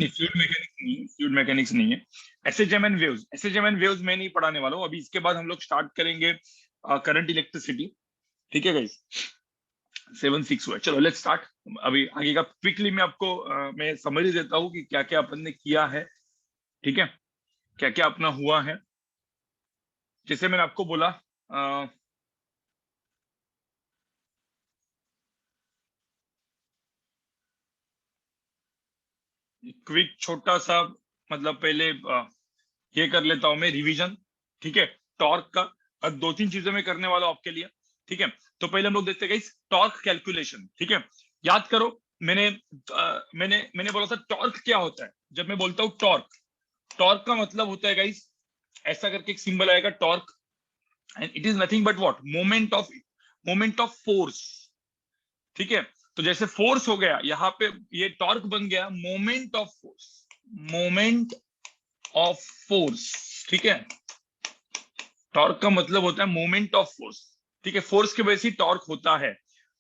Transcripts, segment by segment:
Fluid mechanics नहीं है, fluid mechanics नहीं है। SHM and waves, SHM and waves मैं नहीं पढ़ाने वाला हूँ अभी। इसके बाद हम लोग स्टार्ट करेंगे करंट इलेक्ट्रिसिटी। ठीक है गाइस, 7-6 हुआ। चलो लेट्स स्टार्ट। अभी आगे का क्विकली मैं आपको मैं समझ देता हूँ कि क्या क्या अपन ने किया है। ठीक है, क्या क्या अपना हुआ है। जैसे मैंने आपको बोला क्विक छोटा सा, मतलब पहले ये कर लेता हूं मैं रिवीजन। ठीक है, टॉर्क का। अब 2-3 चीजें मैं करने वाला हूं आपके लिए। ठीक है, तो पहले हम लोग देखते हैं टॉर्क कैलकुलेशन। ठीक है, याद करो मैंने बोला था टॉर्क क्या होता है। जब मैं बोलता हूँ टॉर्क, टॉर्क का मतलब होता है गाइस, ऐसा करके एक सिंबल आएगा torque, and it is nothing but what, moment of force. ठीक है, तो जैसे फोर्स हो गया यहाँ पे, ये टॉर्क बन गया moment of force, moment of force. ठीक है, टॉर्क का मतलब होता है मोमेंट ऑफ फोर्स। ठीक है, फोर्स की वजह से टॉर्क होता है।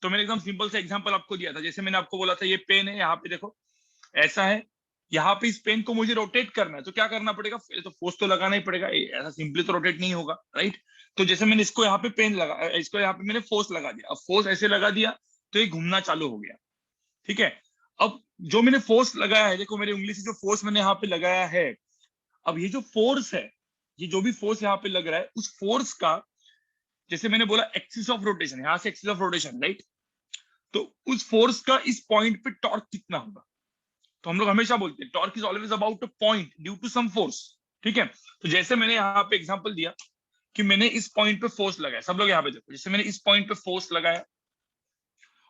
तो मैंने एकदम सिंपल सा एग्जांपल आपको दिया था। जैसे मैंने आपको बोला था ये पेन है, यहाँ पे देखो ऐसा है, यहाँ पे इस पेन को मुझे रोटेट करना है, तो क्या करना पड़ेगा, तो फोर्स तो लगाना ही पड़ेगा, ऐसा सिंपली तो रोटेट नहीं होगा, राइट। तो जैसे मैंने इसको यहाँ पे पेन लगा, इसको यहाँ पे मैंने फोर्स लगा दिया, अब फोर्स ऐसे लगा दिया तो ये घूमना चालू हो गया। ठीक है, अब जो मैंने फोर्स लगाया है, देखो मेरी उंगली से जो फोर्स मैंने यहाँ पे लगाया है, अब ये जो फोर्स है, ये जो भी फोर्स यहाँ पे लग रहा है, उस फोर्स का, जैसे मैंने बोला एक्सिस ऑफ रोटेशन, यहाँ से एक्सिस ऑफ रोटेशन, राइट। तो उस फोर्स का इस पॉइंट पे टॉर्क कितना होगा। तो हम लोग हमेशा बोलते हैं torque is always about a point due to some force. ठीक है, तो जैसे मैंने यहाँ पे एग्जांपल दिया कि मैंने इस पॉइंट पे फोर्स लगाया, सब लोग यहाँ पे देखो, जैसे मैंने इस पॉइंट पे फोर्स लगाया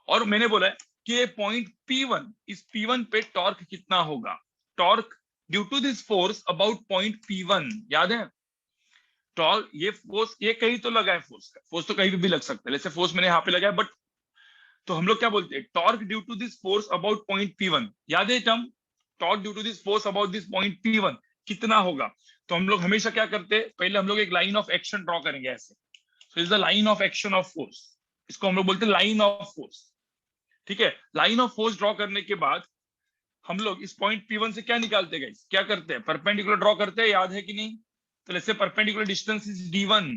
और मैंने बोला है कि ये पॉइंट P1, इस P1 पे टॉर्क कितना होगा, torque due to this force about point P1। याद है, टॉर्क, ये फोर्स ये कहीं तो लगा है, फोर्स तो कहीं भी लग सकता है, जैसे फोर्स मैंने यहाँ पे लगाया, बट तो हम लोग क्या बोलते हैं, torque due to this force about point P1। याद है term, torque due to this force about this point P1 कितना होगा। तो हम लोग हमेशा क्या करते हैं, पहले हम लोग एक लाइन ऑफ एक्शन ड्रॉ करेंगे ऐसे। So is the line of action of force, इसको हम लोग बोलते हैं लाइन ऑफ फोर्स। ठीक है, लाइन ऑफ फोर्स ड्रॉ करने के बाद हम लोग इस पॉइंट P1 से क्या निकालते हैं, क्या करते हैं, परपेंडिकुलर ड्रॉ करते हैं, याद है कि नहीं। तो जैसे perpendicular distance is D1,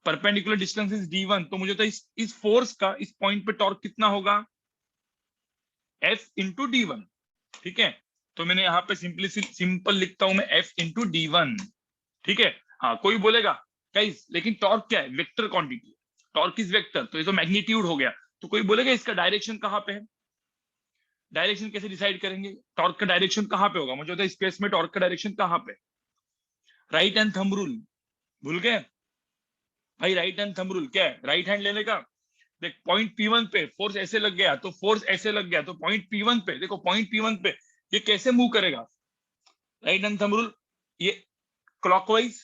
perpendicular distance is D1, तो मुझे तो इस फोर्स का इस पॉइंट पे टॉर्क कितना होगा, F इंटू D1। ठीक है, तो मैंने यहाँ पे सिंपल लिखता हूं मैं F इंटू D1। ठीक है, हाँ कोई बोलेगा गाइस लेकिन टॉर्क क्या है, vector quantity, torque is vector, तो ये तो मैग्नीट्यूड हो गया। तो कोई बोलेगा इसका डायरेक्शन कहाँ पे है, डायरेक्शन कैसे डिसाइड करेंगे, टॉर्क का डायरेक्शन कहाँ पे होगा, मुझे होता है स्पेस में टॉर्क का डायरेक्शन कहाँ पे, राइट हैंड थंब रूल भूल गए भाई, राइट हैंड थंब रूल क्या है, राइट हैंड लेने का। देख पॉइंट P1 पे फोर्स ऐसे लग गया, तो फोर्स ऐसे लग गया, तो पॉइंट P1 पे देखो, पॉइंट P1 पे ये कैसे मूव करेगा, राइट हैंड थंब रूल, ये क्लॉकवाइज,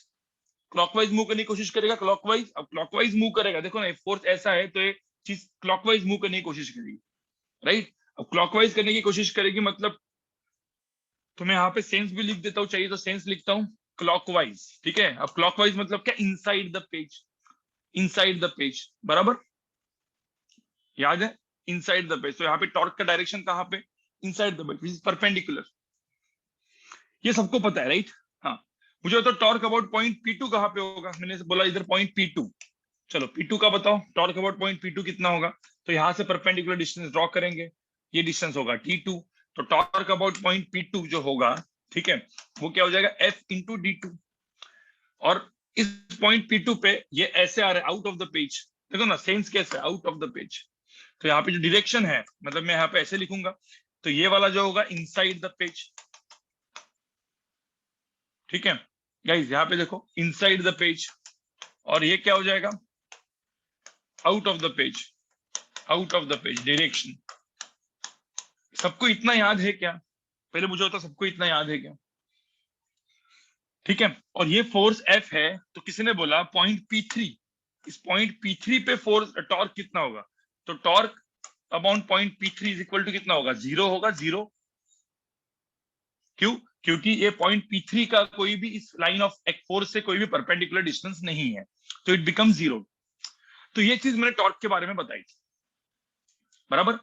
क्लॉकवाइज मूव करने की कोशिश करेगा, क्लॉकवाइज। अब क्लॉकवाइज मूव करेगा, देखो ना फोर्स ऐसा है तो ये चीज क्लॉकवाइज मूव करने की कोशिश करेगी, राइट। अब क्लॉकवाइज करने की कोशिश करेगी मतलब, तो मैं यहाँ पे सेंस भी लिख देता हूँ, चाहिए तो सेंस लिखता हूँ, क्लॉकवाइज। ठीक है, अब क्लॉकवाइज मतलब क्या, inside the page, inside the page, बराबर, याद है, इनसाइड द पेज। तो यहाँ पे टॉर्क का डायरेक्शन कहाँ पे, इनसाइड द पेज, परपेंडिकुलर, ये सबको पता है, राइट। हाँ, मुझे तो टॉर्क अबाउट पॉइंट P2 कहाँ पे होगा, मैंने बोला इधर पॉइंट P2। चलो P2 का बताओ, टॉर्क अबाउट पॉइंट P2 कितना होगा। तो यहाँ से परपेंडिकुलर डिस्टेंस ड्रॉ करेंगे, ये डिस्टेंस होगा T2। तो टॉर्क अबाउट पॉइंट P2 जो होगा, ठीक है, वो क्या हो जाएगा, F इंटू D2। और इस पॉइंट P2 पे ये ऐसे आ रहा है आउट ऑफ द पेज, देखो ना सेंस कैसे, आउट ऑफ द पेज। तो यहाँ पे जो डायरेक्शन है, मतलब मैं यहाँ पे ऐसे लिखूंगा, तो ये वाला जो होगा इनसाइड द पेज। ठीक है गाइस, यहाँ पे देखो इनसाइड द पेज, और ये क्या हो जाएगा, out of the page, out of the page direction. सबको इतना याद है क्या, पहले मुझे होता सबको इतना याद है क्या। ठीक है, और ये फोर्स F है, तो किसी ने बोला पॉइंट P3, इस पॉइंट P3 पे फोर्स टॉर्क कितना होगा, तो torque about point P3 is equal to कितना होगा, 0 होगा, 0। क्यों, क्योंकि ये पॉइंट P3 का कोई भी इस लाइन ऑफ फोर्स से कोई भी परपेंडिकुलर डिस्टेंस नहीं है, तो इट बिकम 0। तो ये चीज मैंने टॉर्क के बारे में बताई थी, बराबर।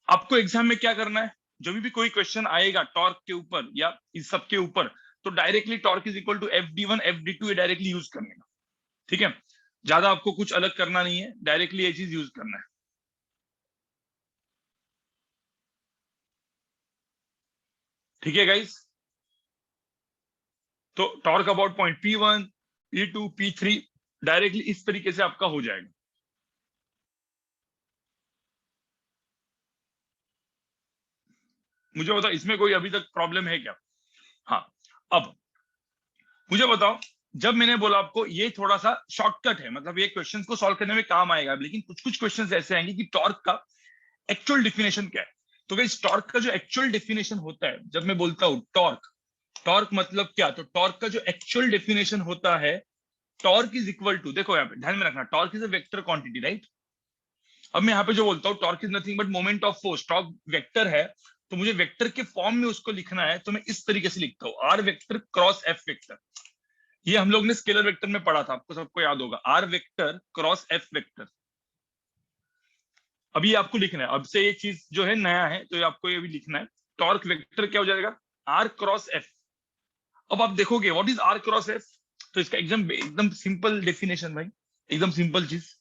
आपको एग्जाम में क्या करना है, जब भी कोई क्वेश्चन आएगा टॉर्क के ऊपर या इस सब के ऊपर, तो directly torque is equal to FD1 FD2 ये डायरेक्टली यूज करने का, ठीक है। ज्यादा आपको कुछ अलग करना नहीं है, डायरेक्टली ये चीज यूज करना है। ठीक है गाइस, तो torque about point P1 P2 P3 directly इस तरीके से आपका हो जाएगा। मुझे बताओ इसमें कोई अभी तक प्रॉब्लम है क्या? हाँ, अब मुझे बताओ, जब मैंने बोला आपको ये थोड़ा सा शॉर्टकट है, मतलब ये क्वेश्चंस को सॉल्व करने में काम आएगा, लेकिन कुछ कुछ क्वेश्चंस ऐसे आएंगे कि टॉर्क का एक्चुअल डेफिनेशन क्या है। तो गाइस टॉर्क का जो एक्चुअल डेफिनेशन होता है, जब मैं बोलता हूं टॉर्क, टॉर्क मतलब क्या, तो टॉर्क का जो एक्चुअल डेफिनेशन होता है, टॉर्क इज इक्वल टू, देखो यहाँ पे ध्यान में रखना, torque is a vector quantity, right. अब मैं यहाँ पे जो बोलता हूँ torque is nothing but moment of force, torque vector है, तो मुझे वेक्टर के फॉर्म में उसको लिखना है, तो मैं इस तरीके से लिखता हूँ, R vector cross F vector. ये हम लोग ने स्केलर वेक्टर में पढ़ा था, आपको सबको याद होगा, R vector cross F vector. अभी आपको लिखना है, अब से ये चीज जो है नया है, तो ये आपको ये भी लिखना है, टॉर्क वेक्टर क्या हो जाएगा, आर क्रॉस एफ। अब आप देखोगे what is R cross F, तो इसका एकदम एकदम सिंपल डेफिनेशन भाई, एकदम सिंपल चीज,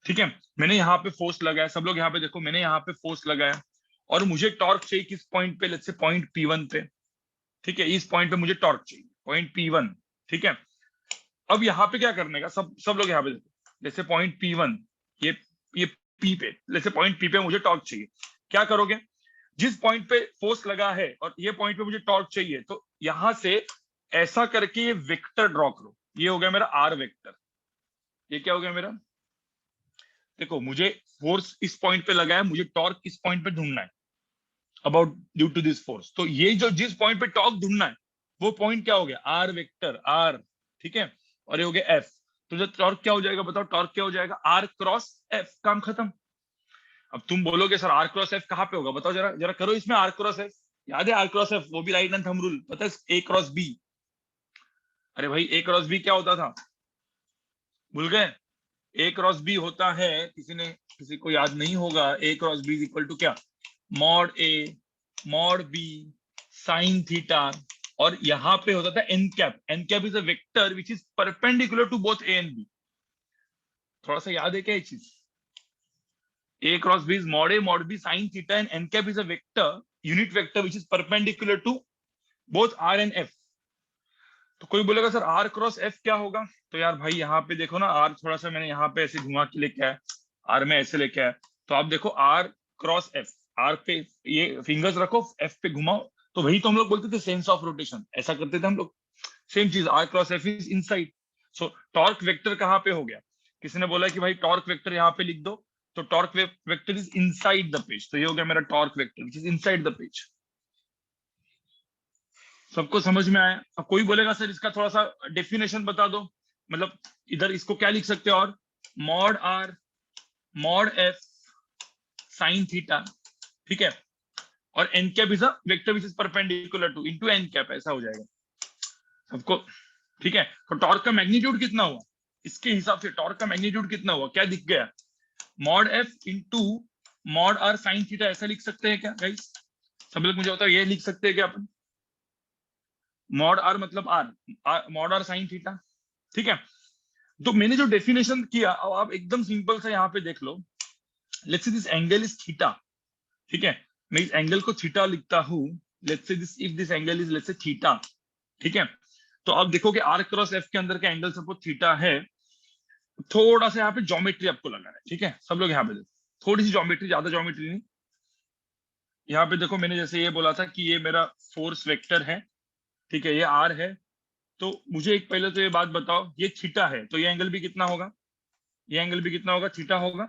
ठीक है। मैंने यहाँ पे फोर्स लगाया, सब लोग यहाँ पे देखो, मैंने यहाँ पे फोर्स लगाया, और मुझे टॉर्क चाहिए किस पॉइंट पे, लेट्स से पॉइंट P1 पे, ठीक है, इस पॉइंट पे मुझे टॉर्क चाहिए, पॉइंट P1, ठीक है। अब यहाँ पे क्या करने का, सब सब लोग यहाँ पे देखो, जैसे पॉइंट P1, ये P पे, जैसे पॉइंट P पे मुझे टॉर्क चाहिए, क्या करोगे, जिस पॉइंट पे फोर्स लगा है और ये पॉइंट पे मुझे टॉर्क चाहिए, तो यहां से ऐसा करके ये वेक्टर ड्रॉ करो, ये हो गया मेरा आर वेक्टर। ये क्या हो गया मेरा, देखो मुझे फोर्स इस पॉइंट पे लगा है, मुझे टॉर्क इस पॉइंट पे ढूंढना है, about due to this force, तो ये जो जिस पॉइंट पे टॉर्क ढूंढना है, वो पॉइंट क्या हो गया, आर वेक्टर आर, ठीक है, और ये हो गया एफ। तो जो टॉर्क क्या हो जाएगा बताओ, टॉर्क क्या हो जाएगा, आर क्रॉस एफ, काम खत्म। अब तुम बोलोगे सर आर क्रॉस एफ कहाँ पे होगा, बताओ जरा जरा करो इसमें आर क्रॉस एफ, याद है आर क्रॉस एफ, वो भी राइट हैंड थंब रूल, पता है, ए क्रॉस बी। अरे भाई ए क्रॉस बी क्या होता था, भूल गए, ए क्रॉस बी होता है, किसी को याद नहीं होगा, A cross B is equal to क्या, mod A mod B sine theta, और यहाँ पे होता था N cap, N cap is a vector which is perpendicular to both A and B. थोड़ा सा याद है क्या ये चीज, A cross B is mod B sine theta and N cap is a vector, unit vector which is perpendicular to both R and F. तो कोई बोलेगा सर आर क्रॉस एफ क्या होगा, तो यार भाई यहाँ पे देखो ना, आर थोड़ा सा मैंने यहाँ पे ऐसे घुमा के लेके आया, आर में ऐसे लेके आया, तो आप देखो आर क्रॉस एफ, आर पे ये फिंगर्स रखो, एफ पे घुमाओ, तो वही तो हम लोग बोलते थे सेंस ऑफ रोटेशन, ऐसा करते थे हम लोग, सेम चीज, R cross F is inside. So torque vector कहाँ पे हो गया, किसी ने बोला कि भाई टॉर्क वेक्टर यहाँ पे लिख दो, तो torque vector is inside the page, तो ये हो गया मेरा torque vector which is inside the page. सबको समझ में आया? अब कोई बोलेगा सर इसका थोड़ा सा डेफिनेशन बता दो, मतलब इधर इसको क्या लिख सकते हो, और mod R mod F sine theta, ठीक है, और N cap is a vector which is perpendicular to into N cap, ऐसा हो जाएगा सबको, ठीक है। तो टॉर्क का मैग्नीट्यूड कितना हुआ, इसके हिसाब से टॉर्क का मैग्नीट्यूड कितना हुआ, क्या दिख गया, mod F into mod R sine theta, ऐसा लिख सकते हैं क्या गाइस, सब लोग मुझे बताओ, ये लिख सकते हैं क्या अपन, मॉड आर मतलब R mod R sine theta, ठीक है। तो मैंने जो डेफिनेशन किया, अब आप एकदम सिंपल सा यहाँ पे देख लो, let's say this angle is theta, ठीक है, मैं इस एंगल को थीटा लिखता हूं, let's say this if this angle is let's say theta, ठीक है। तो आप देखोगे आर क्रॉस एफ के अंदर का एंगल सपोज थीटा है, थोड़ा सा यहाँ पे ज्योमेट्री आपको लगाना है, ठीक है, सब लोग यहाँ पे देखो, थोड़ी सी ज्योमेट्री, ज्यादा ज्योमेट्री नहीं। यहाँ पे देखो मैंने जैसे ये बोला था कि ये मेरा फोर्स वेक्टर है, ठीक है, ये आर है, तो मुझे एक पहले तो ये बात बताओ, ये थीटा है, तो ये एंगल भी कितना होगा, ये एंगल भी कितना होगा, थीटा होगा,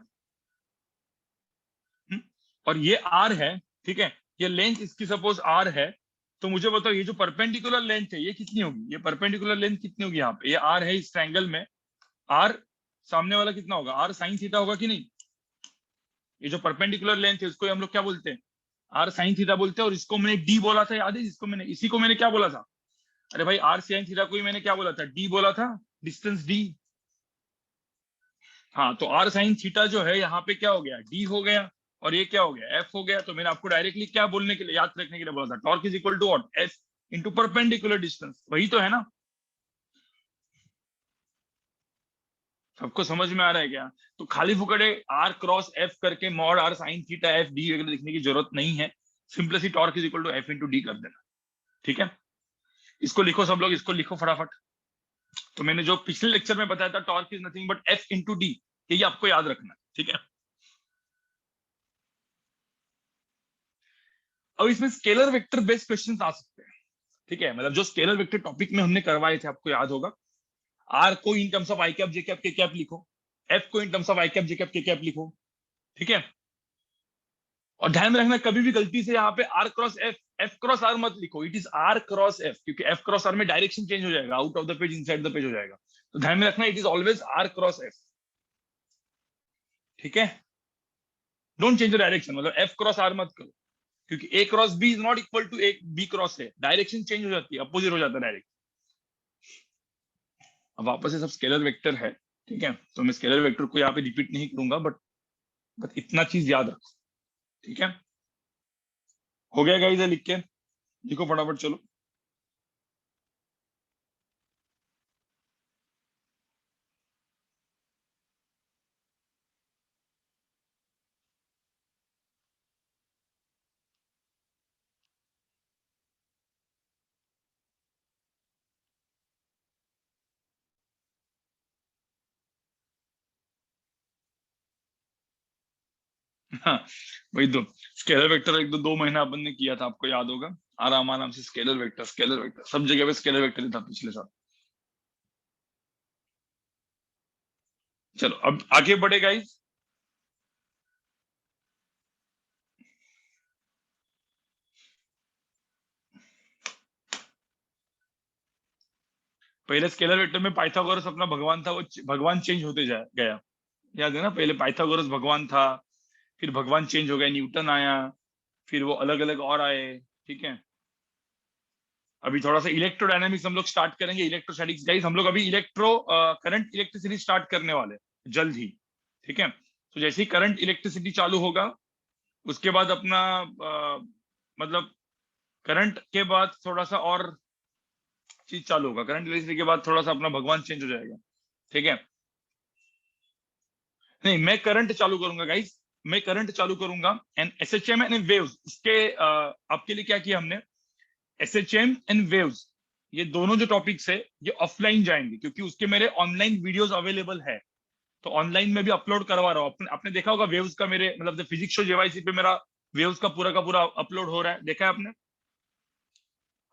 और ये आर है, ठीक है, ये लेंथ इसकी सपोज आर है, तो मुझे बताओ ये जो परपेंडिकुलर लेंथ है ये कितनी होगी, ये परपेंडिकुलर लेंथ कितनी होगी, यहाँ पे ये आर है इस ट्रायंगल में, आर सामने वाला कितना होगा, आर साइन थीटा होगा कि नहीं, ये जो परपेंडिकुलर लेंथ है उसको हम लोग क्या बोलते हैं, आर साइन थीटा बोलते हैं, और इसको मैंने डी बोला था, याद है, इसको मैंने, इसी को मैंने क्या बोला था, अरे भाई आर साइन थीटा को ही मैंने क्या बोला था, डी बोला था, डिस्टेंस डी। हाँ, तो आर साइन थीटा जो है यहाँ पे क्या हो गया, डी हो गया, और ये क्या हो गया, एफ हो गया। तो मैंने आपको डायरेक्टली क्या बोलने के लिए, याद रखने के लिए बोला था, torque is equal to what, F into perpendicular distance. वही तो है ना, सबको समझ में आ रहा है क्या? तो खाली फुकड़े आर क्रॉस एफ करके mod R sine theta F D वगैरह लिखने की जरूरत नहीं है। Simply torque is equal to F into D कर देना। ठीक है, इसको लिखो सब लोग, इसको लिखो फटाफट। तो मैंने जो पिछले लेक्चर में बताया था, torque is nothing but F into D, ये आपको याद रखना है। ठीक है, अब इसमें स्केलर वेक्टर बेस्ड क्वेश्चन आ सकते हैं। ठीक है, मतलब जो स्केलर वेक्टर टॉपिक में हमने करवाए थे, आपको याद होगा, आर को इन terms of I cap J cap के कैप लिखो, एफ को इन terms of I cap J cap के कैप लिखो। ठीक है, और ध्यान में रखना, कभी भी गलती से यहाँ पे R cross F, F cross R मत लिखो, it is R cross F, क्योंकि एफ क्रॉस आर में डायरेक्शन चेंज हो जाएगा, out of the page inside the page हो जाएगा। तो ध्यान में रखना, it is always R cross F. ठीक है, डोंट चेंज द डायरेक्शन, मतलब एफ क्रॉस आर मत करो, क्योंकि A cross B is not equal to A B cross A, direction change हो जाती है, अपोजिट हो जाता है डायरेक्ट। अब वापस से सब स्केलर वेक्टर है। ठीक है, तो मैं स्केलर वेक्टर को यहाँ पे रिपीट नहीं करूंगा, बट इतना चीज याद रखो। ठीक है, हो गया गाइस, लिख के लिखो फटाफट, चलो। हाँ, वही तो, स्केलर वेक्टर एक दो महीना अपन ने किया था, आपको याद होगा, आराम आराम से स्केलर वेक्टर, स्केलर वेक्टर सब जगह पे स्केलर वेक्टर ही था पिछले साल। चलो अब आगे बढ़े गाइस। पहले स्केलर वेक्टर में पाइथागोरस अपना भगवान था, वो भगवान चेंज होते जा गया, याद है ना? पहले पाइथागोरस भगवान था, फिर भगवान चेंज हो गया, न्यूटन आया, फिर वो अलग अलग और आए। ठीक है, अभी थोड़ा सा इलेक्ट्रोडायनामिक्स हम लोग स्टार्ट करेंगे, इलेक्ट्रोस्टैटिक्स गाइस हम लोग अभी करंट इलेक्ट्रिसिटी स्टार्ट करने वाले हैं जल्द ही। ठीक है, तो जैसे ही करंट इलेक्ट्रिसिटी चालू होगा, उसके बाद अपना मतलब करंट के बाद थोड़ा सा और चीज चालू होगा, करंट इलेक्ट्रिसिटी के बाद थोड़ा सा अपना भगवान चेंज हो जाएगा। ठीक है, नहीं मैं करंट चालू करूंगा गाइस, मैं करंट चालू करूंगा, एंड एसएचएम एंड वेव्स, इसके आपके लिए क्या किया हमने, एसएचएम एंड वेव्स, ये दोनों जो टॉपिक्स है ये ऑफलाइन जाएंगे, क्योंकि उसके मेरे ऑनलाइन वीडियोस अवेलेबल है। तो ऑनलाइन में भी अपलोड करवा रहा हूँ, आपने देखा होगा वेव्स का, मेरे मतलब फिजिक्स शो जेवाईसी पे मेरा वेव्स का पूरा अपलोड हो रहा है, देखा है आपने?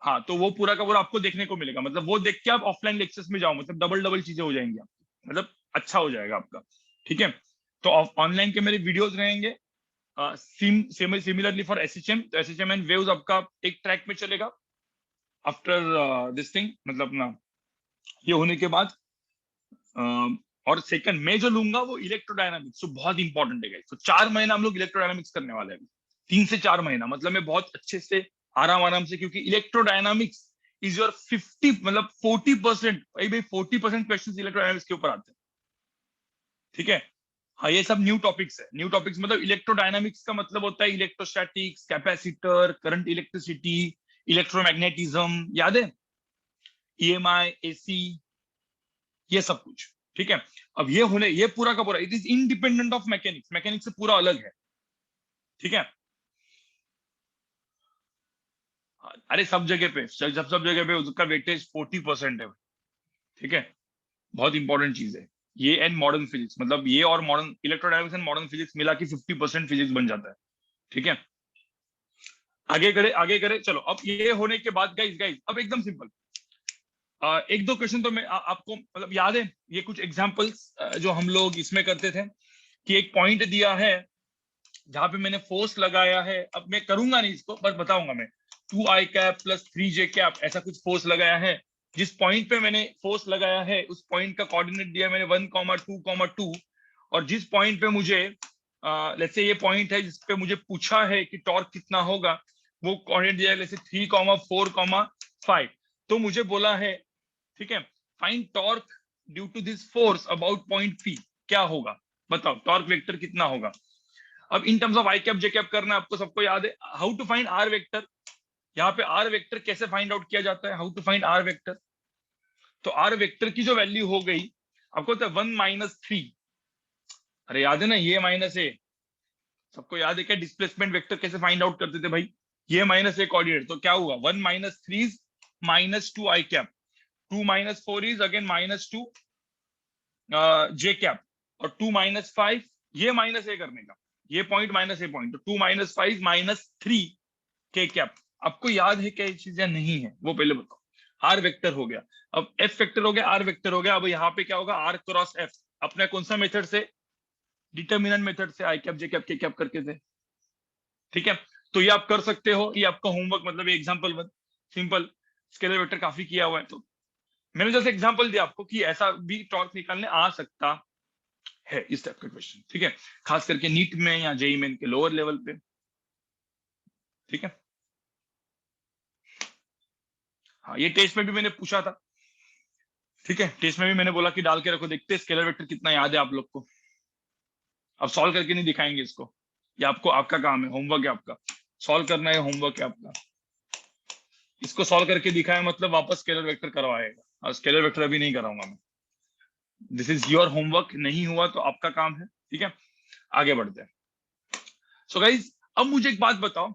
हाँ, तो वो पूरा का पूरा आपको देखने को मिलेगा, मतलब वो देख के आप ऑफलाइन लेक्चर्स में जाओ, मतलब डबल डबल चीजें हो जाएंगी आपकी, मतलब अच्छा हो जाएगा आपका। ठीक है, तो ऑनलाइन के मेरे वीडियोस रहेंगे, सिमिलरली फॉर एसएचएम, तो एसएचएम एंड वेव्स आपका एक ट्रैक में चलेगा आफ्टर दिस थिंग, मतलब ना ये होने के बाद। और सेकंड मैं जो लूंगा वो इलेक्ट्रोडायनामिक्स, जो बहुत इंपॉर्टेंट है guys। तो 4 महीना हम लोग इलेक्ट्रोडायनामिक्स करने वाले हैं अभी, 3 से 4 महीना, मतलब मैं बहुत अच्छे से आराम आराम से, क्योंकि इलेक्ट्रोडायनामिक्स इज योर 50 मतलब 40%, भाई 40% क्वेश्चन इलेक्ट्रोडायनामिक्स के ऊपर आते हैं। ठीक है, हाँ ये सब न्यू टॉपिक्स है, न्यू टॉपिक्स, मतलब इलेक्ट्रोडायनामिक्स का मतलब होता है electrostatics, capacitor, current electricity, electromagnetism, याद है, ईएमआई, एसी, ये सब कुछ। ठीक है, अब ये होने, ये पूरा का पूरा it is independent of mechanics, mechanics से पूरा अलग है। ठीक है, अरे सब जगह पे, सब जगह पे उसका वेटेज 40% है। ठीक है, बहुत इंपॉर्टेंट चीज है ये, एंड मॉडर्न फिजिक्स, मतलब ये और modern electrodynamics and modern physics मिला के 50% फिजिक्स बन जाता है। ठीक है, आगे करे आगे करे, चलो अब ये होने के बाद गाइस गाइस अब एकदम सिंपल, एक दो क्वेश्चन तो मैं आपको मतलब याद है, ये कुछ एग्जांपल्स जो हम लोग इसमें करते थे, कि एक पॉइंट दिया है जहां पे मैंने फोर्स लगाया है, अब मैं करूंगा नहीं इसको, बस बताऊंगा मैं, 2i cap plus 3j cap, ऐसा कुछ फोर्स लगाया है। जिस पॉइंट पे मैंने फोर्स लगाया है उस पॉइंट का कोऑर्डिनेट दिया मैंने 1,2,2, और जिस पॉइंट पे मुझे लेट्स से ये पॉइंट है जिस पे मुझे पूछा है कि टॉर्क कितना होगा, वो कोऑर्डिनेट दिया है लेट्स से 3,4,5, तो मुझे बोला है, ठीक है, find torque due to this force about point P, क्या होगा बताओ, टॉर्क वेक्टर कितना होगा? अब in terms of I cap J cap करना आपको सबको याद है, how to find R vector. यहाँ पे आर वेक्टर कैसे फाइंड आउट किया जाता है, how to find R vector. तो आर वेक्टर की जो वैल्यू हो गई आपको तो 1 - 3, अरे याद है ना, ये माइनस ए, सबको याद है क्या डिस्प्लेसमेंट वेक्टर कैसे फाइंड आउट करते थे भाई, ये माइनस ए कोऑर्डिनेट, तो क्या हुआ 1 - 3 -2 आई cap, 2 - 4 is again -2 J cap, और 2 - 5 ये माइनस ए करने का, ये पॉइंट माइनस ए पॉइंट, तो 2 - 5 -3 के कैप। आपको याद है क्या ये चीजें नहीं है वो पहले बताओ। आर वेक्टर हो गया, अब एफ वेक्टर हो गया, आर वेक्टर हो गया, अब यहाँ पे क्या होगा आर क्रॉस एफ, अपने कौन सा मेथड से, डिटर्मिनेंट मेथड से, आई कैप जे कैप के कैप करके थे, ठीक है। तो ये आप कर सकते हो, ये आपका होमवर्क, मतलब ये एग्जांपल सिंपल स्केलर वेक्टर काफी किया हुआ है, तो मैंने जैसे एग्जांपल दिया आपको कि ऐसा भी टॉर्क निकालने आ सकता है, इस टाइप का क्वेश्चन, ठीक है, खास करके नीट में या जेई मेन के लोअर लेवल पे, ठीक है। हाँ, ये टेस्ट में भी मैंने पूछा था, ठीक है, टेस्ट में भी मैंने बोला कि डाल के रखो, देखते हैं स्केलर वेक्टर कितना याद है आप लोग को। अब सॉल्व करके नहीं दिखाएंगे इसको, ये आपको, आपका काम है, होमवर्क है आपका, सॉल्व करना है, होमवर्क है आपका। इसको सॉल्व करके दिखाया मतलब वापस स्केलर वेक्टर करवाएगा, और स्केलर वेक्टर अभी नहीं कराऊंगा मैं, दिस इज योर होमवर्क, नहीं हुआ तो आपका काम है, ठीक है। आगे बढ़ते हैं। सो गाइज, अब मुझे एक बात बताओ,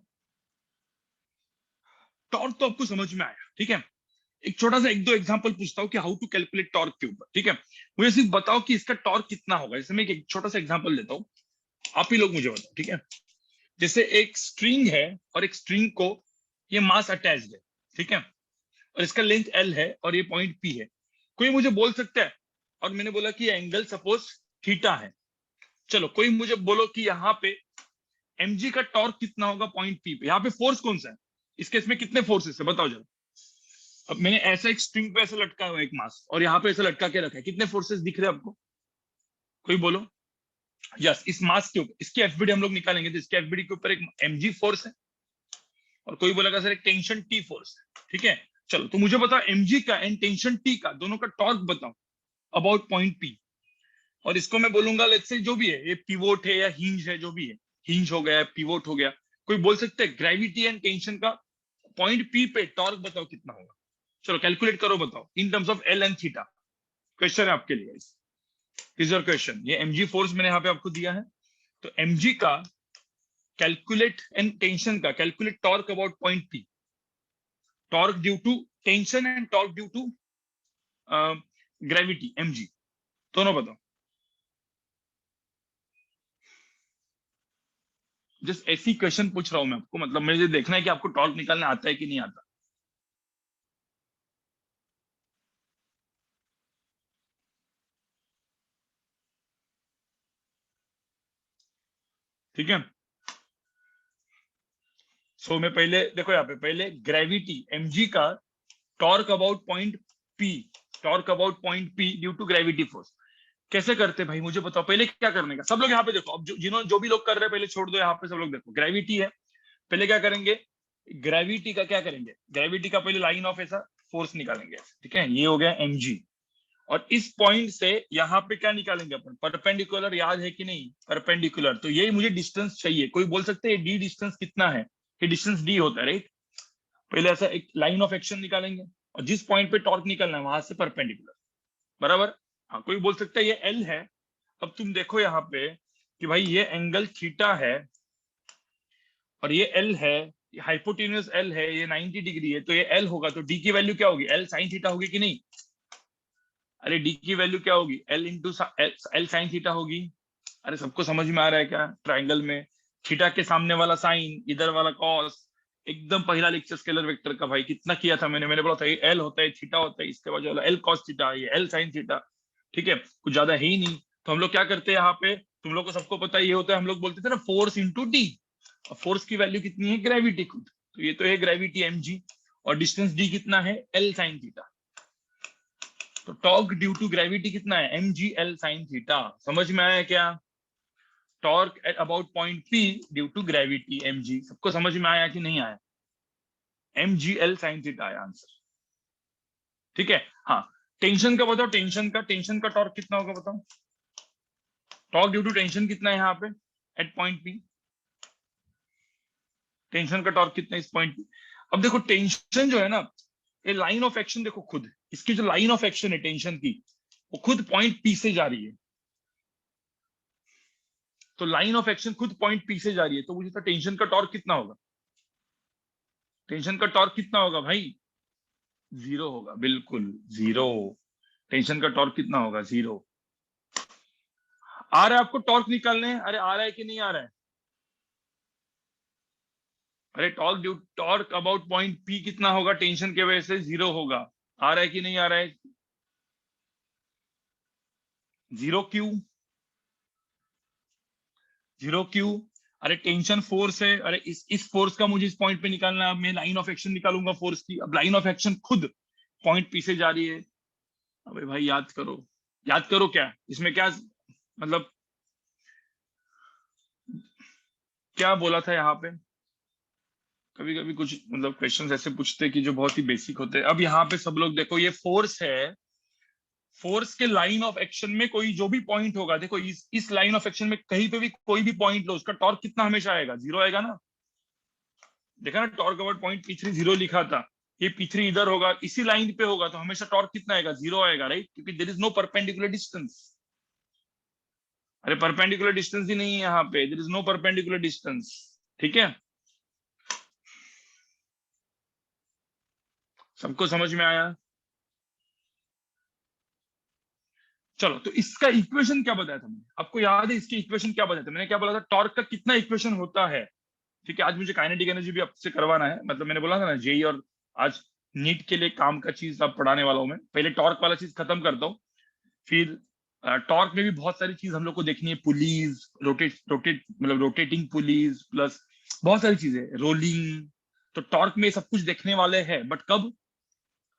टॉर्क तो आपको समझ में आया, ठीक है, एक छोटा सा 1-2 एग्जांपल पूछता हूँ कि हाउ टू कैलकुलेट टॉर्क के ऊपर, ठीक है। मुझे सिर्फ बताओ कि इसका टॉर्क कितना होगा, जैसे मैं एक छोटा सा एग्जांपल देता हूँ, आप ही लोग मुझे बताओ, ठीक है। जैसे एक स्ट्रिंग है, और एक स्ट्रिंग को ये मास अटैच्ड है, ठीक है, और इसका लेंथ एल है, और ये पॉइंट पी है। कोई मुझे बोल सकता है, और मैंने बोला कि एंगल सपोज थीटा है, चलो कोई मुझे बोलो कि यहाँ पे mg का टॉर्क कितना होगा पॉइंट पी पे, यहाँ पे फोर्स कौन सा है, इस केस में कितने फोर्सेस है बताओ जरा। अब मैंने ऐसा एक स्ट्रिंग पे ऐसा लटका हुआ एक मास, और यहाँ पे ऐसा लटका के रखा है, कितने फोर्सेस दिख रहे हैं आपको, कोई बोलो। यस, इस मास के ऊपर इसकी एफबीडी हम लोग निकालेंगे, तो इसके एफबीडी के ऊपर एक mg फोर्स है, और कोई बोलेगा सर एक टेंशन टी फोर्स है, ठीक है। चलो तो मुझे बताओ mg का एंड टेंशन टी का दोनों का टॉर्क बताओ अबाउट पॉइंट पी, और इसको मैं बोलूंगा लेट्स से जो भी है, ये पिवोट है या हिंज है, जो भी है, हिंज हो गया, पिवोट हो गया, कोई बोल सकते हैं ग्रेविटी एंड टेंशन का पॉइंट पी पे टॉर्क बताओ कितना होगा, चलो कैलकुलेट करो, बताओ in terms of L and theta. Question है आपके लिए, इज योर क्वेश्चन, ये mg फोर्स मैंने यहाँ पे आपको दिया है, तो mg का कैलकुलेट एंड टेंशन का calculate torque about point P, torque due to tension and torque due to gravity mg, दोनों बताओ। जस्ट ऐसी क्वेश्चन पूछ रहा हूं मैं आपको, मतलब मुझे देखना है कि आपको टॉर्क निकालना आता है कि नहीं आता, ठीक है। सो मैं पहले देखो, यहाँ पे पहले ग्रेविटी mg का torque about point P, torque about point P due to gravity force कैसे करते भाई मुझे बताओ, पहले क्या करने का, सब लोग यहाँ पे देखो, अब जो भी लोग कर रहे हैं पहले छोड़ दो, यहाँ पे सब लोग देखो, ग्रेविटी है, पहले क्या करेंगे, ग्रेविटी का क्या करेंगे, ग्रेविटी का पहले लाइन ऑफ ऐसा फोर्स निकालेंगे, ठीक है, ये हो गया mg, और इस पॉइंट से यहाँ पे क्या निकालेंगे अपन, परपेंडिकुलर, याद है कि नहीं, परपेंडिकुलर, तो यही मुझे डिस्टेंस चाहिए, कोई बोल सकते हैं डी डिस्टेंस कितना है, ये डिस्टेंस डी होता है, राइट। पहले ऐसा एक लाइन ऑफ एक्शन निकालेंगे, और जिस पॉइंट पे टॉर्क निकलना है वहां से परपेंडिकुलर, बराबर। हाँ, कोई बोल सकता है ये एल है, अब तुम देखो यहाँ पे कि भाई ये एंगल थीटा है, और ये एल है, हाइपोटेन्यूस एल है, ये 90 डिग्री है, तो ये एल होगा, तो डी की वैल्यू क्या होगी, एल साइन थीटा होगी कि नहीं, अरे डी की वैल्यू क्या होगी, L into L sine theta होगी। अरे सबको समझ में आ रहा है क्या, ट्राइंगल में थीटा के सामने वाला साइन, इधर वाला कॉस, एकदम पहला लेक्चर स्केलर वेक्टर का भाई कितना किया था मैंने बोला था ये एल होता है, थीटा होता है, इसके बाद जो एल कॉस थीटा, ये एल साइन थीटा, ठीक है, कुछ ज्यादा है ही नहीं। तो हम लोग क्या करते हैं यहाँ पे, तुम लोग को सबको पता है ये होता है, हम लोग बोलते थे ना फोर्स इंटू डी, फोर्स की वैल्यू कितनी है, ग्रेविटी खुद, तो ये तो है ग्रेविटी mg, और डिस्टेंस डी कितना है, एल साइन थीटा, तो टॉर्क ड्यू टू ग्रेविटी कितना है, mg एल साइन थीटा, समझ में आया क्या, torque at about point P due to gravity mg, सबको समझ में आया कि नहीं आया, mg एल साइन थीटा आया आंसर, ठीक है। हाँ, टेंशन का बताओ, टेंशन का टॉर्क कितना होगा बताओ, टॉर्क ड्यू टू टेंशन कितना है यहाँ पे, एट पॉइंट पी। टेंशन का टॉर्क कितना है इस पॉइंट पे। अब देखो टेंशन जो है ना, ये लाइन ऑफ एक्शन देखो खुद, इसकी जो लाइन ऑफ एक्शन है टेंशन की, वो खुद पॉइंट पी से जा रही है। तो लाइन ऑफ एक्शन खुद पॉइंट पी से जा रही है, तो मुझे तो टेंशन का टॉर्क कितना होगा, टेंशन का टॉर्क कितना होगा भाई, जीरो होगा, बिल्कुल जीरो। टेंशन का टॉर्क कितना होगा, जीरो। आ रहा है आपको टॉर्क निकालने, अरे आ रहा है कि नहीं आ रहा है, अरे torque due torque about point P कितना होगा टेंशन के वजह से, जीरो होगा। आ रहा है कि नहीं आ रहा है, जीरो क्यू, जीरो क्यू। अरे टेंशन फोर्स है, अरे इस फोर्स का मुझे इस पॉइंट पे निकालना है, अब मैं लाइन ऑफ एक्शन निकालूंगा फोर्स की, अब लाइन ऑफ एक्शन खुद पॉइंट पी से जा रही है। अबे भाई याद करो, याद करो क्या इसमें, क्या मतलब क्या बोला था यहाँ पे। कभी कभी कुछ मतलब क्वेश्चंस ऐसे पूछते हैं कि जो बहुत ही बेसिक होते हैं। अब यहाँ पे सब लोग देखो, ये फोर्स है, फोर्स के लाइन ऑफ एक्शन में कोई जो भी पॉइंट होगा, देखो इस लाइन ऑफ एक्शन में कहीं पे भी कोई भी पॉइंट लो, उसका टॉर्क कितना हमेशा आएगा, जीरो आएगा ना। देखा ना, torque about point P3 zero लिखा था, ये P3 इधर होगा, इसी लाइन पे होगा, तो हमेशा टॉर्क कितना आएगा, जीरो आएगा, राइट, क्योंकि there is no perpendicular distance. अरे परपेंडिकुलर डिस्टेंस ही नहीं है यहाँ पे, there is no perpendicular distance, ठीक है, सबको समझ में आया। चलो, तो इसका इक्वेशन क्या बताया था मैंने, आपको याद है इसकी इक्वेशन क्या बताया था, मैंने क्या बोला था, टॉर्क का कितना इक्वेशन होता है। ठीक है, आज मुझे काइनेटिक एनर्जी भी आपसे करवाना है, मतलब मैंने बोला था ना जेई और आज नीट के लिए काम का चीज अब पढ़ाने वाला हूं मैं। पहले टॉर्क वाला चीज खत्म करता हूँ, फिर टॉर्क में भी बहुत सारी चीज हम लोग को देखनी है, पुलीज, रोटेट मतलब रोटेटिंग पुलीज प्लस बहुत सारी चीजें, रोलिंग। तो टॉर्क में सब कुछ देखने वाले हैं, बट कब,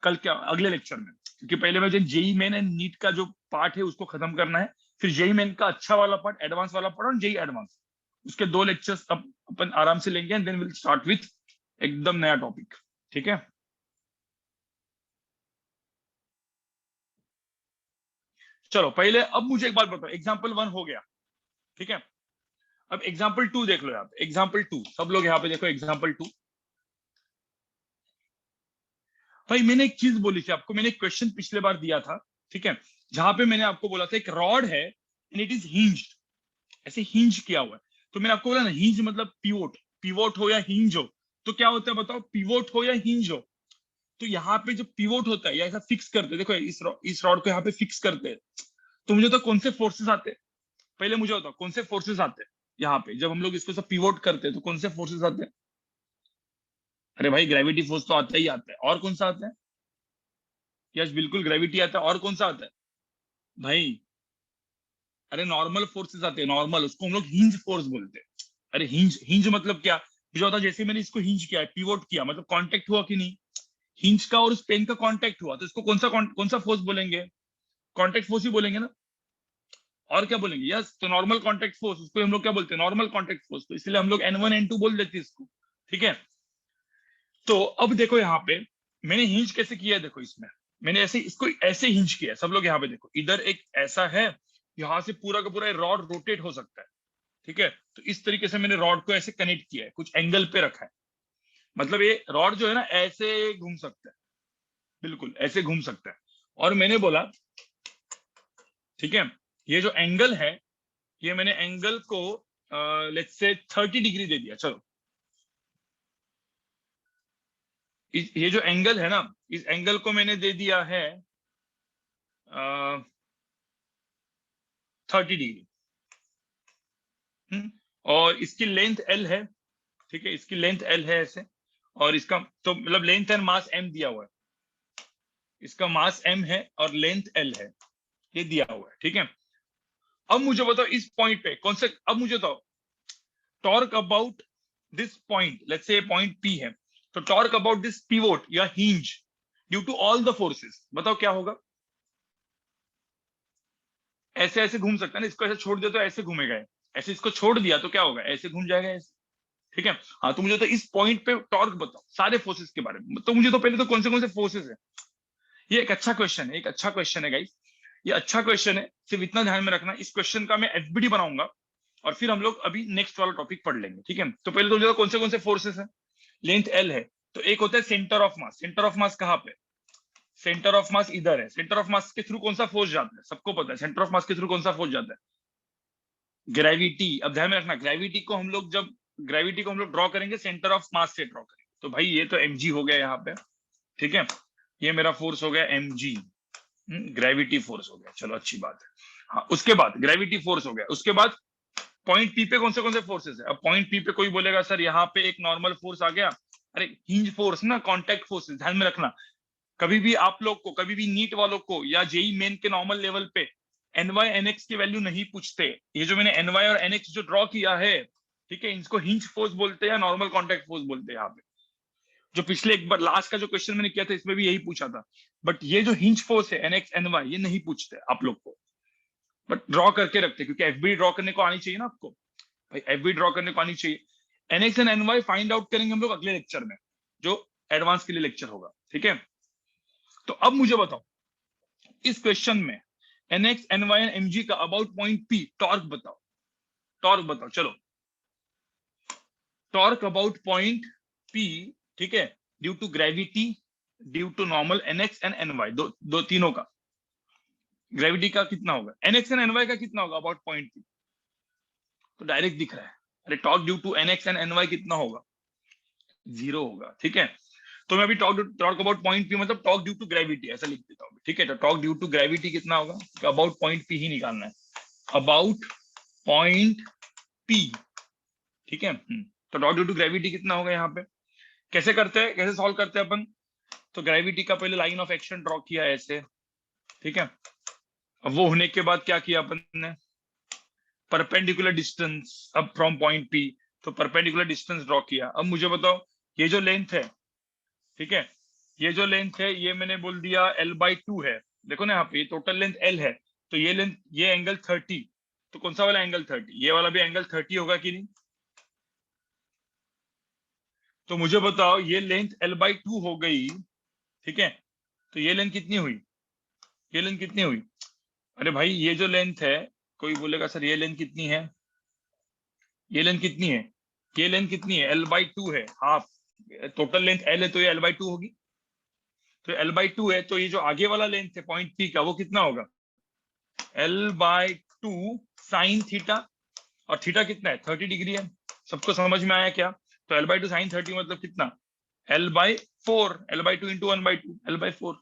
कल क्या, अगले लेक्चर में, क्योंकि पहले मुझे जेई मेन एंड नीट का जो पार्ट है उसको खत्म करना है, फिर जेई मेन का अच्छा वाला पार्ट, एडवांस वाला पार्ट, और जेई एडवांस, उसके दो लेक्चर्स अब अपन आराम से लेंगे, and then will start with एकदम नया टॉपिक, ठीक है। चलो पहले अब मुझे एक बात बताओ, एग्जाम्पल वन हो गया, ठीक है, अब एग्जाम्पल टू देख लो, यहाँ पे एग्जाम्पल टू, सब लोग यहाँ पे देखो एग्जाम्पल टू। भाई मैंने एक चीज बोली थी आपको, मैंने एक क्वेश्चन पिछले बार दिया था, ठीक है, जहां पे मैंने आपको बोला था एक रॉड है एंड इट इज हिंज्ड, ऐसे हिंज किया हुआ है। तो मैंने आपको बोला ना, हिंज मतलब पिवोट, पिवोट हो या हिंज हो, तो क्या होता है बताओ, पिवोट हो या हिंज हो। तो यहाँ पे जो पिवोट होता है या ऐसा फिक्स करते हैं, देखो इस रॉड को यहाँ पे फिक्स करते हैं, तो मुझे तो कौन से फोर्सेस आते हैं, पहले मुझे बताओ कौन से फोर्सेस आते हैं यहाँ पे, जब हम लोग इसको सब पिवोट करते हैं तो कौन से फोर्सेस आते हैं। अरे भाई ग्रेविटी फोर्स तो आता ही आता है, और कौन सा आता है, यस बिल्कुल ग्रेविटी आता है, और कौन सा आता है भाई, अरे नॉर्मल फोर्सेस आते हैं, नॉर्मल, उसको हम लोग हिंज फोर्स बोलते हैं। अरे हिंज, हिंज मतलब क्या, जो होता है जैसे मैंने इसको हिंज किया, पिवोट किया, मतलब कांटेक्ट हुआ कि नहीं, हिंज का और उस पेन का कांटेक्ट हुआ, तो इसको कौन सा फोर्स बोलेंगे, कांटेक्ट फोर्स ही बोलेंगे ना, और क्या बोलेंगे, यस, तो नॉर्मल कांटेक्ट फोर्स, उसको हम लोग क्या बोलते हैं, नॉर्मल कांटेक्ट फोर्स, तो इसलिए हम लोग N1 N2 बोल देते हैं इसको, ठीक है। तो अब देखो यहाँ पे मैंने हिंज कैसे किया है, देखो इसमें मैंने ऐसे इसको ऐसे हिंज किया है, सब लोग यहाँ पे देखो, इधर एक ऐसा है, यहाँ से पूरा का पूरा रॉड रोटेट हो सकता है, ठीक है, तो इस तरीके से मैंने रॉड को ऐसे कनेक्ट किया है, कुछ एंगल पे रखा है, मतलब ये रॉड जो है ना ऐसे घूम सकता है, बिल्कुल ऐसे घूम सकता है, और मैंने बोला, ठीक है, ये जो एंगल है, ये मैंने एंगल को लेट्स से 30 डिग्री दे दिया, चलो ये जो एंगल है ना, इस एंगल को मैंने दे दिया है 30 डिग्री। और इसकी लेंथ एल है, ठीक है, इसकी लेंथ एल है ऐसे, और इसका तो मतलब लेंथ एंड मास एम दिया हुआ है, इसका मास एम है और लेंथ एल है, ये दिया हुआ है, ठीक है। अब मुझे बताओ इस पॉइंट पे कौन से, अब मुझे बताओ torque about this point, let's say point P है, तो टॉर्क अबाउट दिस पिवोट या hinge due to all the forces, बताओ क्या होगा। ऐसे ऐसे घूम सकता है ना, इसको ऐसे छोड़ दिया तो ऐसे घूमेगा, ऐसे इसको छोड़ दिया तो क्या होगा, ऐसे घूम जाएगा ऐसे, ठीक है। हाँ, तो मुझे तो इस पॉइंट पे टॉर्क बताओ सारे फोर्सेस के बारे में, तो मुझे तो पहले तो कौन से फोर्सेस है, ये एक अच्छा क्वेश्चन है, एक अच्छा क्वेश्चन है गाइस, ये अच्छा क्वेश्चन है, सिर्फ इतना ध्यान में रखना, इस क्वेश्चन का मैं एफबीडी बनाऊंगा, और फिर हम लोग अभी नेक्स्ट वाला टॉपिक पढ़ लेंगे, ठीक है। तो पहले तो मुझे कौन से फोर्सेस हैं, लेंथ एल है, तो एक होता है centre of mass. Centre of मास कहाँ पे, सेंटर ऑफ मास इधर है। सेंटर ऑफ मास के थ्रू कौन सा फोर्स जाता है, सबको पता है सेंटर ऑफ मास के थ्रू कौन सा फोर्स जाता है, ग्रेविटी। अब ध्यान में रखना, ग्रेविटी को हम लोग ड्रॉ करेंगे सेंटर ऑफ मास से ड्रॉ करेंगे। तो भाई ये तो mg हो गया यहाँ पे, ठीक है, ये मेरा फोर्स हो गया mg, ग्रेविटी फोर्स हो गया, चलो अच्छी बात है। हाँ, उसके बाद ग्रेविटी फोर्स हो गया, उसके बाद पॉइंट पी पे कौन से फोर्सेस है। अब पॉइंट पी पे कोई बोलेगा सर यहाँ पे एक नॉर्मल फोर्स आ गया, अरे हिंज फोर्स ना, कॉन्टैक्ट फोर्स, ध्यान में रखना। कभी भी आप लोग को, कभी भी नीट वालों को या जेई मेन के नॉर्मल लेवल पे NY NX की वैल्यू नहीं पूछते। ये जो मैंने NY और NX जो ड्रॉ किया है, ठीक है, इनको हिंज फोर्स बोलते हैं या नॉर्मल कॉन्टैक्ट फोर्स बोलते हैं। यहाँ पे जो पिछले एक बार लास्ट का जो क्वेश्चन मैंने किया था इसमें भी यही पूछा था, बट ये जो हिंज फोर्स है NX NY ये नहीं पूछते आप लोग को, बट ड्रॉ करके रखते, क्योंकि एफबी ड्रॉ करने को आनी चाहिए ना आपको, भाई एफबी ड्रॉ करने को आनी चाहिए। NX and NY find out करेंगे हम लोग अगले लेक्चर में, जो एडवांस के लिए लेक्चर होगा, ठीक है। तो अब मुझे बताओ इस क्वेश्चन में NX NY एंड mg का अबाउट पॉइंट P टॉर्क बताओ, टॉर्क बताओ, चलो टॉर्क अबाउट पॉइंट P, ठीक है, due to gravity, due to normal NX and NY, दो तीनों का ग्रेविटी का कितना होगा, NX एंड NY का कितना होगा अबाउट पॉइंट P, तो डायरेक्ट दिख रहा है। अरे torque due to NX and NY कितना होगा, 0 होगा, ठीक है। तो मैं अभी टॉर्क अबाउट पॉइंट P मतलब टॉर्क ड्यू टू ग्रेविटी ऐसा लिख देता हूँ, ठीक है। तो टॉर्क ड्यू टू ग्रेविटी कितना होगा, तो अबाउट पॉइंट P ही निकालना है, अबाउट पॉइंट P, ठीक है। तो टॉर्क ड्यू टू ग्रेविटी कितना होगा यहाँ पे, कैसे करते हैं, कैसे सॉल्व करते हैं अपन। तो ग्रेविटी का पहले लाइन ऑफ एक्शन ड्रॉ किया ऐसे, ठीक है। अब वो होने के बाद क्या किया अपन ने, परपेंडिकुलर डिस्टेंस अब फ्रॉम पॉइंट P, तो परपेंडिकुलर डिस्टेंस ड्रॉ किया। अब मुझे बताओ ये जो लेंथ है, ठीक है, ये जो लेंथ है ये मैंने बोल दिया L/2 है। देखो ना यहाँ पे टोटल लेंथ L है, तो ये लेंथ, ये एंगल 30, तो कौन सा वाला एंगल 30, ये वाला भी एंगल 30 होगा कि नहीं। तो मुझे बताओ ये लेंथ L/2 हो गई, ठीक है, तो ये लेंथ कितनी हुई, ये लेंथ कितनी हुई। अरे भाई ये जो लेंथ है, कोई बोलेगा सर ये लेंथ कितनी है, ये लेंथ कितनी है, ये लेंथ कितनी है, L/2 है, हाफ, टोटल लेंथ L है तो ये L/2 होगी। तो L/2 है, तो ये जो आगे वाला लेंथ है पॉइंट P का वो कितना होगा, L/2 साइन थीटा, और थीटा कितना है 30 डिग्री है, सबको समझ में आया क्या। तो L/2 साइन 30 मतलब कितना, L/4, L/2 इंटू 1/2, L/4,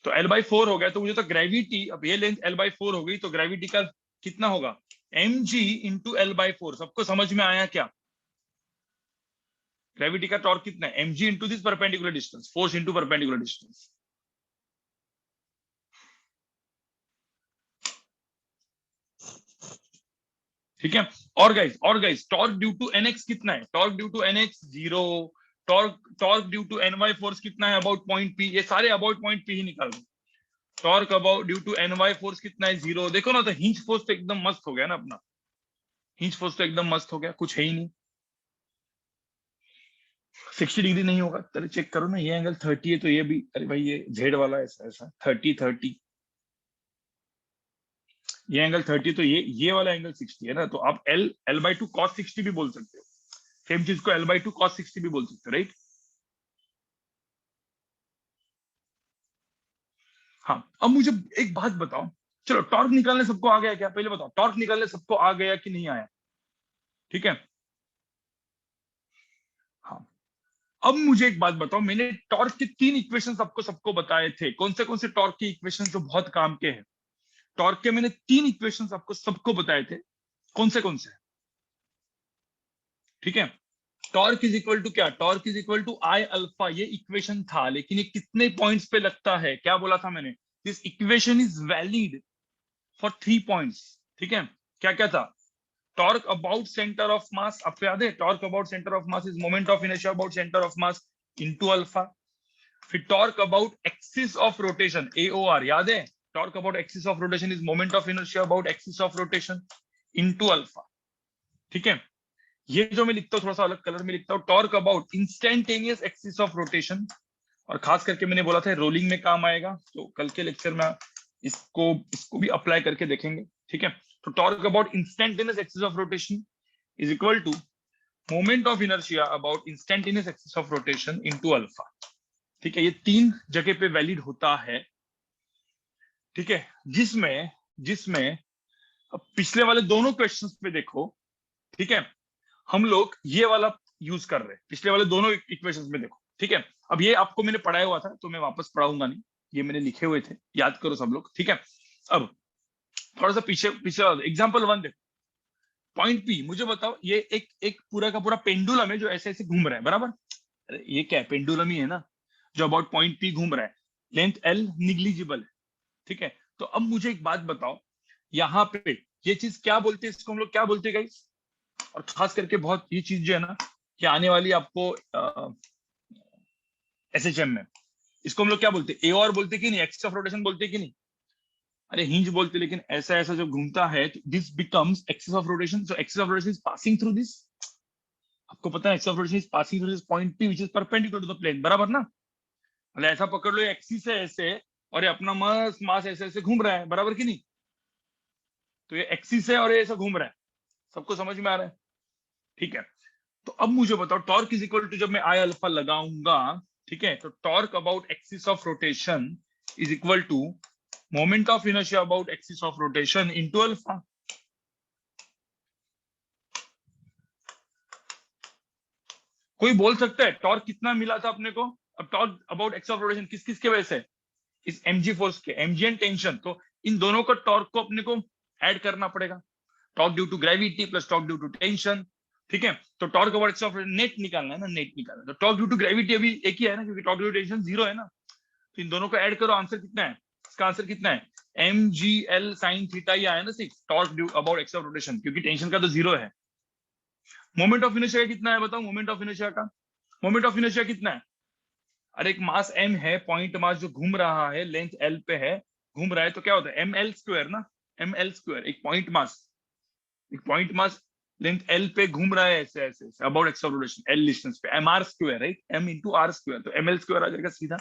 तो L/4 हो गया। तो मुझे तो ग्रेविटी, अब ये लेंथ L/4 हो गई, तो ग्रेविटी का कितना होगा, mg इंटू L/4, सबको समझ में आया क्या। ग्रेविटी का टॉर्क कितना है, mg into this perpendicular distance, force into perpendicular distance, ठीक है। और guys torque due to NX कितना है, torque due to NX 0, torque due to NY force कितना है अबाउट पॉइंट P, ये सारे अबाउट पॉइंट P ही निकाल दो। Torque about due to NY force कितना है 0, देखो ना, तो हिंज फोर्स तो एकदम मस्त हो गया ना अपना, हिंज फोर्स तो एकदम मस्त हो गया, कुछ है ही नहीं। 60 डिग्री नहीं होगा, अरे चेक करो ना, ये एंगल 30 है तो ये भी, अरे भाई ये जेड वाला ऐसा ऐसा 30, ये एंगल 30, तो ये वाला एंगल 60 है ना, तो आप L/2 cos 60 भी बोल सकते हो, सेम चीज को L/2 cos 60 भी बोल सकते हो, राइट। हाँ, अब मुझे एक बात बताओ, चलो टॉर्क निकालने सबको आ गया क्या, पहले बताओ टॉर्क निकालने सबको आ गया कि नहीं आया, ठीक है। हाँ, अब मुझे एक बात बताओ, मैंने टॉर्क के 3 इक्वेशन सबको बताए थे, कौन से टॉर्क के इक्वेशन जो बहुत काम के हैं, टॉर्क के मैंने 3 इक्वेशन सबको बताए थे, कौन से, ठीक है। टॉर्क इज इक्वल टू क्या, torque is equal to I alpha, ये इक्वेशन था, लेकिन ये कितने पॉइंट्स पे लगता है, क्या बोला था मैंने, this equation is valid for 3 points, ठीक है। क्या क्या था, torque about centre of mass, आपको याद है, torque about centre of mass is moment of inertia about centre of mass into alpha. फिर torque about axis of rotation, AOR, याद है, torque about axis of rotation is moment of inertia about axis of rotation into alpha, ठीक है। ये जो मैं लिखता हूँ थोड़ा सा अलग कलर में लिखता हूँ, torque about instantaneous axis of rotation, और खास करके मैंने बोला था रोलिंग में काम आएगा, तो कल के लेक्चर में इसको भी अप्लाई करके देखेंगे, ठीक है। तो torque about instantaneous axis of rotation is equal to moment of inertia about instantaneous axis of rotation into alpha. ठीक है, ये 3 जगह पे वैलिड होता है। ठीक है, जिसमें जिसमें अब पिछले वाले दोनों क्वेश्चंस पे देखो, ठीक है, हम लोग ये वाला यूज कर रहे हैं, पिछले वाले दोनों इक्वेशंस में देखो। ठीक है, अब ये आपको मैंने पढ़ाया हुआ था तो मैं वापस पढ़ाऊंगा नहीं, ये मैंने लिखे हुए थे, याद करो सब लोग। ठीक है, अब थोड़ा सा पीछे पीछे एग्जाम्पल 1 देखो। पॉइंट पी, मुझे बताओ, ये एक पूरा का पूरा पेंडुलम है जो ऐसे ऐसे घूम रहा है, बराबर। अरे ये क्या है, पेंडुलम ही है ना, जो अबाउट पॉइंट पी घूम रहा है। लेंथ एल निग्लिजिबल है। ठीक है, तो अब मुझे एक बात बताओ, यहाँ पे ये चीज क्या बोलते हैं, इसको हम लोग क्या बोलते हैं गाइस? और खास करके बहुत ये चीज जो है ना, कि आने वाली आपको एसएचएम में, इसको हम लोग क्या बोलते हैं? एओआर बोलते कि नहीं? एक्सिस ऑफ रोटेशन बोलते कि नहीं? अरे हिंज बोलते, लेकिन ऐसा ऐसा जब घूमता है this becomes axis of rotation. So axis of rotation is passing through this. आपको पता है axis of rotation is passing through this point P which is perpendicular to the plane, बराबर ना? मतलब ऐसा पकड़ लो, एक्सिस है ऐसे और ये अपना मास ऐसे ऐसे घूम रहा है, बराबर कि नहीं? तो ये एक्सिस है और ये ऐसा घूम रहा है। सबको समझ में आ रहा है? ठीक है, तो अब मुझे बताओ, टॉर्क इज इक्वल टू, जब मैं आई अल्फा लगाऊंगा, ठीक है, तो torque about axis of rotation is equal to moment of inertia about axis of rotation into alpha. कोई बोल सकता है टॉर्क कितना मिला था अपने को? अब torque about axis of rotation किस किस के वजह से? इस mg फोर्स के, mg एंड टेंशन, तो इन दोनों का टॉर्क को अपने को ऐड करना पड़ेगा। Torque due to gravity plus torque due to tension. ठीक है, तो torque about axis of net निकालना है ना, नेट निकालना है। तो टॉर्क ड्यू टू ग्रेविटी अभी एक ही है ना, क्योंकि टॉर्क ड्यू टू टेंशन 0 है ना। तो इन दोनों को ऐड करो, आंसर कितना है? इसका आंसर कितना है? mgl sin थीटा, ही आया ना 6, torque due about axis of rotation, क्योंकि टेंशन का तो 0 है। मोमेंट ऑफ इनर्शिया कितना है बताओ? मोमेंट ऑफ इनर्शिया का, मोमेंट ऑफ इनर्शिया कितना है? अरे एक मास m है, पॉइंट मास जो घूम रहा है, लेंथ l पे है, घूम रहा है, तो क्या होता है? ml स्क्वायर ना, ml स्क्वायर। एक पॉइंट मास लेंथ l पे घूम रहा है ऐसे ऐसे about axis of rotation l distance पे, mr square, right? m into R square, तो ml स्क्वायर आ जाएगा सीधा,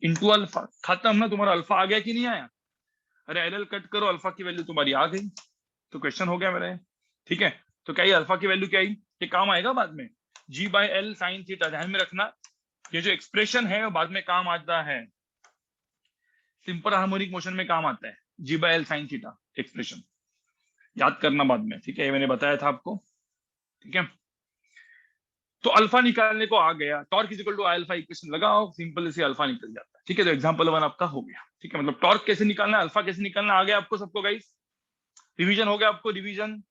इंटू अल्फा। खत्म ना, तुम्हारा अल्फा आ गया कि नहीं आया? अरे एल कट करो, अल्फा की वैल्यू तुम्हारी आ गई, तो क्वेश्चन हो गया मेरा। ठीक है, तो क्या ये अल्फा की वैल्यू क्या आई? ये काम आएगा बाद में, g/l sin थीटा। ध्यान में रखना, ये जो एक्सप्रेशन है वो बाद में काम आता है, सिंपल हार्मोनिक मोशन में काम आता है, g/l sin थीटा एक्सप्रेशन, याद करना बाद में। ठीक है, ये मैंने बताया था आपको। ठीक है, तो अल्फा निकालने को आ गया, torque is equal to I alpha, equation लगाओ, सिंपल से अल्फा निकल जाता है। ठीक है, तो एग्जांपल 1 आपका हो गया। ठीक है, मतलब टॉर्क कैसे निकालना है, अल्फा कैसे निकालना, आ गया आपको सबको गाइस? रिवीजन हो गया आपको? रिवीजन।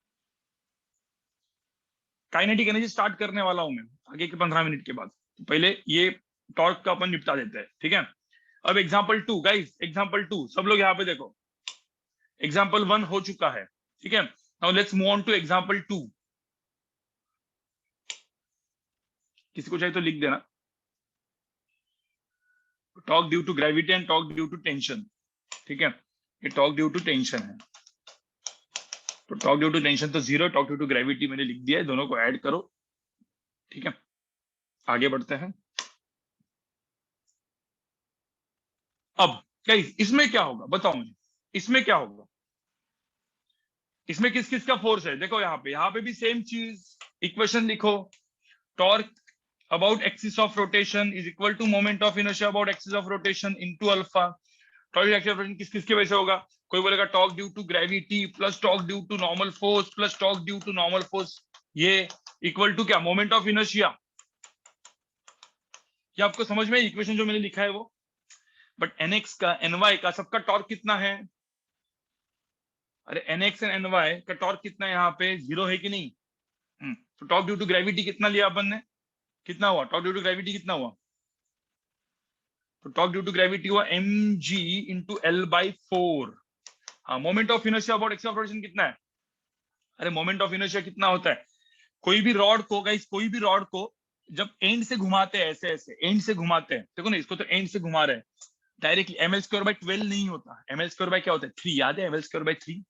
काइनेटिक एनर्जी स्टार्ट करने वाला हूं मैं आगे के 15 मिनट के बाद, तो पहले ये टॉर्क का अपन निपटा देते हैं। ठीक है, अब एग्जाम्पल 2 गाइस, एग्जाम्पल 2 सब लोग यहाँ पे देखो, एग्जाम्पल 1 हो चुका है। ठीक है, now let's move on to example 2। किसी को चाहिए तो लिख देना, torque due to gravity and torque due to tension. ठीक है, ये टॉर्क ड्यू टू टेंशन है, तो टॉर्क ड्यू टू टेंशन तो 0, टॉर्क ड्यू टू ग्रेविटी मैंने लिख दिया है, दोनों को ऐड करो। ठीक है, आगे बढ़ते हैं। अब गाइस इसमें क्या होगा बताओ मुझे, इसमें क्या होगा? इसमें किस किस का फोर्स है? देखो यहाँ पे भी सेम चीज, इक्वेशन लिखो, torque about axis of rotation is equal to moment of inertia about axis of rotation into alpha. Torque axis of rotation किस किस की वजह से होगा? कोई बोलेगा torque due to gravity plus torque due to normal force plus torque due to normal force, ये equal to क्या? Moment of inertia. ये आपको समझ में इक्वेशन जो मैंने लिखा है वो? बट nx का, ny का, सबका टॉर्क कितना है? अरे nx एंड ny का टॉर्क कितना है? यहाँ पे 0 है कि नहीं? तो टॉर्क ड्यू टू ग्रेविटी कितना लिया अपन ने? कितना हुआ टॉर्क ड्यू टू ग्रेविटी? कितना हुआ? तो टॉर्क ड्यू टू ग्रेविटी हुआ mg इंटू l/4। हाँ, moment of inertia about axis of rotation कितना है? अरे मोमेंट ऑफ इनर्शिया कितना होता है? कोई भी रॉड को गाइस, कोई भी रॉड को जब एंड से घुमाते हैं, ऐसे ऐसे एंड से घुमाते हैं, देखो ना, इसको तो एंड से घुमा रहे हैं डायरेक्टली, ml²/12 नहीं होता, ml² क्या होता है? 3। याद है ml²/3?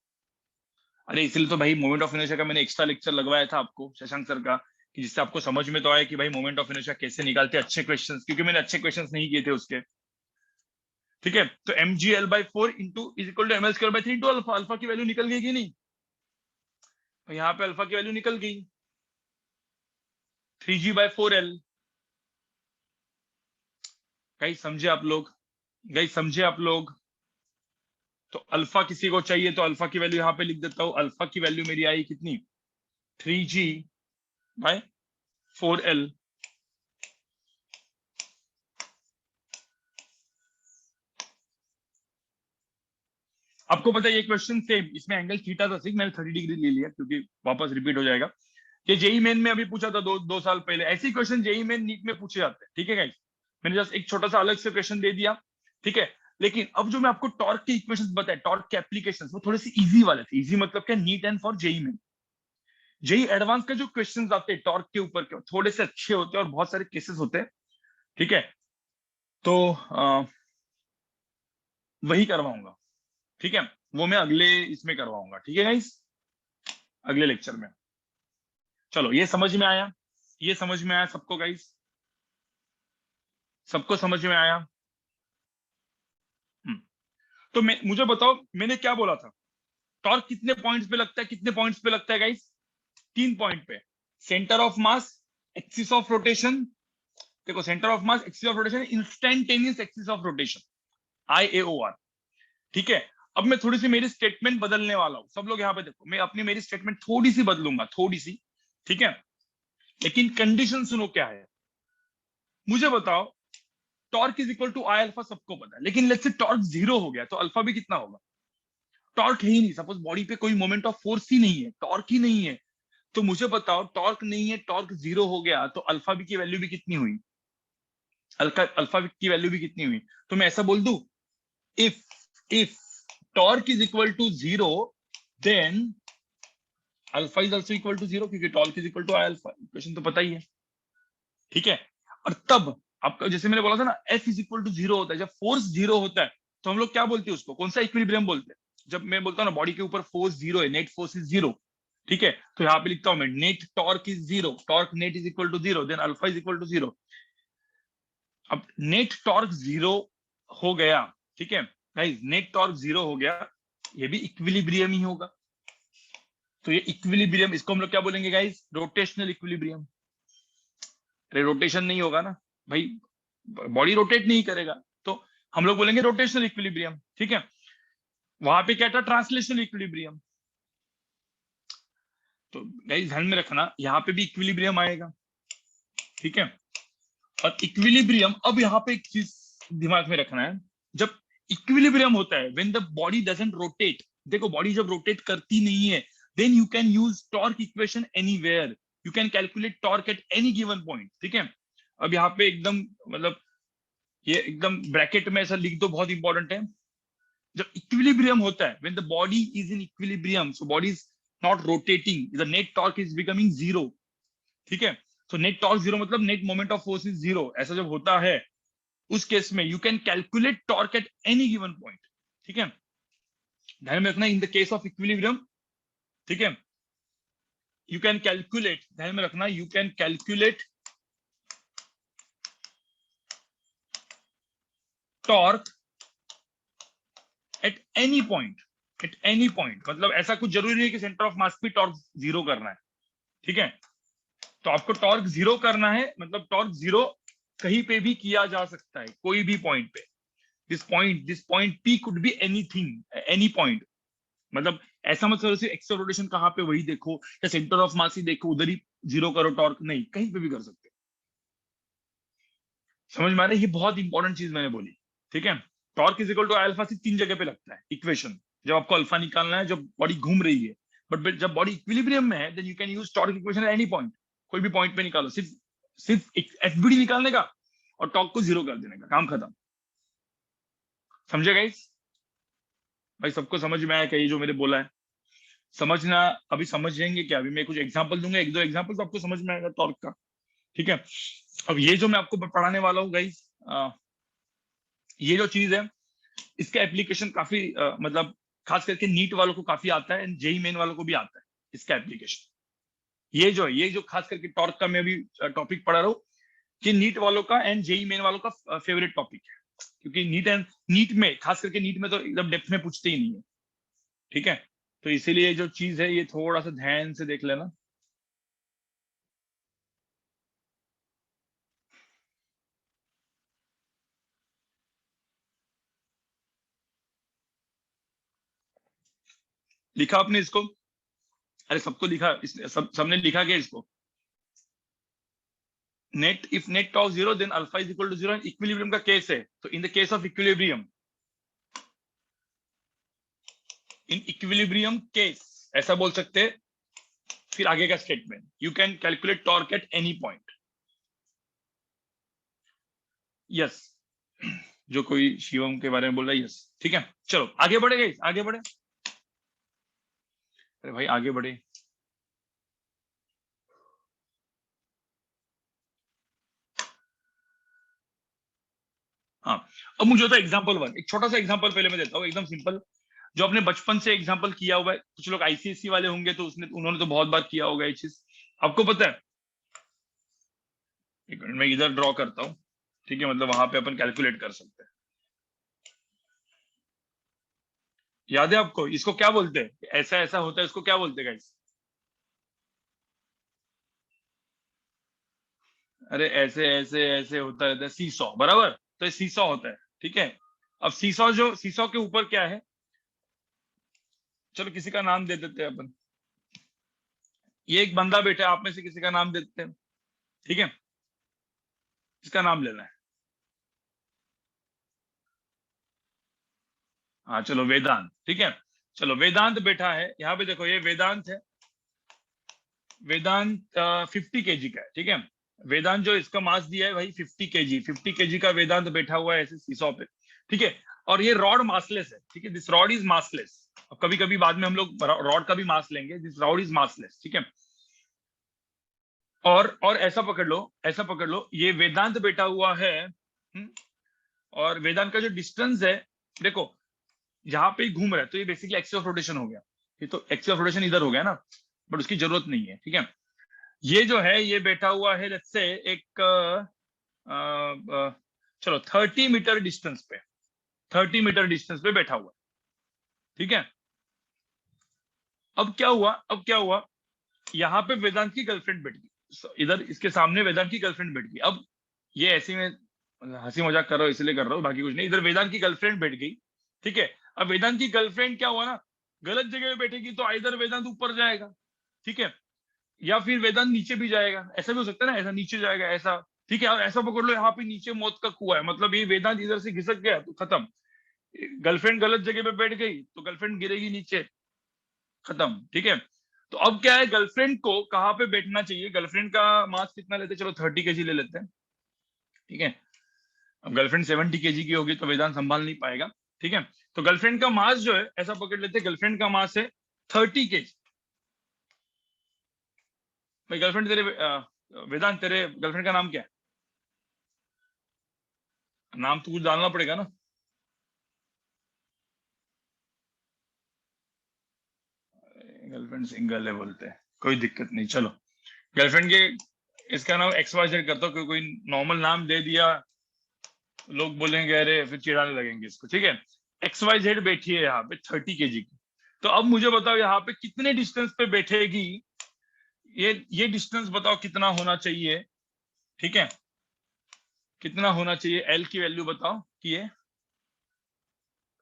अरे इसलिए तो भाई मोमेंट ऑफ इनर्शिया का मैंने एक्स्ट्रा लेक्चर लगवाया था आपको, शशांक सर का, कि जिससे आपको समझ में तो आया कि भाई मोमेंट ऑफ इनर्शिया कैसे निकालते हैं अच्छे क्वेश्चंस, क्योंकि मैंने अच्छे क्वेश्चंस नहीं किए थे उसके। ठीक है, तो mgl/4 into is equal to ml²/3 into alpha. Alpha की वैल्यू निकल गई कि नहीं? तो यहाँ पे अल्फा की वैल्यू निकल गई 3g/4l। गाइस समझे आप लोग? गाइस समझे आप लोग? तो अल्फा किसी को चाहिए तो अल्फा की वैल्यू यहाँ पे लिख देता हूँ। अल्फा की वैल्यू मेरी आई कितनी? 3g/4l। आपको पता है ये क्वेश्चन सेम, इसमें एंगल थीटा था 6, मैंने 30 डिग्री ले लिया क्योंकि वापस रिपीट हो जाएगा। ये जेई मेन में अभी पूछा था 2 साल पहले। ऐसे ही क्वेश्चन जेई मेन नीट में पूछे जाते हैं। ठीक है गाइस, मैंने जस्ट एक छोटा सा अलग से क्वेश्चन दे दिया। ठीक है, लेकिन अब जो मैं आपको टॉर्क के इक्वेशंस बताए, टॉर्क के एप्लीकेशंस, वो थोड़े से इजी वाले थे। इजी मतलब क्या? NEET and for JEE Main. JEE Advanced के जो क्वेश्चंस आते हैं टॉर्क के ऊपर के, थोड़े से अच्छे होते हैं और बहुत सारे केसेस होते हैं। ठीक है, तो वही करवाऊंगा। ठीक है, वो मैं अगले इसमें करवाऊंगा। ठीक है गाइस, अगले लेक्चर में। चलो, ये समझ में आया? ये समझ में आया सबको गाइस? सबको समझ में आया? हम्म। तो मुझे बताओ मैंने क्या बोला था? टॉर्क कितने पॉइंट्स पे लगता है? कितने पॉइंट्स पे लगता है गाइस? 3 पॉइंट पे। Centre of mass, axis of rotation. देखो, centre of mass, axis of rotation, instantaneous axis of rotation, IAOR। ठीक है, अब मैं थोड़ी सी मेरी स्टेटमेंट बदलने वाला हूं। सब लोग यहाँ पे देखो, मैं अपनी मेरी स्टेटमेंट थोड़ी सी बदलूंगा, थोड़ी सी। ठीक है, लेकिन कंडीशन सुनो क्या है। मुझे बताओ, torque is equal to I alpha सबको पता है, लेकिन लेट्स से टॉर्क 0 हो गया तो अल्फा भी कितना होगा? टॉर्क है ही नहीं, सपोज बॉडी पे कोई मोमेंट ऑफ फोर्स ही नहीं है, टॉर्क ही नहीं है, तो मुझे बताओ टॉर्क नहीं है, टॉर्क 0 हो गया तो अल्फा भी की वैल्यू भी कितनी हुई? अल्फा की वैल्यू भी कितनी हुई? तो मैं ऐसा बोल दूं, if if torque is equal to 0 then alpha is also equal to 0, क्योंकि torque is equal to I alpha. Equation तो पता ही है। ठीक है, और तब आपका जैसे मैंने बोला था ना, एफ इज इक्वल टू 0 होता है। जब फोर्स 0 होता है तो हम लोग क्या बोलते हैं उसको? कौन सा इक्विलिब्रियम बोलते हैं? जब मैं बोलता हूँ ना बॉडी के ऊपर फोर्स 0 है, नेट फोर्स इज 0। ठीक है, तो यहाँ पे लिखता हूं मैं, net torque is 0, torque net is equal to 0, then alpha is equal to 0। अब नेट टॉर्क 0 हो गया, ठीक है गाइस, नेट टॉर्क 0 हो गया, ये भी इक्विलिब्रियम ही होगा। तो ये इक्विलिब्रियम, इसको हम लोग क्या बोलेंगे गाइस? Rotational equilibrium. अरे रोटेशन नहीं होगा ना भाई, बॉडी रोटेट नहीं करेगा, तो हम लोग बोलेंगे रोटेशनल इक्विलिब्रियम। ठीक है, वहां पे क्या था? Translational equilibrium. तो गाइस ध्यान में रखना, यहाँ पे भी इक्विलिब्रियम आएगा। ठीक है, और इक्विलिब्रियम, अब यहाँ पे एक चीज दिमाग में रखना है, जब इक्विलिब्रियम होता है when the body doesn't rotate. देखो, बॉडी जब रोटेट करती नहीं है, then you can use torque equation anywhere, you can calculate torque at any given point. ठीक है, अब यहाँ पे एकदम मतलब ये एकदम ब्रैकेट में ऐसा लिख दो, बहुत इंपॉर्टेंट है। जब इक्विलिब्रियम होता है, when the body is in equilibrium, so body is not rotating, the net torque is becoming 0। ठीक है, तो नेट टॉर्क 0 मतलब net moment of force is 0। ऐसा जब होता है, उस केस में you can calculate torque at any given point. ठीक है, ध्यान में रखना, इन द केस ऑफ इक्विलिब्रियम। ठीक है, यू कैन कैलकुलेट, ध्यान में रखना, you can calculate torque at any point. Eight any point मतलब ऐसा कुछ जरूरी नहीं कि सेंटर ऑफ मास पे टॉर्क 0 करना है। ठीक है, तो आपको टॉर्क 0 करना है, मतलब टॉर्क 0 कहीं पे भी किया जा सकता है, कोई भी पॉइंट पे। This point P could be anything, any point. मतलब ऐसा मत करो सिर्फ एक्सेल रोटेशन कहाँ पे वही देखो, या सेंटर ऑफ मास ही देखो उधर ही 0 करो टॉर्क, नहीं, कहीं पे भी कर सकते। समझ में आ रहा है? ये बहुत इंपॉर्टेंट चीज मैंने बोली। ठीक है, torque is equal to alpha से 3 जगह पे लगता है इक्वेशन, जब आपको अल्फा निकालना है जब बॉडी घूम रही है। बट जब बॉडी इक्विलिब्रियम में है, then you can use torque equation at any point. कोई भी पॉइंट पे निकालो, सिर्फ सिर्फ एफबीडी निकालने का और टॉर्क को 0 कर देने का, काम खत्म। समझे गाइस? भाई सबको समझ में आया क्या ये जो मैंने बोला है? समझना, अभी समझेंगे क्या? अभी मैं कुछ एग्जांपल दूंगा, 1-2 एग्जांपल, तो आपको समझ में आएगा टॉर्क का। ठीक है, अब ये जो मैं आपको पढ़ाने वाला हूँ गाइस, ये जो चीज है, इसका एप्लीकेशन काफी मतलब खास करके नीट वालों को काफी आता है, जेई मेन वालों को भी आता है इसका एप्लीकेशन। ये जो खास करके टॉर्क का मैं अभी टॉपिक पढ़ा रहा हूँ, ये नीट वालों का एंड जेई मेन वालों का फेवरेट टॉपिक है। क्योंकि नीट में, खास करके नीट में तो एकदम डेप्थ में पूछते ही नहीं है, ठीक है। तो इसीलिए जो चीज है ये थोड़ा सा ध्यान से देख लेना। लिखा आपने इसको? अरे सबको लिखा, सबने लिखा क्या इसको? Net, if net of zero then alpha is equal to zero. Equilibrium का केस है, तो in the case of equilibrium, in equilibrium case ऐसा बोल सकते हैं। फिर आगे का statement, you can calculate torque at any point. Yes, जो कोई शिवम के बारे में बोल रहा है, यस, ठीक है। चलो आगे बढ़े गए, आगे बढ़े। अरे भाई आगे बढ़े। हाँ, अब मुझे होता है एग्जाम्पल वन, एक छोटा सा एग्जाम्पल पहले मैं देता हूँ, एकदम सिंपल, जो अपने बचपन से एग्जाम्पल किया हुआ है। कुछ लोग आईसीएससी वाले होंगे तो उन्होंने तो बहुत बार किया होगा ये चीज, आपको पता है। एक मिनट मैं इधर ड्रॉ करता हूँ, ठीक है, मतलब वहां पे अपन कैलकुलेट कर सकते हैं। याद है आपको इसको क्या बोलते हैं? ऐसा ऐसा होता है, इसको क्या बोलते हैं गाइस? अरे ऐसे ऐसे ऐसे होता रहता है, सीसॉ, बराबर। तो ये सीसॉ होता है, ठीक है। अब सीसॉ, जो सीसॉ के ऊपर क्या है, चलो किसी का नाम दे देते हैं अपन। ये एक बंदा बैठा है, आप में से किसी का नाम दे देते हैं, ठीक है। इसका नाम लेना है। हाँ चलो वेदांत, ठीक है। चलो वेदांत बैठा है यहाँ पे, देखो ये वेदांत है। वेदांत 50 kg का है, ठीक है। वेदांत जो इसका मास दिया है भाई 50 kg, 50 kg का वेदांत बैठा हुआ है ऐसे सीसॉ पे, ठीक है। और ये रॉड मासलेस है, ठीक है, दिस रॉड इज मासलेस। अब कभी कभी बाद में हम लोग रॉड का भी मास लेंगे, दिस रॉड इज मासलेस, ठीक है। और ऐसा पकड़ लो, ऐसा पकड़ लो, ये वेदांत बैठा हुआ है। और वेदांत का जो डिस्टेंस है, देखो यहाँ पे घूम रहा है, तो ये बेसिकली एक्सिस ऑफ रोटेशन हो गया। ये तो एक्सिस ऑफ रोटेशन इधर हो गया ना, बट उसकी जरूरत नहीं है, ठीक है। ये जो है ये बैठा हुआ है लेट्स से एक चलो 30 मीटर डिस्टेंस पे, 30 मीटर डिस्टेंस पे बैठा हुआ है, ठीक है। अब क्या हुआ, अब क्या हुआ, यहाँ पे वेदांत की गर्लफ्रेंड बैठ गई, इधर इसके सामने वेदांत की गर्लफ्रेंड बैठ गई। अब ये ऐसे में हंसी मजाक कर रहा हूँ इसलिए कर रहा हूँ, बाकी कुछ नहीं। इधर वेदांत की गर्लफ्रेंड बैठ गई, ठीक है। अब वेदांत की गर्लफ्रेंड क्या हुआ ना, गलत जगह पे बैठेगी, तो इधर वेदांत ऊपर जाएगा, ठीक है, या फिर वेदांत नीचे भी जाएगा, ऐसा भी हो सकता है ना, ऐसा नीचे जाएगा ऐसा, ठीक है। और ऐसा पकड़ लो यहाँ पे नीचे मौत का कुआं है, मतलब ये वेदांत इधर से घिसक गया तो खत्म। गर्लफ्रेंड गलत जगह पे बैठ गई तो गर्लफ्रेंड गिरेगी नीचे, खत्म, ठीक है। तो अब क्या है, गर्लफ्रेंड को कहाँ पे बैठना चाहिए? गर्लफ्रेंड का मास कितना लेते हैं, चलो 30 kg ले लेते हैं, ठीक है। अब गर्लफ्रेंड 70 kg की होगी तो वेदांत संभाल नहीं पाएगा, ठीक है। तो गर्लफ्रेंड का मास जो है ऐसा पकड़ लेते हैं, गर्लफ्रेंड का मास है 30 kg। भाई गर्लफ्रेंड तेरे वेदांत तेरे गर्लफ्रेंड का नाम क्या है? नाम तो कुछ डालना पड़ेगा ना। गर्लफ्रेंड सिंगल है बोलते हैं, कोई दिक्कत नहीं, चलो गर्लफ्रेंड के इसका नाम XYZ करता हूँ, कोई नॉर्मल नाम दे दिया, लोग बोलेंगे अरे, फिर चिढ़ाने लगेंगे इसको, ठीक है। XYZ बैठी है यहाँ पे 30 kg की। तो अब मुझे बताओ यहाँ पे कितने डिस्टेंस पे बैठेगी, ये डिस्टेंस बताओ कितना होना चाहिए, ठीक है। कितना होना चाहिए, एल की वैल्यू बताओ कि ये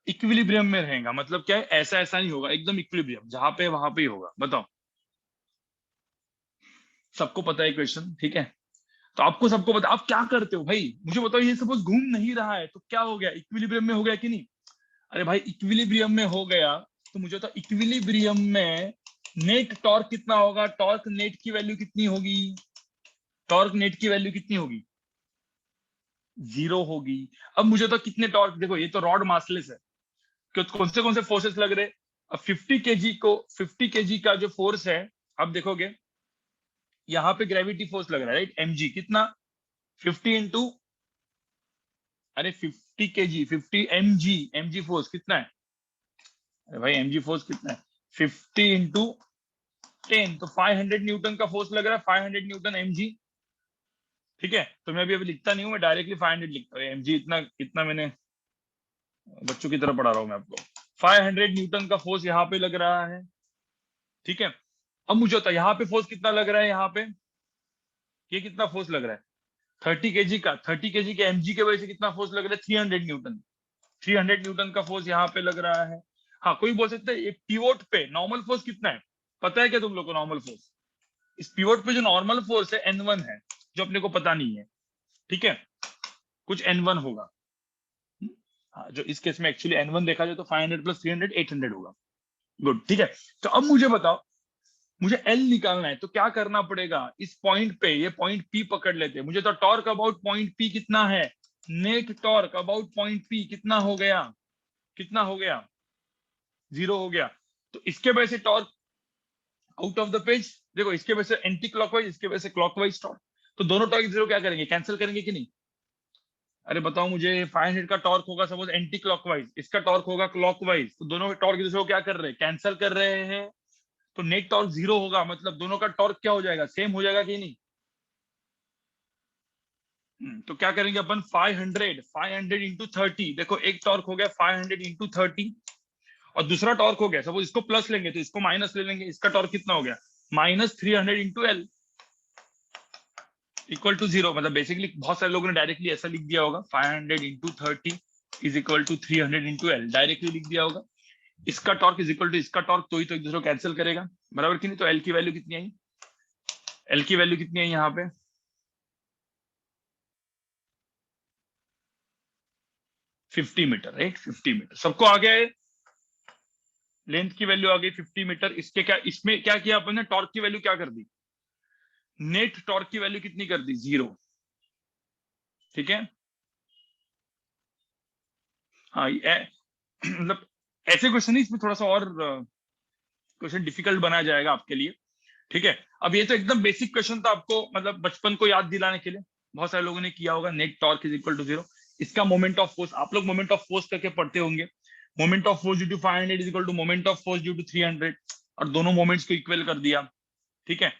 इक्विलिब्रियम में रहेगा, मतलब क्या है, ऐसा ऐसा नहीं होगा, एकदम इक्विलिब्रियम, जहां पे वहां पे ही होगा, बताओ। सबको पता है क्वेश्चन, ठीक है। तो आपको सबको पता, आप क्या करते हो भाई मुझे बताओ, ये सपोज घूम नहीं रहा है तो क्या हो गया, इक्विलिब्रियम में हो गया कि नहीं? अरे भाई इक्विलिब्रियम में हो गया, तो मुझे तो इक्विलिब्रियम में नेट टॉर्क कितना होगा, टॉर्क नेट की वैल्यू कितनी होगी, टॉर्क नेट की वैल्यू कितनी होगी? 0 होगी। अब मुझे तो कितने टॉर्क, देखो ये तो रॉड मासलेस है, कौन से फोर्सेस लग रहे? अब 50 kg को, 50 kg का जो फोर्स है, आप देखोगे यहाँ पे ग्रेविटी फोर्स लग रहा है, राइट, mg कितना, 50 इंटू, अरे 50 kg, 50 mg फोर्स कितना है? अरे भाई mg फोर्स कितना है? 50 इंटू 10, तो 500 न्यूटन का फोर्स लग रहा है, 500 न्यूटन mg, ठीक है, तो मैं अभी लिखता नहीं हूँ, मैं डायरेक्टली 500 लिखता हूँ। mg इतना इतना मैंने बच्चों की तरह पढ़ा रहा हूँ मैं आपको। 500 न्यूटन का फोर्स यहाँ पे लग रहा है। ठीक है, अब मुझे होता है यहाँ पे फोर्स कितना लग रहा है, यहाँ पे ये कितना फोर्स लग रहा है 30 केजी का, 30 केजी के mg के वजह से कितना फोर्स लग रहा है 300 न्यूटन। 300 न्यूटन का फोर्स यहाँ पे लग रहा है। हाँ, कोई बोल सकता है एक पिवोट पे नॉर्मल फोर्स कितना है, पता है क्या तुम लोग को नॉर्मल फोर्स? इस पिवोट पे जो नॉर्मल फोर्स है N1 है, जो अपने को पता नहीं है। ठीक है, कुछ N1 होगा। हाँ, जो इस केस में एक्चुअली N1 देखा जाए तो 500 प्लस 300 800 होगा। गुड, ठीक है। तो अब मुझे बताओ, मुझे L निकालना है, तो क्या करना पड़ेगा? इस पॉइंट पे, ये पॉइंट P पकड़ लेते हैं। मुझे तो टॉर्क अबाउट पॉइंट P कितना है, net torque about point P कितना हो गया, कितना हो गया, 0 हो गया। तो इसके वजह से torque out of the page, देखो इसके वजह से एंटी क्लॉकवाइज, इसके वजह से क्लॉकवाइज टॉर्क, तो दोनों टॉर्क 0 क्या करेंगे, कैंसिल करेंगे कि नहीं? अरे बताओ मुझे, 500 का टॉर्क होगा सपोज एंटी क्लॉकवाइज, इसका टॉर्क होगा क्लॉकवाइज, तो दोनों टॉर्क दूसरे को क्या कर रहे हैं, कैंसिल कर रहे हैं। तो नेट टॉर्क 0 होगा, मतलब दोनों का टॉर्क क्या हो जाएगा, सेम हो जाएगा कि नहीं? तो क्या करेंगे अपन, 500 इंटू 30, देखो एक टॉर्क हो गया 500 इंटू 30, और दूसरा टॉर्क हो गया, सपोज इसको प्लस लेंगे तो इसको माइनस ले लेंगे, इसका टॉर्क कितना हो गया, -300 इंटू एल इक्वल टू 0। मतलब बेसिकली बहुत सारे लोगों ने डायरेक्टली ऐसा लिख दिया होगा, 500 into 30 is equal to 300 into L, directly लिख दिया होगा। इसका टॉर्क इज इक्वल टू इसका टॉर्क, तो ही तो एक दूसरे को कैंसिल करेगा, बराबर कि नहीं? तो एल की वैल्यू कितनी आई, एल की वैल्यू कितनी आई यहाँ पे, 50 मीटर, राइट? 50 मीटर सबको आ गया है, लेंथ की वैल्यू आ गई 50 मीटर। इसके क्या, इसमें क्या किया अपन ने, टॉर्क की वैल्यू क्या कर दी, नेट टॉर्क की वैल्यू कितनी कर दी, 0। ठीक है, हाँ मतलब ऐसे क्वेश्चन नहीं, इसमें थोड़ा सा और क्वेश्चन डिफिकल्ट बनाया जाएगा आपके लिए। ठीक है, अब ये तो एकदम बेसिक क्वेश्चन था, आपको मतलब बचपन को याद दिलाने के लिए, बहुत सारे लोगों ने किया होगा, net torque is equal to 0। इसका मोमेंट ऑफ फोर्स, आप लोग मोमेंट ऑफ फोर्स करके पढ़ते होंगे, moment of force due to 500 is equal to moment of force due to 300, और दोनों मोमेंट्स को इक्वल कर दिया। ठीक है,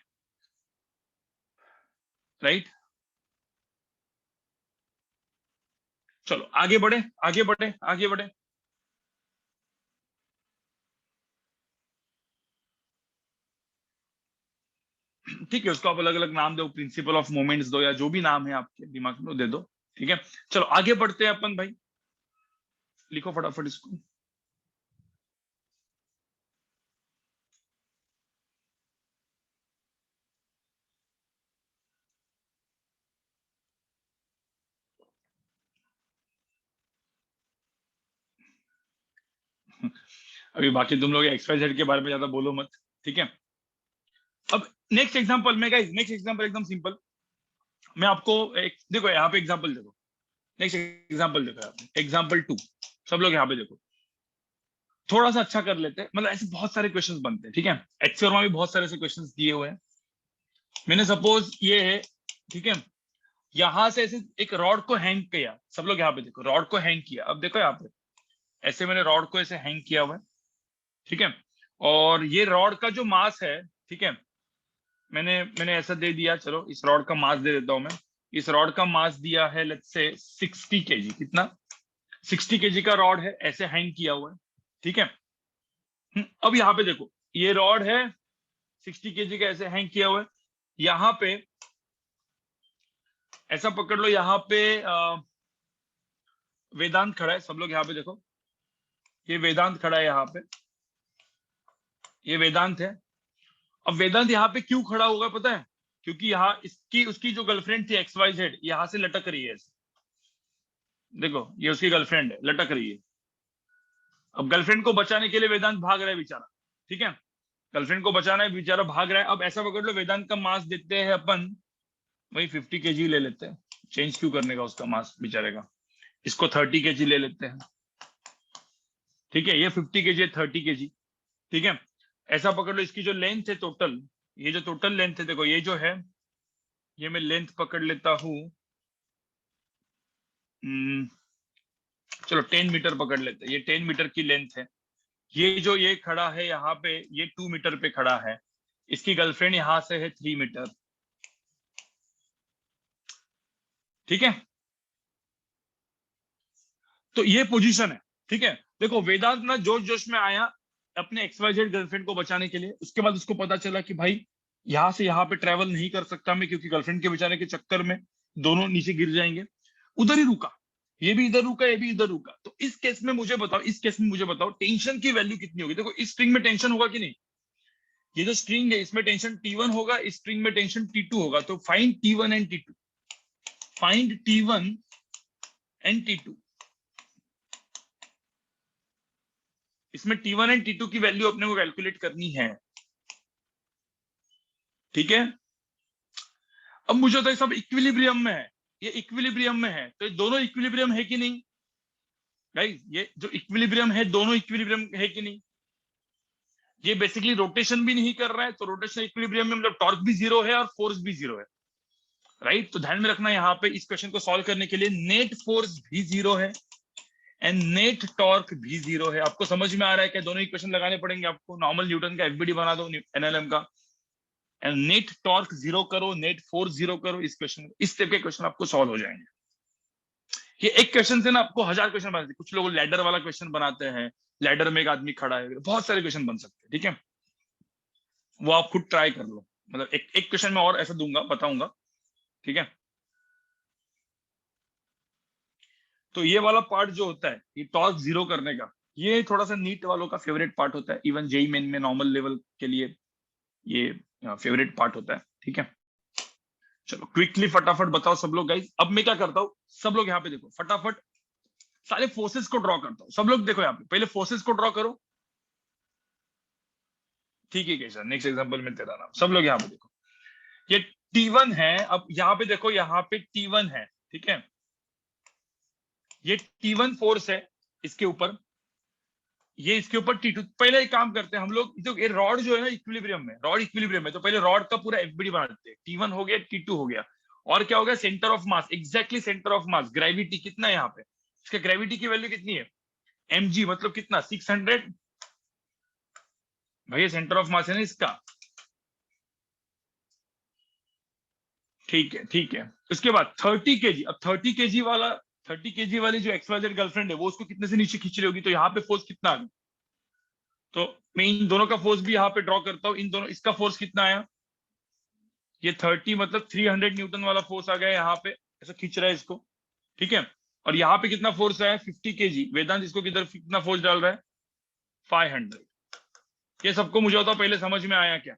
राइट? चलो आगे बढ़े, आगे बढ़े, आगे बढ़े। ठीक है, उसको आप अलग अलग नाम दो, प्रिंसिपल ऑफ मोमेंट्स दो, या जो भी नाम है आपके दिमाग में दे दो। ठीक है, चलो आगे बढ़ते हैं अपन भाई, लिखो फटाफट इसको। अभी बाकी तुम लोग XYZ के बारे में ज्यादा बोलो मत। ठीक है, अब नेक्स्ट एग्जांपल में, गाइस नेक्स्ट एग्जांपल एकदम सिंपल। मैं आपको एक, देखो यहाँ पे एग्जांपल देखो, नेक्स्ट एग्जांपल देखो, यहाँ पे एग्जांपल 2। सब लोग यहाँ पे देखो, थोड़ा सा अच्छा कर लेते हैं, मतलब ऐसे बहुत सारे क्वेश्चंस बनते हैं। ठीक है, एक्सोरमा में बहुत सारे ऐसे क्वेश्चंस दिए हुए हैं। मैंने सपोज ये है, ठीक है, यहां से ऐसे एक रॉड को हैंग किया, सब लोग यहाँ पे देखो, रॉड को हैंग किया। अब देखो यहाँ पे ऐसे मैंने रॉड को ऐसे हैंग किया हुआ है। ठीक है, और ये रॉड का जो मास है, ठीक है, मैंने मैंने ऐसा दे दिया, चलो इस रॉड का मास दे देता हूं मैं। इस रॉड का मास दिया है लेट्स से 60 केजी, कितना, 60 केजी का रॉड है, ऐसे हैंग किया हुआ है। ठीक है, अब यहाँ पे देखो, ये रॉड है 60 केजी का, ऐसे हैंग किया हुआ है। यहाँ पे ऐसा पकड़ लो, यहाँ पे वेदांत खड़ा है, सब लोग यहाँ पे देखो, ये वेदांत खड़ा है यहाँ पे, ये वेदांत है। अब वेदांत यहाँ पे क्यों खड़ा होगा पता है? क्योंकि यहाँ इसकी उसकी जो गर्लफ्रेंड थी XYZ, यहाँ से लटक रही है ऐसे। देखो ये उसकी गर्लफ्रेंड है, लटक रही है। अब गर्लफ्रेंड को बचाने के लिए वेदांत भाग रहा है बेचारा। ठीक है, गर्लफ्रेंड को बचाना है, बेचारा भाग रहा है। अब ऐसा पकड़ लो, वेदांत का मास देते हैं अपन, वही 50 केजी ले लेते हैं, चेंज क्यों करने का उसका मास बेचारे का, इसको 30 केजी ले लेते हैं। ठीक है, ये 50 केजी है, 30 केजी। ठीक है, ऐसा पकड़ लो, इसकी जो लेंथ है टोटल, ये जो टोटल लेंथ है, देखो ये जो है, ये मैं लेंथ पकड़ लेता हूं, चलो 10 मीटर पकड़ लेते हैं, ये 10 मीटर की लेंथ है। ये जो ये खड़ा है यहाँ पे, ये 2 मीटर पे खड़ा है, इसकी गर्लफ्रेंड यहाँ से है 3 मीटर। ठीक है, तो ये पोजीशन है। ठीक है, देखो वेदांत ना जोश जोश में आया अपने एक्सवाइजेड गर्लफ्रेंड को बचाने के लिए, उसके बाद उसको पता चला कि भाई यहाँ से यहाँ पे ट्रेवल नहीं कर सकता मैं, क्योंकि गर्लफ्रेंड के बचाने के चक्कर में दोनों नीचे गिर जाएंगे। उधर ही रुका, ये भी इधर रुका, ये भी इधर रुका। तो इस केस में मुझे बताओ, इस केस में मुझे बताओ टेंशन की वैल्यू कितनी होगी। देखो इस स्ट्रिंग में टेंशन होगा कि नहीं, ये जो स्ट्रिंग है इसमें टेंशन T1 होगा, इस स्ट्रिंग में टेंशन T2 होगा। तो find T1 and T2, find T1 and T2। इसमें T1 एंड T2 की वैल्यू अपने को कैलकुलेट करनी है। ठीक है, अब मुझे तो सब इक्विलिब्रियम में है, ये इक्विलिब्रियम में है, तो ये दोनों इक्विलिब्रियम है कि नहीं गाइस, ये जो इक्विलिब्रियम है दोनों इक्विलिब्रियम है कि नहीं। ये बेसिकली रोटेशन भी नहीं कर रहा है, तो रोटेशन इक्विलिब्रियम में मतलब टॉर्क भी जीरो है और फोर्स भी जीरो है, राइट। तो ध्यान में रखना यहाँ पे इस क्वेश्चन को सॉल्व करने के लिए नेट फोर्स भी जीरो है एंड नेट टॉर्क भी जीरो है। आपको समझ में आ रहा है क्या, दोनों इक्वेशन लगाने पड़ेंगे आपको। नॉर्मल न्यूटन का एफबीडी बना दो एनएलएम का, एंड नेट टॉर्क जीरो करो, नेट फोर्स जीरो करो। इस क्वेश्चन, इस टाइप के क्वेश्चन आपको सॉल्व हो जाएंगे। ये एक क्वेश्चन से ना आपको 1000 क्वेश्चन बनाते हैं। कुछ लोग लैडर वाला क्वेश्चन बनाते हैं, लैडर में एक आदमी खड़ा है, बहुत सारे क्वेश्चन बन सकते हैं। ठीक है, वो आप खुद ट्राई कर लो, मतलब एक एक क्वेश्चन में और ऐसा दूंगा, बताऊंगा। ठीक है, तो ये वाला पार्ट जो होता है ये टॉर्क जीरो करने का, ये थोड़ा सा नीट वालों का फेवरेट पार्ट होता है। इवन जेई मेन में नॉर्मल लेवल के लिए ये फेवरेट पार्ट होता है। ठीक है, चलो क्विकली फटाफट बताओ सब लोग गाइस। अब मैं क्या करता हूँ, सब लोग यहाँ पे देखो, फटाफट सारे फोर्सेस को ड्रॉ करता हूँ। सब लोग देखो यहाँ पे, पहले फोर्सेस को ड्रॉ करो। ठीक है कैसा, नेक्स्ट एग्जांपल में तेरा नाम। सब लोग यहाँ पे देखो, ये T1 है। अब यहाँ पे देखो, यहाँ पे T1 है। ठीक है, ये T1 फोर्स है इसके ऊपर, ये इसके ऊपर T2। पहले एक काम करते हैं हम लोग, तो ये रॉड जो है ना इक्विलिब्रियम में, रॉड इक्विलिब्रियम में, तो पहले रॉड का पूरा एफबीडी बना देते हैं। T1 हो गया, T2 हो गया, और क्या हो गया, centre of mass, exactly centre of mass, gravity कितना है यहाँ पे, इसका ग्रेविटी की वैल्यू कितनी है, mg, मतलब कितना 600। भैया सेंटर ऑफ मास है ना इसका। ठीक है, ठीक है। उसके बाद 30 kg, अब 30 kg वाला, 30 kg वाली जो एक्सवाइजेड गर्लफ्रेंड है वो उसको कितने से नीचे खींच रही होगी, तो यहाँ पे फोर्स कितना आ गया। तो मैं इन दोनों का फोर्स भी यहाँ पे ड्रॉ करता हूँ। इन दोनों, इसका फोर्स कितना आया, ये 30 मतलब 300 न्यूटन वाला फोर्स आ गया यहाँ पे, ऐसा खींच रहा है इसको। ठीक है, और यहाँ पे कितना फोर्स आया, 50 kg। वेदांत इसको किधर कितना फोर्स डाल रहा है, 500। ये सबको मुझे होता पहले समझ में आया क्या,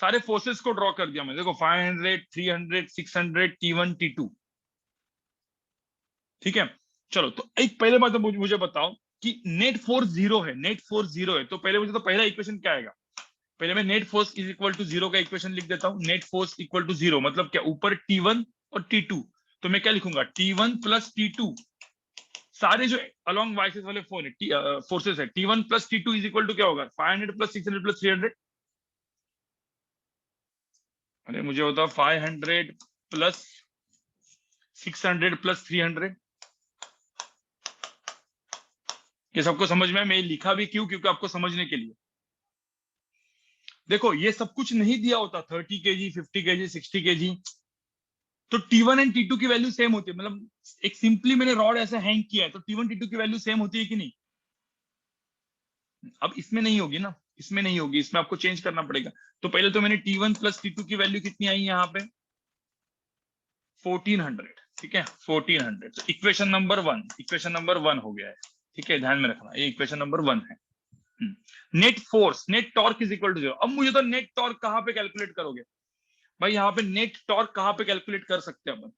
सारे फोर्सेस को ड्रॉ कर दिया मैं। देखो 500, 300, 600, T1, T2। ठीक है, चलो तो एक पहले बात तो मुझे बताओ कि नेट फोर्स जीरो है, नेट फोर्स जीरो है, तो पहले मुझे तो पहला इक्वेशन क्या आएगा। पहले मैं net force is equal to zero का इक्वेशन लिख देता हूं। Net force equal to zero मतलब क्या, ऊपर T1 और T2, तो मैं क्या लिखूंगा, T1 प्लस T2। सारे जो अलोंग वाई एक्सिस वाले फोर्सेस है, T1 plus T2 is equal to क्या होगा, 500 प्लस 600 प्लस 300। अरे मुझे होता 500 प्लस 600 प्लस 300। ये सबको समझ में, मैं लिखा भी क्यों, क्योंकि आपको समझने के लिए। देखो ये सब कुछ नहीं दिया होता, 30 kg, 50 kg, 60 kg, तो T1 एंड T2 की वैल्यू सेम होती है। मतलब एक सिंपली मैंने रॉड ऐसे हैंग किया है, तो T1 T2 की वैल्यू सेम होती है कि नहीं। अब इसमें नहीं होगी ना, इसमें नहीं होगी, इसमें आपको चेंज करना पड़ेगा। तो पहले तो मैंने T1 प्लस T2 की वैल्यू कितनी आई यहाँ पे, 1400। ठीक है, 1400। तो इक्वेशन नंबर 1, इक्वेशन नंबर 1 हो गया है। ठीक है, ध्यान में रखना, ये इक्वेशन नंबर 1 है। Net force, net torque is equal to zero. अब मुझे तो नेट टॉर्क कहां पे कैलकुलेट करोगे भाई, यहाँ पे नेट टॉर्क कहां पे कैलकुलेट कर सकते हैं अपन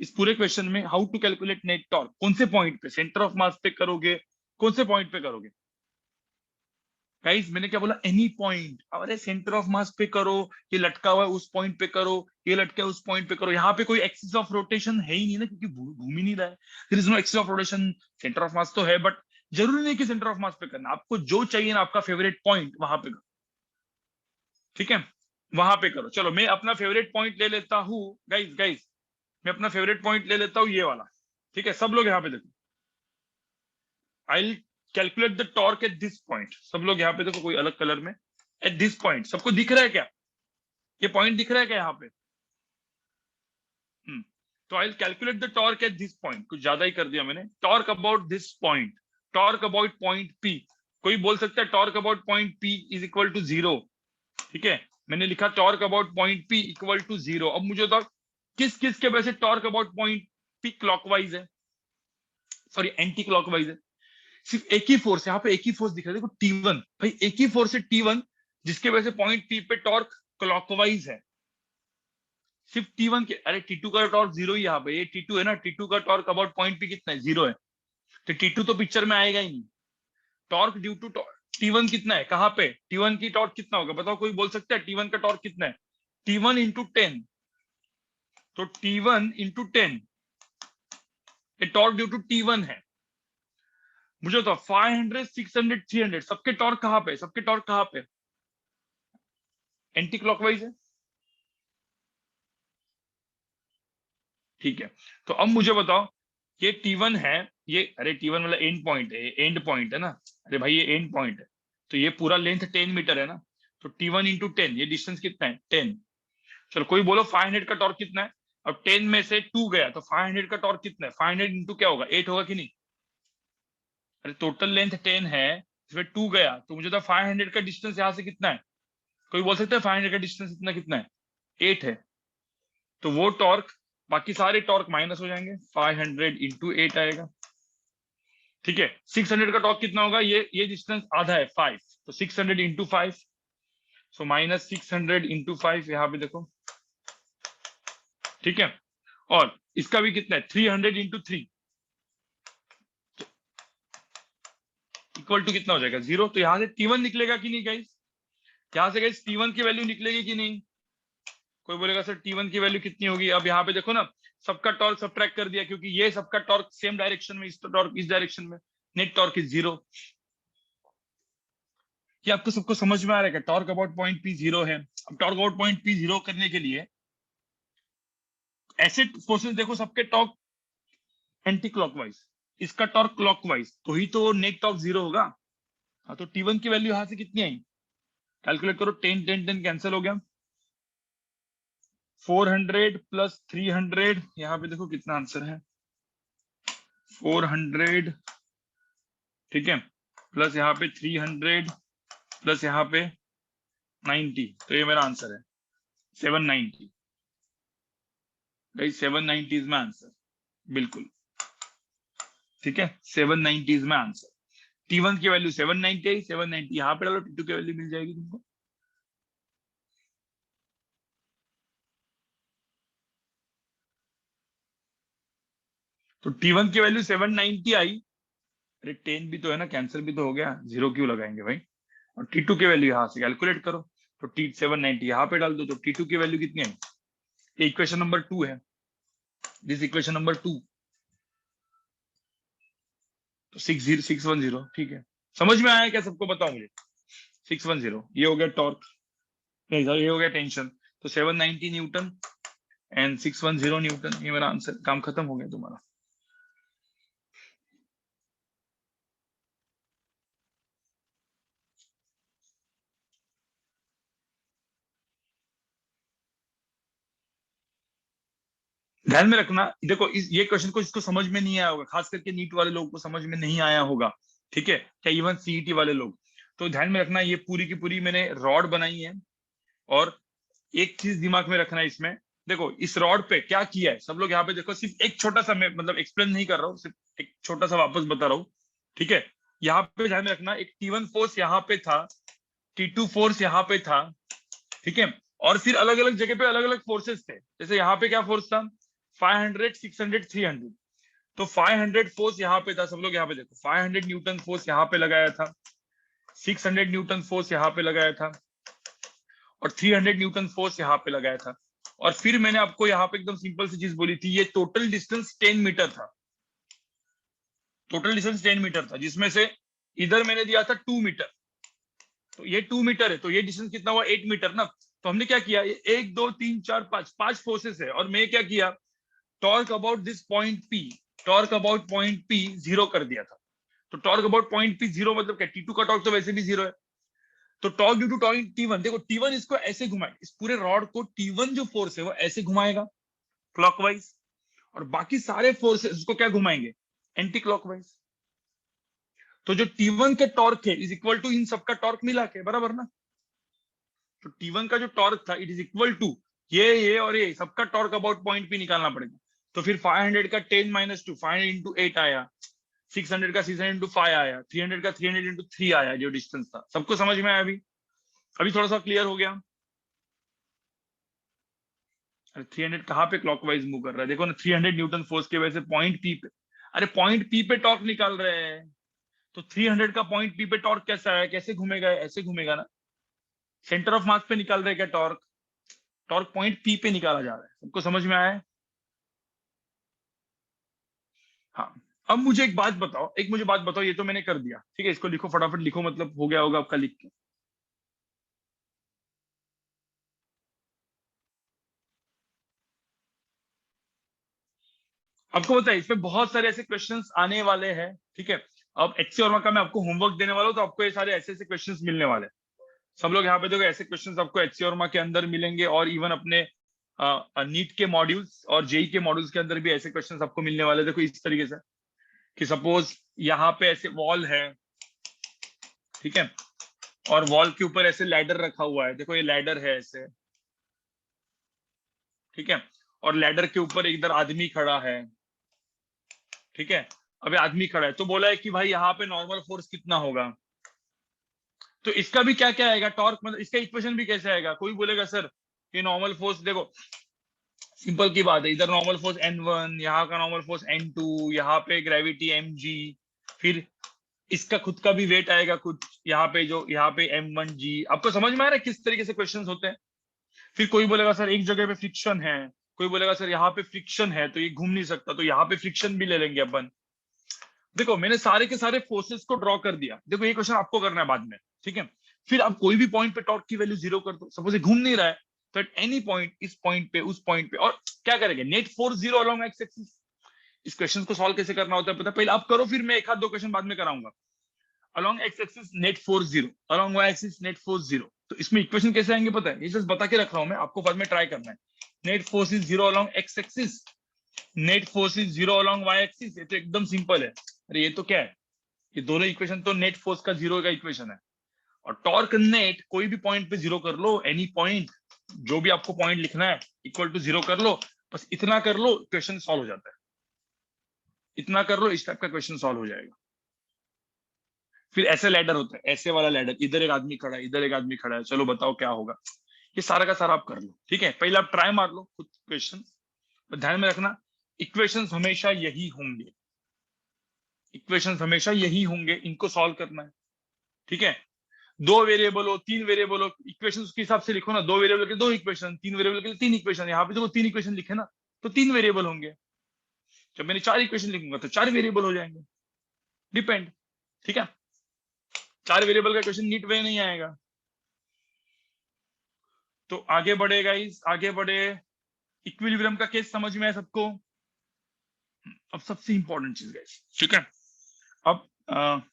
इस पूरे क्वेश्चन में। How to calculate net torque, कौन से पॉइंट पे, सेंटर ऑफ मास पे करोगे, कौन से पॉइंट पे करोगे गाइस। मैंने क्या बोला, एनी पॉइंट। अरे सेंटर ऑफ मास पे करो, ये लटका हुआ है उस पॉइंट पे करो, ये लटका है उस पॉइंट पे करो। यहाँ पे कोई एक्सिस ऑफ रोटेशन है ही नहीं ना, क्योंकि घूम ही नहीं रहा है। There is no axis of rotation. Centre of mass तो है, बट जरूरी नहीं कि सेंटर ऑफ मास पे करना, आपको जो चाहिए ना आपका फेवरेट पॉइंट वहां पे करो। ठीक है, वहां पे करो। चलो मैं अपना फेवरेट पॉइंट ले लेता हूँ गाइस, गाइस मैं अपना फेवरेट पॉइंट ले लेता हूँ ये वाला। ठीक है, सब लोग यहाँ पे देखो, आई calculate the torque at this point. सब लोग यहाँ पे देखो, कोई अलग कलर में, एट दिस पॉइंट। सबको दिख रहा है क्या, ये पॉइंट दिख रहा है क्या यहाँ पे। तो I calculate the torque at this point, कुछ ज्यादा ही कर दिया मैंने, torque about this point, torque about point P. कोई बोल सकता है torque about point P is equal to 0, ठीक है, मैंने लिखा torque about point P equal to 0। अब मुझे बताओ किस किस के वैसे torque about point P clockwise है, सॉरी एंटी क्लॉकवाइज है। सिर्फ एक ही फोर्स, यहाँ पे एक ही फोर्स दिख रहा है, देखो T1, भाई एक ही फोर्स है T1 जिसके वजह से पॉइंट पी पे टॉर्क क्लॉकवाइज है। सिर्फ T1 के, अरे T2 का टॉर्क 0 ही यहाँ पे, ये T2 है ना, T2 का टॉर्क अबाउट पॉइंट पी कितना है, 0 है, तो T2 तो पिक्चर में आएगा ही नहीं। टॉर्क ड्यू टू T1 कितना है, कहाँ पे T1 की टॉर्क कितना होगा बताओ, कोई बोल सकता है T1 का टॉर्क कितना है, T1 इंटू 10, तो T1 इंटू 10 ये टॉर्क ड्यू टू T1 है। मुझे तो 500 600 300 सबके टॉर्क कहाँ पे, सबके टॉर्क कहाँ पे एंटी क्लॉकवाइज है, ठीक है। तो अब मुझे बताओ ये T1 है, ये अरे T1 वाला एंड पॉइंट है, एंड पॉइंट है ना, अरे भाई ये एंड पॉइंट है, तो ये पूरा लेंथ 10 मीटर है ना, तो T1 इंटू 10 ये डिस्टेंस कितना है 10। चलो कोई बोलो 500 का टॉर्क कितना है, अब 10 में से 2 गया तो 500 का टॉर्क कितना है, 500 इंटू क्या होगा 8 होगा कि नहीं, अरे टोटल लेंथ 10 है, इसमें 2 गया तो मुझे तो 500 का डिस्टेंस यहाँ से कितना है, कोई बोल सकता है 500 का डिस्टेंस इतना कितना है 8 है, तो वो टॉर्क बाकी सारे टॉर्क माइनस हो जाएंगे, 500 इंटू 8 आएगा, ठीक है। 600 का टॉर्क कितना होगा, ये डिस्टेंस आधा है 5, तो 600 इंटू 5, सो माइनस 600 इंटू 5 यहाँ पे देखो, ठीक है। और इसका भी कितना है 300 इंटू 3 इक्वल टू कितना हो जाएगा 0, तो यहाँ से T1 निकलेगा कि नहीं गाइस, यहाँ से गाइस T1 की वैल्यू निकलेगी कि नहीं, कोई बोलेगा सर T1 की वैल्यू कितनी होगी, अब यहाँ पे देखो ना सबका टॉर्क सब्ट्रैक्ट कर दिया क्योंकि ये सबका टॉर्क सेम डायरेक्शन में, इस टॉर्क इस डायरेक्शन में, नेट टॉर्क इज 0। ये आपको सबको समझ में आ रहा है, टॉर्क अबाउट पॉइंट पी 0 है। अब टॉर्क अबाउट पॉइंट पी 0 करने के लिए ऐसे फोर्सेस देखो सबके टॉर्क एंटी क्लॉकवाइज, इसका टॉर्क क्लॉकवाइज, तो ही तो नेट टॉर्क 0 होगा। हाँ तो T1 की वैल्यू यहाँ से कितनी आई, कैलकुलेट करो, 10 10 10 कैंसिल हो गया, 400 प्लस 300, यहाँ पे देखो कितना आंसर है 400, ठीक है, प्लस यहाँ पे 300 प्लस यहाँ पे 90, तो ये मेरा आंसर है 790, गाइस 790 इज माय आंसर, बिल्कुल ठीक है, 790 इज माय आंसर। T1 की वैल्यू 790 है, 790 यहाँ पे डालो, T2 की वैल्यू मिल जाएगी तुमको। तो T1 की वैल्यू 790 आई, अरे 10 भी तो है ना, कैंसिल भी तो हो गया, 0 क्यों लगाएंगे भाई, और T2 की वैल्यू यहाँ से कैलकुलेट करो, तो T 790 यहाँ पे डाल दो, तो T2 की वैल्यू कितनी है, ये इक्वेशन नंबर 2 है, दिस इक्वेशन नंबर 2, तो 610, ठीक है। समझ में आया क्या सबको, बताओ मुझे, 610 ये हो गया टॉर्क, नहीं सर ये हो गया टेंशन, तो 790 न्यूटन एंड 610 न्यूटन, ये मेरा आंसर, काम खत्म हो गया तुम्हारा। ध्यान में रखना, देखो ये क्वेश्चन को इसको समझ में नहीं आया होगा, खास करके नीट वाले लोगों को समझ में नहीं आया होगा, ठीक है, क्या इवन सीईटी वाले लोग, तो ध्यान में रखना ये पूरी की पूरी मैंने रॉड बनाई है, और एक चीज दिमाग में रखना है इसमें, देखो इस रॉड पे क्या किया है सब लोग, यहाँ पे देखो, सिर्फ एक छोटा सा, मैं मतलब एक्सप्लेन नहीं कर रहा हूँ, सिर्फ एक छोटा सा वापस बता रहा हूँ, ठीक है। यहाँ पे ध्यान में रखना, एक T1 फोर्स यहाँ पे था, T2 फोर्स यहाँ पे था, ठीक है, और फिर अलग अलग जगह पे अलग अलग फोर्सेस थे, जैसे यहाँ पे क्या फोर्स था 500 600 300, तो 500 फोर्स यहाँ पे था, सब लोग यहाँ पे देखो 500 न्यूटन फोर्स यहाँ पे लगाया था, 600 न्यूटन फोर्स यहाँ पे लगाया था, और 300 न्यूटन फोर्स यहाँ पे लगाया था, और फिर मैंने आपको यहाँ पे एकदम सिंपल सी चीज बोली थी, ये टोटल डिस्टेंस 10 मीटर था, टोटल डिस्टेंस 10 मीटर था, जिसमें से इधर मैंने दिया था 2 मीटर, तो ये 2 मीटर है, तो ये डिस्टेंस कितना हुआ 8 मीटर ना, तो हमने क्या किया, ये 1 2 3 4 5 5 फोर्सेस है, और मैं क्या किया, torque about this point P, torque about point P 0 कर दिया था, तो टॉर्क अबाउट पॉइंट पी 0 मतलब क्या, T2 का टॉर्क तो वैसे भी 0 है, तो torque due to torque T1, देखो T1 इसको ऐसे घुमाए, इस पूरे रॉड को T1 जो फोर्स है वो ऐसे घुमाएगा क्लॉकवाइज, और बाकी सारे फोर्सेस उसको क्या घुमाएंगे, एंटी क्लॉकवाइज। तो जो T1 के टॉर्क है इज इक्वल टू इन सबका टॉर्क मिला के, बराबर ना। तो T1 का जो टॉर्क था इट इज इक्वल टू ये और ये सबका टॉर्क अबाउट पॉइंट पे निकालना पड़ेगा। तो फिर 500 का 10 माइनस 2, 500 इंटू 8 आया, 600 का 600 इंटू 5 आया, 300 का 300 इंटू 3 आया, जो डिस्टेंस था। सबको समझ में आया अभी? अभी थोड़ा सा क्लियर हो गया? अरे 300 कहाँ पे क्लॉकवाइज मूव कर रहा है, देखो ना, 300 न्यूटन फोर्स की वजह से पॉइंट पी पे, अरे पॉइंट पी पे टॉर्क निकाल रहे हैं। तो 300 का पॉइंट पी पे टॉर्क कैसा है, कैसे घूमेगा, ऐसे घूमेगा ना। सेंटर ऑफ मास पे निकाल रहे हैं क्या टॉर्क, टॉर्क पॉइंट पी पे निकाला जा रहा है। सबको समझ में आया है? हाँ। अब मुझे एक बात बताओ, मुझे बात बताओ, ये तो मैंने कर दिया, ठीक है, इसको लिखो फटाफट लिखो, मतलब हो गया होगा आपका लिख के। आपको पता है इसमें बहुत सारे ऐसे क्वेश्चंस आने वाले हैं, ठीक है। अब एचसी वर्मा का मैं आपको होमवर्क देने वाला हूँ, तो आपको ये सारे ऐसे ऐसे क्वेश्चंस मिलने वाले हैं। सब लोग यहाँ पे देखो, ऐसे क्वेश्चंस आपको एचसी वर्मा के अंदर मिलेंगे, और इवन अपने नीट के मॉड्यूल्स और जेई के मॉड्यूल्स के अंदर भी ऐसे क्वेश्चंस आपको मिलने वाले हैं। देखो इस तरीके से कि सपोज यहाँ पे ऐसे वॉल है, ठीक है, और वॉल के ऊपर ऐसे लैडर रखा हुआ है, देखो ये लैडर है ऐसे, ठीक है, और लैडर के ऊपर इधर आदमी खड़ा है, ठीक है। अभी आदमी खड़ा है तो बोला है कि भाई यहाँ पे नॉर्मल फोर्स कितना होगा। तो इसका भी क्या क्या आएगा टॉर्क, मतलब इसका इक्वेशन भी कैसे आएगा। कोई बोलेगा सर कि नॉर्मल फोर्स, देखो सिंपल की बात है, इधर नॉर्मल फोर्स N1, यहाँ का नॉर्मल फोर्स N2, यहाँ पे ग्रेविटी mg, फिर इसका खुद का भी वेट आएगा कुछ यहाँ पे, जो यहाँ पे m1g। आपको समझ में आ रहा है किस तरीके से क्वेश्चंस होते हैं। फिर कोई बोलेगा सर एक जगह पे फ्रिक्शन है, कोई बोलेगा सर यहाँ पे फ्रिक्शन है तो ये घूम नहीं सकता, तो यहाँ पे फ्रिक्शन भी ले लेंगे अपन। देखो मैंने सारे के सारे फोर्सेस को ड्रॉ कर दिया, देखो ये क्वेश्चन आपको करना है बाद में, ठीक है। फिर आप कोई भी पॉइंट पे टॉर्क की वैल्यू 0 कर दो, सपोज ये घूम नहीं रहा है, तो एट एनी पॉइंट, इस पॉइंट पे, उस पॉइंट पे, और क्या करेंगे, net force 0 along X axis. इस क्वेश्चन को सॉल्व कैसे करना होता है पता है, पहले आप करो, फिर मैं एक आध दो क्वेश्चन बाद में कराऊंगा। Along X axis net force 0, along Y axis net force 0। तो इसमें इक्वेशन कैसे आएंगे पता है, ये जस्ट बता के रख रहा हूं मैं, आपको बाद में ट्राई करना है। Net force is 0 along X axis, net force is 0 along Y axis. ये तो एकदम सिंपल है। अरे ये तो क्या है, ये दोनों इक्वेशन तो नेट फोर्स का 0 का इक्वेशन है। और टॉर्क नेट कोई भी पॉइंट पे 0 कर लो, एनी पॉइंट, जो भी आपको पॉइंट लिखना है इक्वल टू 0 कर लो, बस इतना कर लो, क्वेश्चन सॉल्व हो जाता है। इतना कर लो, इस टाइप का क्वेश्चन सॉल्व हो जाएगा। फिर ऐसे लैडर होता है, ऐसे वाला लैडर, इधर एक आदमी खड़ा है, इधर एक आदमी खड़ा है, चलो बताओ क्या होगा। ये सारा का सारा आप कर लो, ठीक है। पहले आप ट्राई मार लो खुद क्वेश्चन, ध्यान में रखना इक्वेशंस हमेशा यही होंगे, इक्वेशंस हमेशा यही होंगे, इनको सॉल्व करना है, ठीक है। दो वेरिएबल हो, तीन वेरिएबल हो, इक्वेशन उसके हिसाब से लिखो ना, दो वेरिएबल के दो इक्वेशन, तीन वेरिएबल के लिए तीन इक्वेशन। यहाँ पे देखो तीन इक्वेशन लिखे ना, तो तीन वेरिएबल होंगे। जब मैंने चार इक्वेशन लिखूंगा तो चार वेरिएबल हो जाएंगे, डिपेंड, ठीक है। चार वेरिएबल का क्वेश्चन नीट वे नहीं आएगा। तो आगे बढ़े गाइस, आगे बढ़े। इक्विलिब्रियम का केस समझ में है सबको। अब सबसे इंपॉर्टेंट चीज गाइस, ठीक है। अब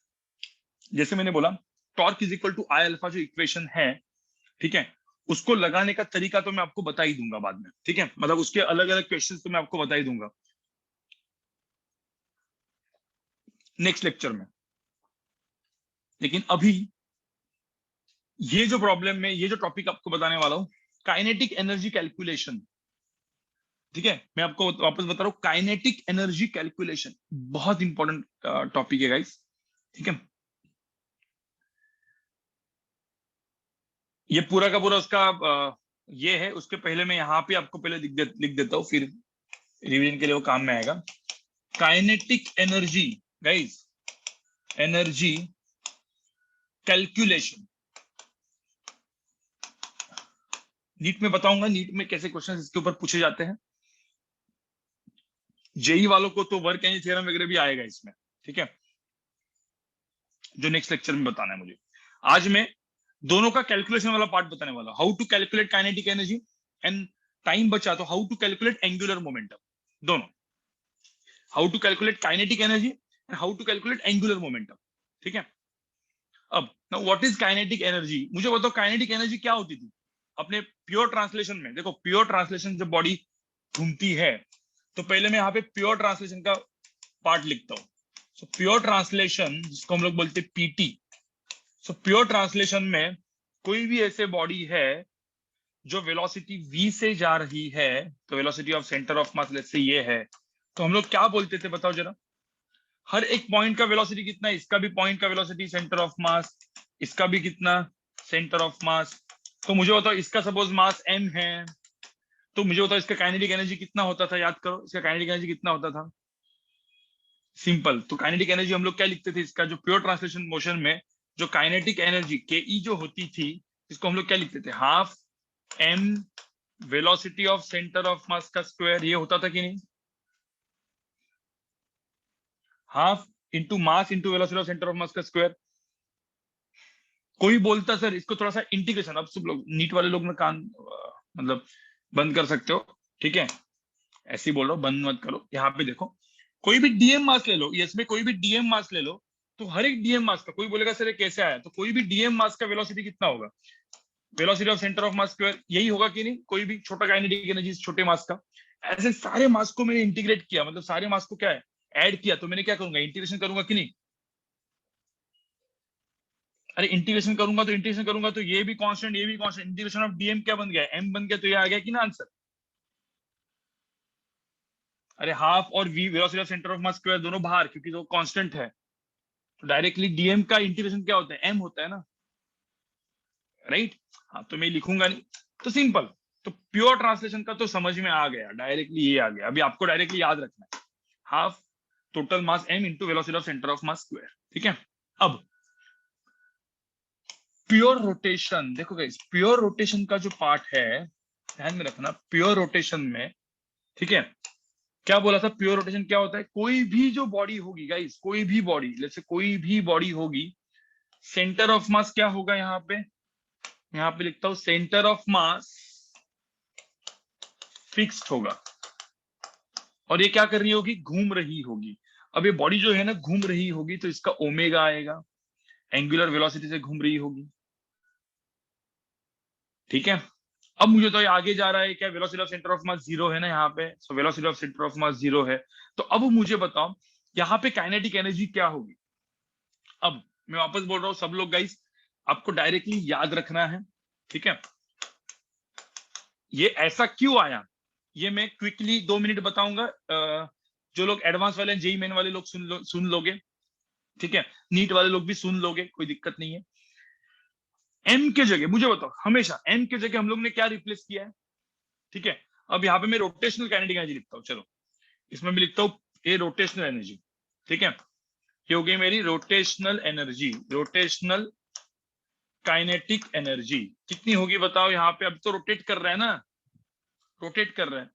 जैसे मैंने बोला torque is equal to I alpha, जो इक्वेशन है, ठीक है, उसको लगाने का तरीका तो मैं आपको बता ही दूंगा बाद में, ठीक है। मतलब उसके अलग अलग क्वेश्चंस तो मैं आपको बता ही दूंगा नेक्स्ट लेक्चर में। लेकिन अभी ये जो प्रॉब्लम में, ये जो टॉपिक आपको बताने वाला हूं, काइनेटिक एनर्जी कैलकुलेशन, ठीक है। मैं आपको वापस बता रहा हूं, काइनेटिक एनर्जी कैलकुलेशन बहुत इंपॉर्टेंट टॉपिक है गाइस, ठीक है। ये पूरा का पूरा उसका ये है, उसके पहले मैं यहाँ पे आपको पहले लिख देता हूँ, फिर रिवीजन के लिए वो काम में आएगा। Kinetic energy guys, energy calculation, NEET में बताऊंगा, नीट में कैसे क्वेश्चन इसके ऊपर पूछे जाते हैं। जेई वालों को तो वर्क एनर्जी थ्योरम वगैरह भी आएगा इसमें, ठीक है, जो नेक्स्ट लेक्चर में बताना है मुझे। आज मैं दोनों का कैलकुलेशन वाला पार्ट बताने वाला, how to calculate kinetic energy, and time बचा तो how to calculate angular momentum, दोनों, how to calculate kinetic energy and how to calculate angular momentum, ठीक है। अब व्हाट इज काइनेटिक एनर्जी, मुझे बताओ काइनेटिक एनर्जी क्या होती थी अपने प्योर ट्रांसलेशन में। देखो प्योर ट्रांसलेशन, जब बॉडी घूमती है तो पहले मैं यहाँ पे प्योर ट्रांसलेशन का पार्ट लिखता हूँ। सो प्योर ट्रांसलेशन, जिसको हम लोग बोलते हैं पीटी। सो प्योर ट्रांसलेशन में कोई भी ऐसे बॉडी है जो वेलोसिटी v से जा रही है, तो velocity of centre of mass let's say ये है, तो हम लोग क्या बोलते थे बताओ जरा? हर एक पॉइंट का वेलोसिटी कितना है? इसका भी पॉइंट का वेलोसिटी सेंटर ऑफ मास, इसका भी कितना सेंटर ऑफ मास। तो मुझे बताओ इसका सपोज मास m है, तो मुझे बताओ इसका काइनेटिक एनर्जी कितना होता था? याद करो, इसका काइनेटिक एनर्जी कितना होता था? सिंपल। तो काइनेटिक एनर्जी हम लोग क्या लिखते थे इसका, जो प्योर ट्रांसलेशन मोशन में जो काइनेटिक एनर्जी के ई जो होती थी, इसको हम लोग क्या लिखते थे? Half m velocity of centre of mass का स्क्वायर। ये होता था कि नहीं? Half into mass into velocity of centre of mass का स्क्वायर। कोई बोलता सर इसको थोड़ा सा इंटीग्रेशन, अब सब लोग नीट वाले लोग ना कान मतलब बंद कर सकते हो, ठीक है? ऐसे ही बोल रहा हूँ, बंद मत करो। यहाँ पे देखो, कोई भी डीएम मास ले लो, इसमें कोई भी डीएम मास ले लो, तो हर एक डीएम मास का कोई बोलेगा सर ये कैसे आया, तो कोई भी डीएम मास का वेलोसिटी कितना होगा? Velocity of centre of mass square, यही होगा कि नहीं? कोई भी छोटा काइनेटिक एनर्जी छोटे मास का। ऐसे सारे मास को मैंने इंटीग्रेट किया, मतलब सारे मास को क्या है, ऐड किया, तो मैंने क्या करूंगा? इंटीग्रेशन करूंगा कि नहीं? अरे इंटीग्रेशन करूंगा तो ये भी कांस्टेंट, ये भी कांस्टेंट, इंटीग्रेशन ऑफ डीएम क्या बन गया? एम बन गया, तो ये आ गया कि ना आंसर? अरे हाफ और v velocity of centre of mass square दोनों बाहर, क्योंकि वो कांस्टेंट है, तो डायरेक्टली डीएम का इंटीग्रेशन क्या होता है? एम होता है ना, राइट? हाँ, तो मैं लिखूंगा नहीं, तो सिंपल। तो प्योर ट्रांसलेशन का तो समझ में आ गया, डायरेक्टली ये आ गया। अभी आपको डायरेक्टली याद रखना है, half total mass M into velocity of centre of mass square, ठीक है? अब प्योर रोटेशन देखो गाइस, प्योर रोटेशन का जो पार्ट है, ध्यान में रखना, प्योर रोटेशन में, ठीक है, क्या बोला था? प्योर रोटेशन क्या होता है? कोई भी जो बॉडी होगी गाइस, कोई भी बॉडी, जैसे कोई भी बॉडी होगी, सेंटर ऑफ मास क्या होगा? यहाँ पे लिखता हूं, सेंटर ऑफ मास फिक्स्ड होगा, और ये क्या कर रही होगी? घूम रही होगी। अब ये बॉडी जो है ना घूम रही होगी, तो इसका ओमेगा आएगा, एंगुलर वेलोसिटी से घूम रही होगी, ठीक है? अब मुझे तो ये आगे जा रहा है, क्या velocity of centre of mass zero है ना यहाँ पे, so velocity of centre of mass zero है। तो अब मुझे बताओ यहाँ पे काइनेटिक एनर्जी क्या होगी? अब मैं वापस बोल रहा हूँ, सब लोग गाइस आपको डायरेक्टली याद रखना है, ठीक है? ये ऐसा क्यों आया, ये मैं क्विकली 2 मिनट बताऊंगा। जो लोग एडवांस वाले, जेई मेन वाले लोग सुन लोगे, ठीक है? नीट वाले लोग भी सुन लोगे, कोई दिक्कत नहीं है। एम के जगह मुझे बताओ, हमेशा एम के जगह हम लोग ने क्या रिप्लेस किया है, ठीक है? अब यहाँ पे मैं रोटेशनल काइनेटिक एनर्जी लिखता हूँ, चलो इसमें मैं लिखता हूँ ये रोटेशनल एनर्जी, ठीक है? ये हो गई मेरी rotational energy, rotational kinetic energy कितनी होगी बताओ? यहाँ पे अब तो रोटेट कर रहा है ना, रोटेट कर रहा है,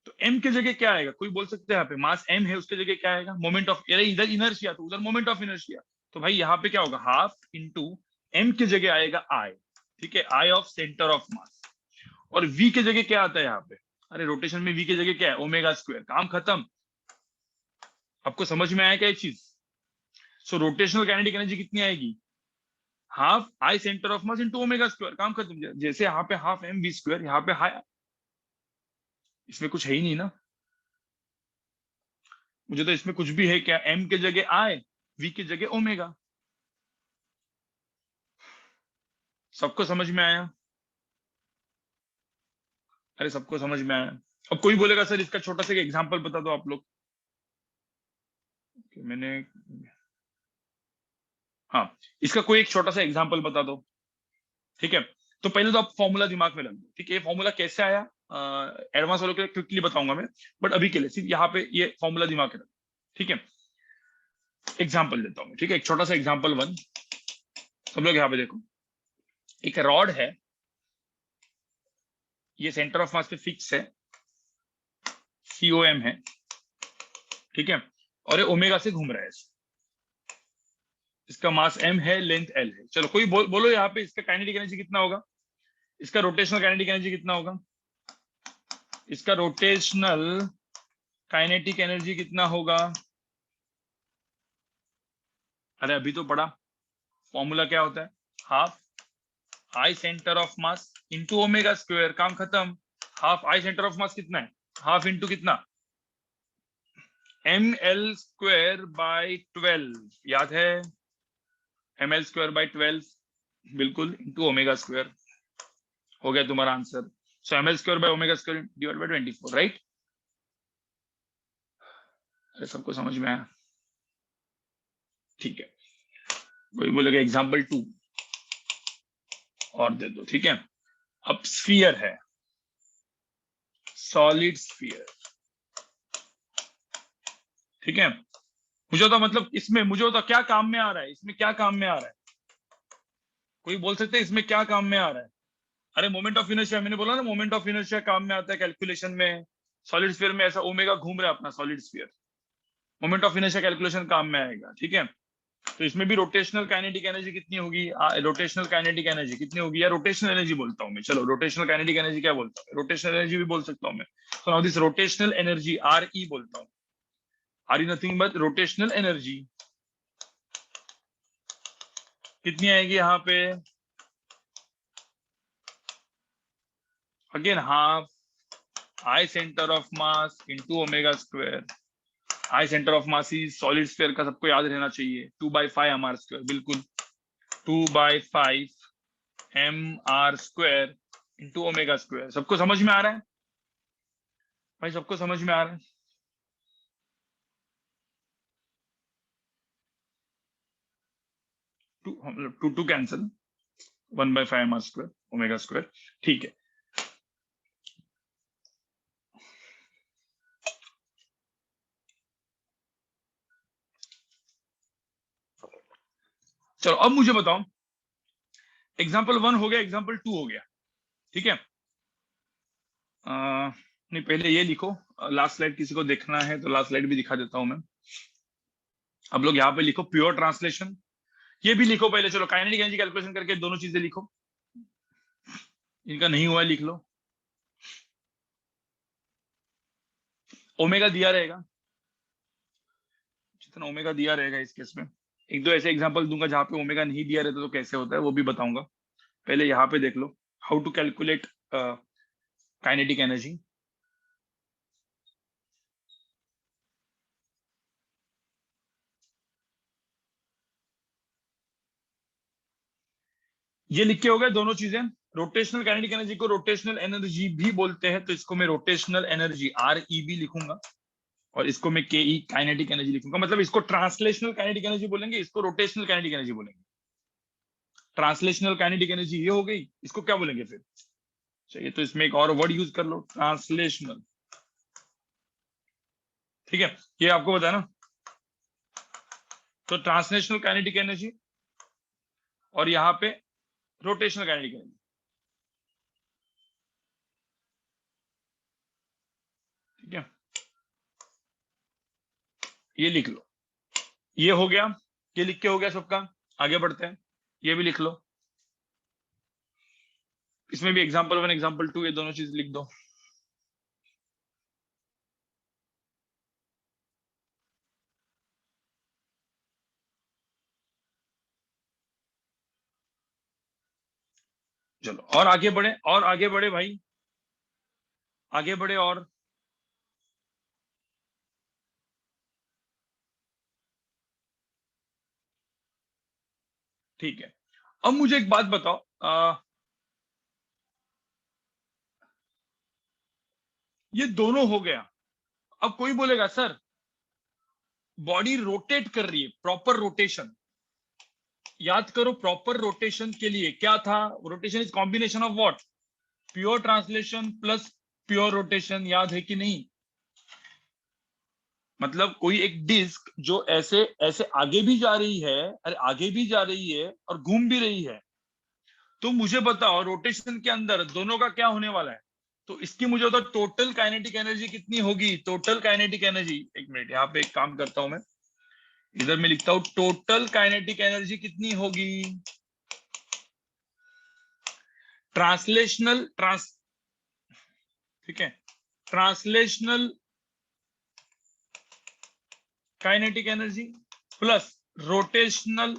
तो एम के जगह क्या आएगा? कोई बोल सकते हैं? यहाँ पे मास एम है, उसके जगह क्या आएगा? मोमेंट ऑफ, इधर इनर्शिया तो उधर मोमेंट ऑफ इनर्शिया, तो भाई यहाँ पे क्या होगा? हाफ इंटू एम के जगह आएगा आई, ठीक है? आई ऑफ सेंटर ऑफ मास। और वी के जगह क्या आता है यहाँ पे? अरे रोटेशन में वी के जगह क्या है? ओमेगा स्क्वायर, काम खत्म। आपको समझ में आया क्या ये चीज? सो रोटेशनल काइनेटिक एनर्जी कितनी आएगी? Half I centre of mass into omega square, काम खत्म। जैसे यहाँ पे हाफ एम वी स्क्वायर, यहाँ पे हाई, इसमें कुछ है ही नहीं ना, मुझे तो इसमें कुछ भी है क्या? एम के जगह आई, वी के जगह ओमेगा। सबको समझ में आया? अरे सबको समझ में आया? अब कोई बोलेगा सर इसका छोटा सा एग्जांपल बता दो आप लोग। मैंने, हाँ, इसका कोई एक छोटा सा एग्जांपल बता दो, ठीक है? तो पहले तो आप फॉर्मूला दिमाग में रख दो, ठीक है? ये फॉर्मूला कैसे आया एडवांस वालों के लिए क्विकली बताऊंगा मैं, बट अभी के लिए सिर्फ यहाँ पे ये फॉर्मूला दिमाग में रख, ठीक है? एग्जाम्पल देता हूँ, ठीक है? एक छोटा सा एग्जाम्पल 1, सब लोग यहाँ पे देखो, एक रॉड है, ये सेंटर ऑफ मास पे फिक्स है, COM है, ठीक है? और ये ओमेगा से घूम रहा है, इसका मास m है, लेंथ l है। चलो कोई बोलो यहाँ पे इसका काइनेटिक एनर्जी कितना होगा? इसका रोटेशनल काइनेटिक एनर्जी कितना होगा? इसका रोटेशनल काइनेटिक एनर्जी कितना होगा? अरे अभी तो पढ़ा, फॉर्मूला क्या होता है? Half I centre of mass into omega square, काम खत्म। Half I centre of mass कितना है? हाफ इंटू कितना? ml² by 12 याद है, ml² by 12 बिल्कुल इंटू ओमेगा स्क्वायर हो गया तुम्हारा answer. So ml² by ω² divide by 24, right. अरे सबको समझ में आया? ठीक है, कोई बोलेगा एग्जाम्पल 2 और दे दो, ठीक है। अब स्फीयर है, सॉलिड स्फीयर, ठीक है। मुझे तो मतलब इसमें मुझे तो क्या काम में आ रहा है, इसमें क्या काम में आ रहा है, कोई बोल सकते हैं इसमें क्या काम में आ रहा है? अरे मोमेंट ऑफ इनर्शिया, मैंने बोला ना मोमेंट ऑफ इनर्शिया काम में आता है कैलकुलेशन में। सॉलिड स्फीयर में ऐसा ओमेगा घूम रहा है अपना solid sphere, moment of inertia calculation काम में आएगा, ठीक है। तो इसमें भी रोटेशनल काइनेटिक एनर्जी कितनी होगी, रोटेशनल काइनेटिक एनर्जी कितनी होगी, या रोटेशनल एनर्जी बोलता हूं मैं, चलो रोटेशनल काइनेटिक एनर्जी क्या बोलता हूँ, रोटेशनल एनर्जी भी बोल सकता हूँ मैं। तो now this rotational energy R E बोलता हूँ, R E nothing but rotational energy कितनी आएगी यहाँ पे, again half I centre of mass into omega square. I centre of mass is solid sphere का सबको याद रहना चाहिए, 2/5 mr², बिल्कुल 2/5 mr² इंटू ओमेगा स्क्वायर। सबको समझ में आ रहा है भाई, सबको समझ में आ रहा है? Two two cancel, 1/5 mr² omega square, ठीक है। चलो अब मुझे बताओ, एग्जाम्पल 1 हो गया, एग्जाम्पल 2 हो गया, ठीक है। नहीं पहले ये लिखो, लास्ट स्लाइड किसी को देखना है तो लास्ट स्लाइड भी दिखा देता हूं मैं। अब लोग यहाँ पे लिखो प्योर ट्रांसलेशन, ये भी लिखो पहले, चलो काइनेटिक एनर्जी कैलकुलेशन करके दोनों चीजें लिखो, इनका नहीं हुआ लिख लो। ओमेगा दिया रहेगा, जितना ओमेगा दिया रहेगा इस केस में। एक दो ऐसे एग्जांपल दूंगा जहां पे ओमेगा नहीं दिया रहता तो कैसे होता है वो भी बताऊंगा। पहले यहाँ पे देख लो, how to calculate kinetic energy. ये लिख के हो गए दोनों चीजें। रोटेशनल काइनेटिक एनर्जी को रोटेशनल एनर्जी भी बोलते हैं, तो इसको मैं रोटेशनल एनर्जी आर ई भी लिखूंगा, और इसको मैं के ई काइनेटिक एनर्जी लिखूंगा। मतलब इसको ट्रांसलेशनल काइनेटिक एनर्जी बोलेंगे, इसको रोटेशनल काइनेटिक एनर्जी बोलेंगे। ट्रांसलेशनल काइनेटिक एनर्जी ये हो गई, इसको क्या बोलेंगे फिर? चाहिए तो इसमें एक और वर्ड यूज कर लो, ट्रांसलेशनल, ठीक है। ये आपको बताया ना, तो ट्रांसलेशनल काइनेटिक एनर्जी और यहाँ पे रोटेशनल काइनेटिक एनर्जी, ठीक है। ये लिख लो, ये हो गया, ये लिख के हो गया सबका। आगे बढ़ते हैं, ये भी लिख लो, इसमें भी एग्जाम्पल 1 एग्जाम्पल 2 ये दोनों चीज लिख दो। चलो और आगे बढ़े, और आगे बढ़े भाई, आगे बढ़े और ठीक है। अब मुझे एक बात बताओ, ये दोनों हो गया। अब कोई बोलेगा सर बॉडी रोटेट कर रही है, प्रॉपर रोटेशन, याद करो प्रॉपर रोटेशन के लिए क्या था, rotation is combination of what, pure translation plus pure rotation, याद है कि नहीं? मतलब कोई एक डिस्क जो ऐसे ऐसे आगे भी जा रही है, अरे आगे भी जा रही है और घूम भी रही है, तो मुझे बताओ रोटेशन के अंदर दोनों का क्या होने वाला है? तो इसकी मुझे बताओ टोटल काइनेटिक एनर्जी कितनी होगी, टोटल काइनेटिक एनर्जी। एक मिनट यहाँ पे एक काम करता हूं मैं, इधर मैं लिखता हूं टोटल काइनेटिक एनर्जी कितनी होगी, ट्रांसलेशनल ट्रांस ठीक है, translational kinetic energy plus rotational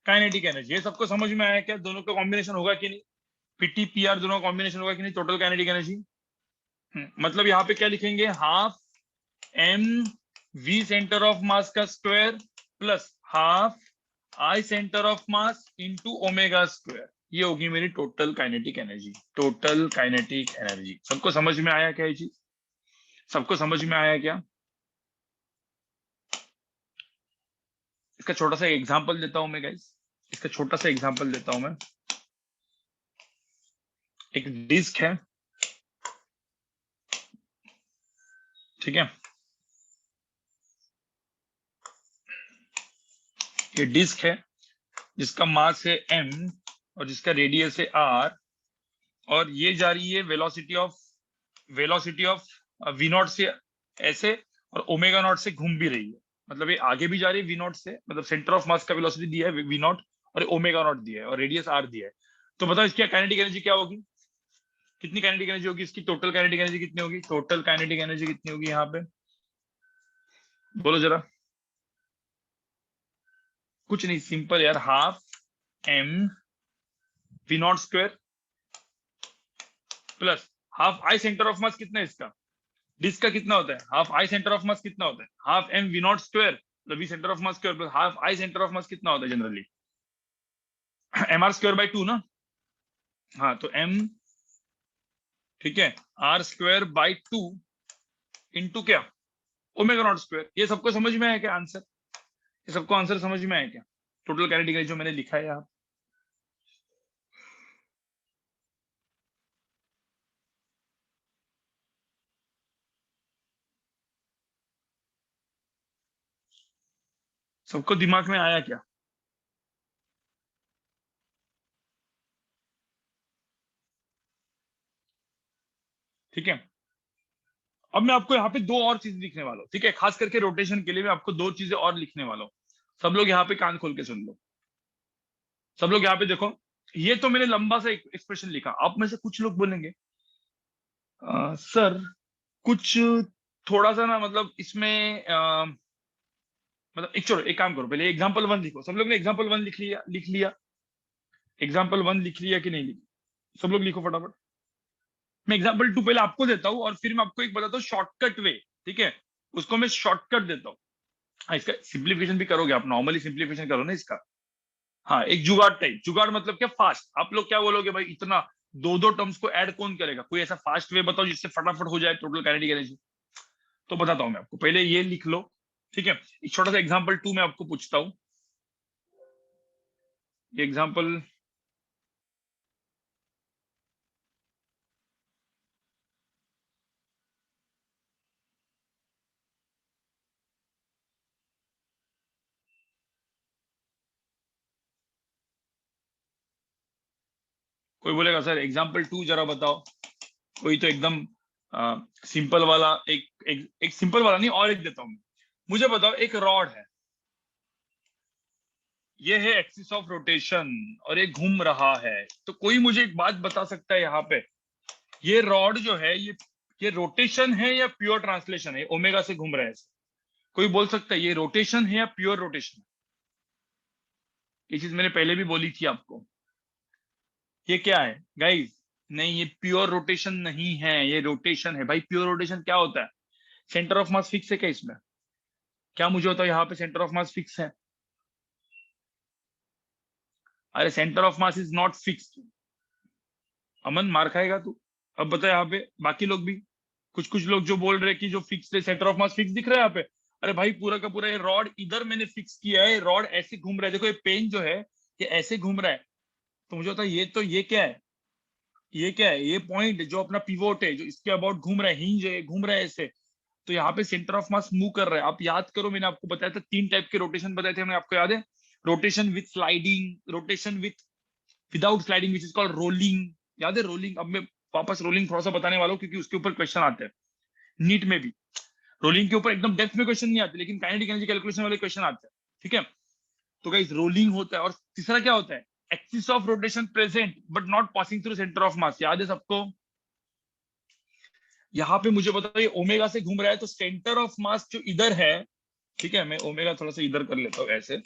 kinetic energy. ये सबको समझ में आया क्या, दोनों का कॉम्बिनेशन होगा कि नहीं, पीटी पीआर दोनों का कॉम्बिनेशन होगा कि नहीं, टोटल काइनेटिक एनर्जी। मतलब यहाँ पे क्या लिखेंगे, half M V centre of mass का square plus half I centre of mass into omega square, ये होगी मेरी total kinetic energy. Total kinetic energy सबको समझ में आया क्या ये चीज? सबको समझ में आया क्या? इसका छोटा सा एग्जांपल देता हूं मैं गाइस, इसका छोटा सा एग्जांपल देता हूं मैं। एक डिस्क है, ठीक है, ये डिस्क है जिसका मास है m और जिसका रेडियस है r, और ये जा रही है वेलोसिटी ऑफ वी नॉट से ऐसे, और ओमेगा नॉट से घूम भी रही है। मतलब ये आगे भी जा रही है वी नॉट से, मतलब सेंटर ऑफ मास का वेलोसिटी दिया है वी नॉट, और ओमेगा नॉट दिया है, और रेडियस r दिया है। तो बताओ इसकी काइनेटिक एनर्जी क्या होगी? कितनी काइनेटिक एनर्जी होगी इसकी? टोटल काइनेटिक एनर्जी कितनी होगी? टोटल काइनेटिक एनर्जी कितनी होगी यहाँ पे? बोलो जरा। कुछ नहीं, सिंपल यार, half M V nought square plus half I centre of mass कितना है इसका, डिस्क का कितना होता है, half I centre of mass कितना होता है, half M V nought square मतलब V centre of mass square plus half I centre of mass कितना होता है generally, M R square by 2 ना। हाँ तो एम, ठीक है, आर स्क्वायर बाई 2 इंटू क्या, ओमेगा नॉट स्क्वायर। ये सबको समझ में आया क्या आंसर? ये सबको आंसर समझ में आया क्या? टोटल काइनेटिक एनर्जी जो मैंने लिखा है यहाँ, सबको दिमाग में आया क्या? ठीक है, अब मैं आपको यहाँ पे दो और चीज लिखने वाला हूँ, ठीक है, खास करके रोटेशन के लिए मैं आपको दो चीजें और लिखने वाला हूँ। सब लोग यहाँ पे कान खोल के सुन लो। सब लोग यहाँ पे देखो, ये तो मैंने लंबा सा एक्सप्रेशन लिखा। आप में से कुछ लोग बोलेंगे सर कुछ थोड़ा सा ना, मतलब इसमें मतलब एक, चलो एक काम करो, पहले एग्जाम्पल 1 लिखो। सब लोग ने एग्जाम्पल 1 लिख लिया? एग्जाम्पल 1 लिख लिया कि नहीं लिखा? सब लोग लिखो फटाफट। मैं एग्जाम्पल 2 पहले आपको देता हूँ और फिर मैं आपको एक बताता हूँ शॉर्टकट वे, ठीक है, उसको मैं शॉर्टकट देता हूँ। हाँ, इसका सिंप्लीफिकेशन भी करोगे आप, नॉर्मली सिंप्लीफिकेशन करो ना इसका। हाँ, एक जुगाड़ टाइप। जुगाड़ मतलब क्या, फास्ट। आप लोग क्या बोलोगे भाई, इतना दो दो टर्म्स को ऐड कौन करेगा? कोई ऐसा फास्ट वे बताओ जिससे फटाफट हो जाए टोटल काइनेटिक एनर्जी। तो बताता हूं मैं आपको, पहले ये लिख लो, ठीक है। एक छोटा सा एग्जांपल 2 मैं आपको पूछता हूं। ये एग्जांपल, कोई बोलेगा सर एग्जांपल 2 जरा बताओ। कोई तो एकदम सिंपल वाला, एक सिंपल वाला नहीं, और एक देता हूं मैं। मुझे बताओ, एक रॉड है, ये है एक्सिस ऑफ रोटेशन, और ये घूम रहा है। तो कोई मुझे एक बात बता सकता है यहाँ पे, ये रॉड जो है ये रोटेशन है या प्योर ट्रांसलेशन है? ओमेगा से घूम रहा है ऐसे। कोई बोल सकता है ये रोटेशन है या प्योर रोटेशन है? ये चीज मैंने पहले भी बोली थी आपको। ये क्या है गाइस? नहीं, ये प्योर रोटेशन नहीं है, ये रोटेशन है भाई। प्योर रोटेशन क्या होता है? सेंटर ऑफ मास फिक्स है क्या इसमें? क्या मुझे होता है यहाँ पे सेंटर ऑफ मास फिक्स है? अरे centre of mass is not fixed. Aman मार खाएगा तू। अब बता, यहाँ पे बाकी लोग भी, कुछ कुछ लोग जो बोल रहे हैं कि जो फिक्स है, सेंटर ऑफ मास फिक्स दिख रहा है यहाँ पे। अरे भाई पूरा का पूरा ये रॉड इधर मैंने फिक्स किया है, रॉड ऐसे घूम रहा है। देखो ये पेन जो है ये ऐसे घूम रहा है। तो मुझे होता है ये तो ये क्या है, ये क्या है, ये पॉइंट जो अपना पिवोट है जो इसके अबाउट घूम रहा है, हिंज है, घूम रहा है ऐसे। तो यहाँ पे सेंटर ऑफ मास मूव कर रहा है। आप याद करो, मैंने आपको बताया था 3 टाइप के रोटेशन बताए थे हमने, आपको याद है? Rotation with sliding, rotation with without sliding which is called rolling. याद है रोलिंग? अब मैं वापस रोलिंग थोड़ा सा बताने वाला हूँ क्योंकि उसके ऊपर क्वेश्चन आते हैं नीट में भी। रोलिंग के ऊपर एकदम डेप्थ में क्वेश्चन नहीं आते, लेकिन काइनेटिक एनर्जी कैलकुलेशन वाले क्वेश्चन आते हैं, ठीक है। तो गाइस रोलिंग होता है। और तीसरा क्या होता है? Axis of rotation present but not passing through centre of मास। याद है सबको? यहाँ पे मुझे बताओ, ये ओमेगा से घूम रहा है तो सेंटर ऑफ मास जो इधर है, ठीक है, मैं ओमेगा थोड़ा सा इधर कर लेता हूँ ऐसे।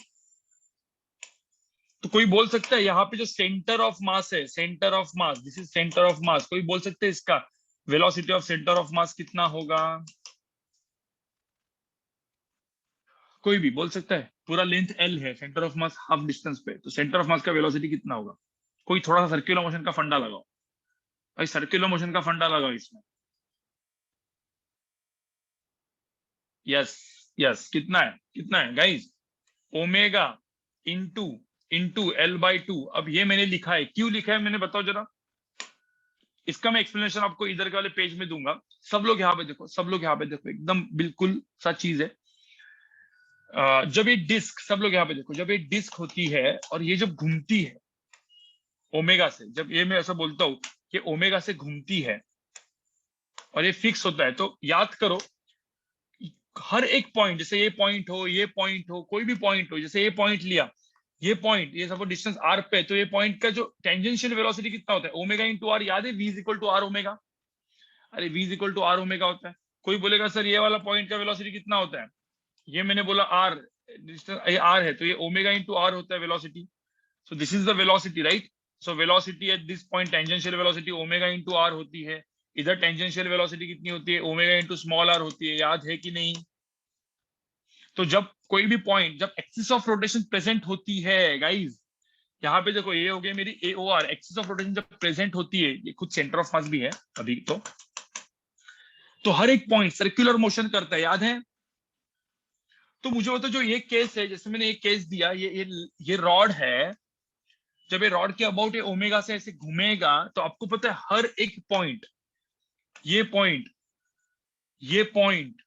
तो कोई बोल सकता है यहाँ पे जो सेंटर ऑफ मास है, centre of mass, this is centre of मास, कोई बोल सकते हैं इसका velocity of centre of mass कितना होगा? कोई भी बोल सकता है। पूरा लेंथ एल है, centre of mass half distance पे, तो सेंटर ऑफ मास का वेलोसिटी कितना होगा? कोई थोड़ा सा सर्कुलर मोशन का फंडा लगाओ भाई, सर्कुलर मोशन का फंडा लगाओ इसमें। यस, यस, कितना है guys? Omega into into L by to. अब ये मैंने लिखा है, क्यों लिखा है मैंने, बताओ जरा। इसका मैं एक्सप्लेनेशन आपको इधर के वाले पेज में दूंगा। सब लोग यहाँ पे देखो, सब लोग यहाँ पे देखो, एकदम बिल्कुल सच चीज है। जब ये डिस्क, सब लोग यहाँ पे देखो, जब ये डिस्क होती है और ये जब घूमती है ओमेगा से, जब ये मैं ऐसा बोलता हूँ कि ओमेगा से घूमती है और ये फिक्स होता है, तो याद करो हर एक पॉइंट, जैसे ये पॉइंट हो, ये पॉइंट हो, कोई भी पॉइंट हो, जैसे ये पॉइंट लिया, ये पॉइंट, ये सपोज डिस्टेंस आर पे, तो ये पॉइंट का जो टेंजेंशियल वेलोसिटी कितना होता है? Omega into R. याद है? V is equal to R omega. अरे V is equal to R omega होता है। कोई बोलेगा सर ये वाला पॉइंट का वेलोसिटी कितना होता है? ये मैंने बोला आर, डिस्टेंस आर है, तो ये ओमेगा इंटू आर होता है velocity. So this is the velocity, right? So velocity at this point, tangential velocity omega into R होती है। इधर टेंजेंशियल वेलोसिटी कितनी होती है? ओमेगा इंटू स्मॉल आर होती है। याद है कि नहीं? तो जब कोई भी पॉइंट, जब एक्सिस ऑफ रोटेशन प्रेजेंट होती है गाइज, यहाँ पे देखो, ये हो गई मेरी A O R, axis of rotation जब प्रेजेंट होती है, ये खुद सेंटर ऑफ मास भी है अभी तो हर एक पॉइंट सर्कुलर मोशन करता है। याद है? तो मुझे बताओ, जो ये केस है, जैसे मैंने एक केस दिया, ये रॉड है, जब ये रॉड के अबाउट ये ओमेगा से ऐसे घूमेगा, तो आपको पता है हर एक पॉइंट, ये पॉइंट, ये पॉइंट,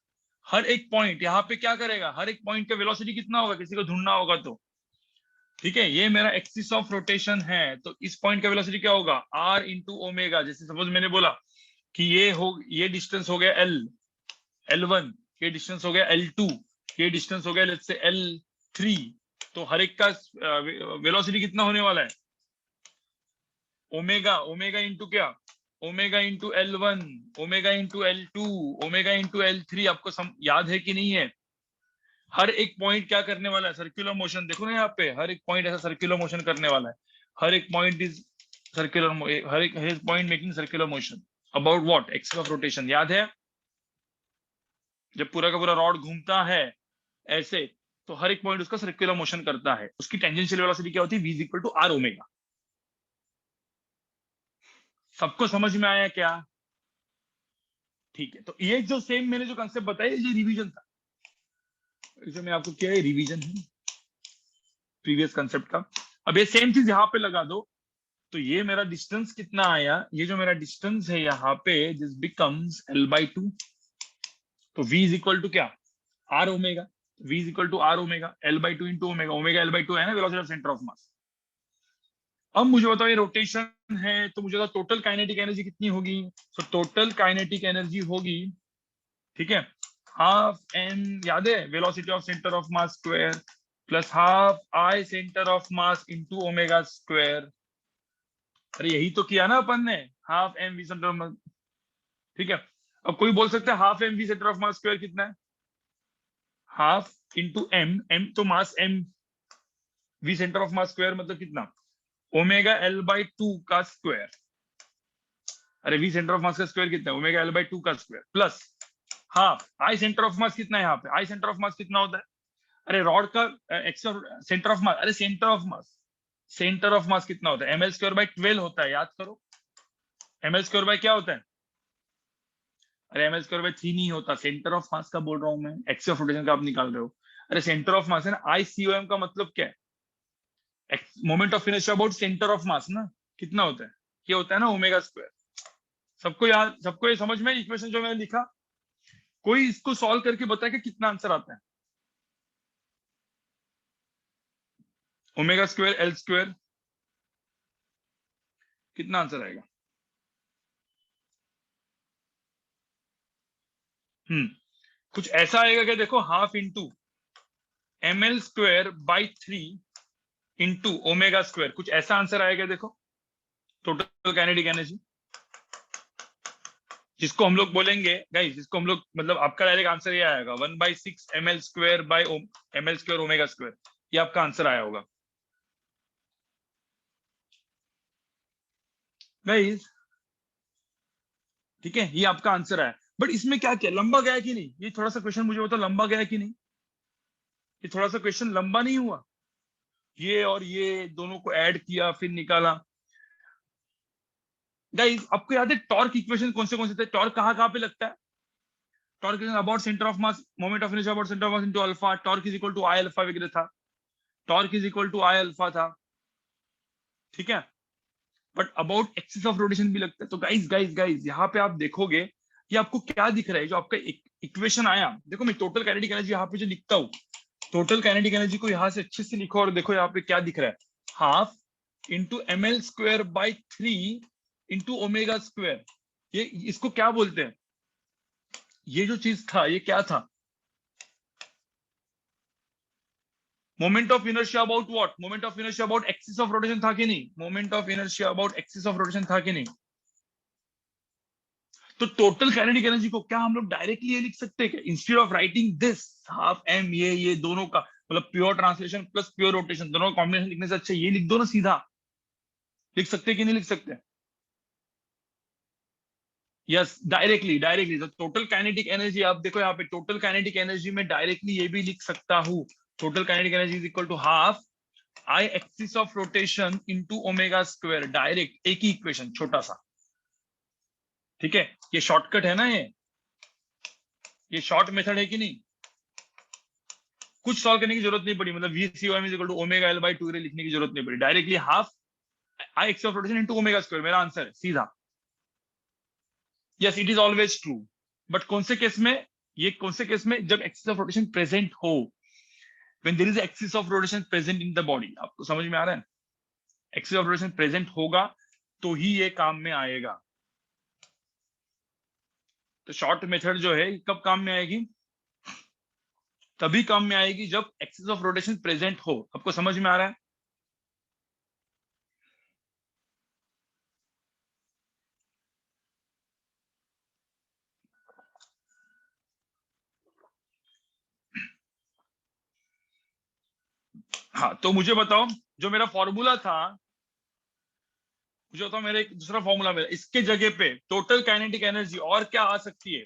हर एक पॉइंट यहाँ पे क्या करेगा? हर एक पॉइंट का वेलोसिटी कितना होगा? किसी को ढूंढना होगा तो, ठीक है, ये मेरा एक्सिस ऑफ रोटेशन है, तो इस पॉइंट का वेलोसिटी क्या होगा? R into omega. जैसे सपोज मैंने बोला कि ये डिस्टेंस हो गया एल, L1, ये डिस्टेंस हो गया L2, ये डिस्टेंस हो गया लेट्स से L3, तो हर एक का वेलोसिटी कितना होने वाला है? ओमेगा, ओमेगा इंटू क्या? Omega into L1, omega into L2, omega into L3। आपको याद है कि नहीं है? हर एक पॉइंट क्या करने वाला है? Circular motion. देखो ना यहाँ पे, हर एक पॉइंट ऐसा सर्कुलर मोशन करने वाला है। हर एक पॉइंट इज सर्कुलर, हर एक point making circular motion about what? Axis of rotation. याद है? जब पूरा का पूरा रॉड घूमता है ऐसे, तो हर एक पॉइंट उसका सर्कुलर मोशन करता है। उसकी टेंजेंशियल वेलोसिटी क्या होती है? v is equal to R omega. सबको समझ में आया क्या? ठीक है, तो ये जो सेम मैंने जो कंसेप्ट बताया, ये रिवीजन था, इसे मैं आपको क्या है, रिवीजन है प्रीवियस कंसेप्ट का। अब ये सेम चीज यहाँ पे लगा दो, तो ये मेरा डिस्टेंस कितना आया? ये जो मेरा डिस्टेंस है यहाँ पे, this becomes L by two. तो v इज इक्वल टू क्या? R omega. v is equal to R omega, L by two into omega. Omega L by two है ना, velocity of centre of mass. अब मुझे बताओ, ये rotation है, तो मुझे बताओ टोटल काइनेटिक एनर्जी कितनी होगी? तो टोटल काइनेटिक एनर्जी होगी, ठीक है, हाफ एम, याद है, velocity of centre of mass square plus half I centre of mass into omega square. अरे यही तो किया ना अपन ने, half M V centre of mass, ठीक है। अब कोई बोल सकता है half M V centre of mass square कितना है? हाफ इंटू एम, एम तो mass M, V centre of mass square मतलब कितना? ओमेगा एल बाई टू का स्क्वायर। अरे वी सेंटर ऑफ मास का स्क्वायर कितना है? ओमेगा एल बाई टू का square plus half I centre of mass कितना है? यहाँ पे आई सेंटर ऑफ मास कितना होता है? अरे रॉड का सेंटर ऑफ मास, अरे सेंटर ऑफ मास कितना होता है? एम एल स्क्वायर बाई 12 होता है, याद करो। एम एल स्क्वायर बाई क्या होता है? अरे एम एल स्क्वायर बाई 3 नहीं होता, सेंटर ऑफ मास का बोल रहा हूँ मैं, एक्सिस ऑफ रोटेशन का आप निकाल रहे हो। अरे सेंटर ऑफ मास है ना, आई सी ओ एम का मतलब क्या है? Moment of inertia about centre of मास ना, कितना होता है? ये होता है ना ओमेगा स्क्वायर। सबको याद, सबको ये समझ में इक्वेशन जो मैंने लिखा? कोई इसको सॉल्व करके बताए कि कितना आंसर आता है? ओमेगा स्क्वायर एल स्क्वायर, कितना आंसर आएगा? कुछ ऐसा आएगा क्या? देखो, half into M L square by 3 into omega square, कुछ ऐसा आंसर आएगा देखो, टोटल काइनेटिक एनर्जी, जिसको हम लोग बोलेंगे गाइस, जिसको हम लोग मतलब आपका डायरेक्ट आंसर ये आएगा 1/6 M L square by M L square omega square, ये आपका आंसर आया होगा गाइस, ठीक है, ये आपका आंसर है। बट इसमें क्या किया, लंबा गया कि नहीं, ये थोड़ा सा क्वेश्चन मुझे बताओ, लंबा गया कि नहीं, ये थोड़ा सा क्वेश्चन लंबा नहीं हुआ, ये और ये दोनों को ऐड किया फिर निकाला। गाइस आपको याद है टॉर्क इक्वेशन कौन से थे, टॉर्क कहाँ कहाँ पे लगता है, torque is about centre of mass, moment of inertia about centre of mass into alpha, torque is equal to I alpha वगैरह था, torque is equal to I alpha था, ठीक है। But about axis of rotation भी लगता है। तो guys guys guys यहाँ पे आप देखोगे, ये आपको क्या दिख रहा है, जो आपका इक्वेशन आया, देखो मैं टोटल काइनेटिक एनर्जी यहाँ पे जो लिखता हूँ, टोटल काइनेटिक एनर्जी को यहाँ से अच्छे से लिखो, और देखो यहाँ पे क्या दिख रहा है, half into ml square by 3 into omega square. ये इसको क्या बोलते हैं, ये जो चीज था ये क्या था, moment of inertia about what, moment of inertia about axis of rotation था कि नहीं, moment of inertia about axis of rotation था कि नहीं। तो टोटल काइनेटिक एनर्जी को क्या हम लोग डायरेक्टली ये लिख सकते हैं, instead of writing this half M, ये दोनों का मतलब pure translation plus pure rotation दोनों का कॉम्बिनेशन लिखने से अच्छा ये लिख दो ना, सीधा लिख सकते कि नहीं लिख सकते। यस डायरेक्टली डायरेक्टली, तो टोटल काइनेटिक एनर्जी आप देखो यहाँ पे, टोटल काइनेटिक एनर्जी में डायरेक्टली ये भी लिख सकता हूँ, total kinetic energy is equal to half I axis of rotation into omega square, direct एक ही इक्वेशन छोटा सा, ठीक है। ये शॉर्टकट है ना, ये शॉर्ट मेथड है कि नहीं, कुछ सॉल्व करने की जरूरत नहीं पड़ी, मतलब VCOM is equal to omega L by 2 लिखने की जरूरत नहीं पड़ी, directly half I axis of rotation into omega square, मेरा आंसर है सीधा। Yes it is always true, but कौन से केस में, ये कौन से केस में, जब एक्सिस ऑफ रोटेशन प्रेजेंट हो, when there is axis of rotation present in the body, आपको समझ में आ रहा है, एक्सिस ऑफ रोटेशन प्रेजेंट होगा तो ही ये काम में आएगा। तो शॉर्ट मेथड जो है कब काम में आएगी, तभी काम में आएगी जब एक्सिस ऑफ रोटेशन प्रेजेंट हो, आपको समझ में आ रहा है। हाँ तो मुझे बताओ, जो मेरा फॉर्मूला था, मुझे बताओ मेरा एक दूसरा फॉर्मूला, मेरा इसके जगह पे टोटल काइनेटिक एनर्जी और क्या आ सकती है,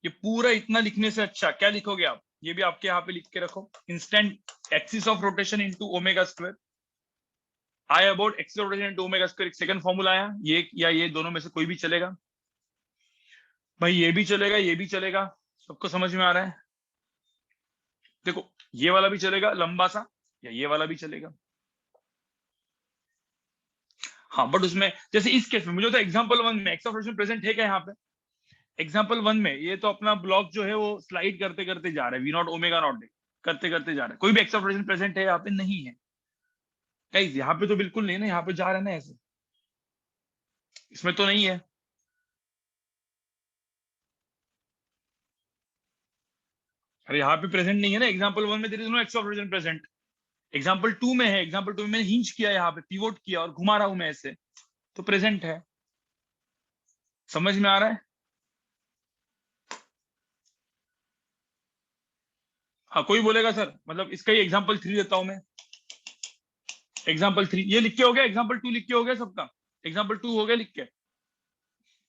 ये पूरा इतना लिखने से अच्छा क्या लिखोगे आप, ये भी आपके यहाँ पे लिख के रखो, instant axis of rotation into omega square, I about axis of rotation into omega square, एक सेकंड फॉर्मूला आया, ये या ये दोनों में से कोई भी चलेगा भाई, ये भी चलेगा ये भी चलेगा, सबको समझ में आ रहा है। देखो ये वाला भी चलेगा लंबा सा, या ये वाला भी चलेगा। हाँ बट उसमें जैसे इस केस में मुझे तो एग्जांपल 1 में एक्स ऑफ रोटेशन प्रेजेंट है क्या यहाँ पे, एग्जांपल 1 में ये तो अपना ब्लॉक जो है वो स्लाइड करते करते जा रहा है, वी नॉट ओमेगा नॉट करते करते जा रहा है, कोई भी एक्स ऑफ रोटेशन प्रेजेंट है यहाँ पे नहीं है गाइस, यहाँ पे तो बिल्कुल नहीं ना, यहाँ पे जा रहा है ना ऐसे, इसमें तो नहीं है। अरे यहाँ पे प्रेजेंट नहीं है ना, एग्जांपल 1 में there is no axis of rotation present, example 2 में है, एग्जांपल 2 में मैंने हिंज किया, यहाँ पे पिवोट किया और घुमा रहा हूं मैं ऐसे, तो प्रेजेंट है, समझ में आ रहा है। हाँ कोई बोलेगा सर मतलब इसका ही एग्जांपल 3 देता हूं मैं, एग्जांपल 3 ये लिख के हो गया, एग्जांपल 2 लिख के हो गया सबका, एग्जांपल 2 हो गया लिख के,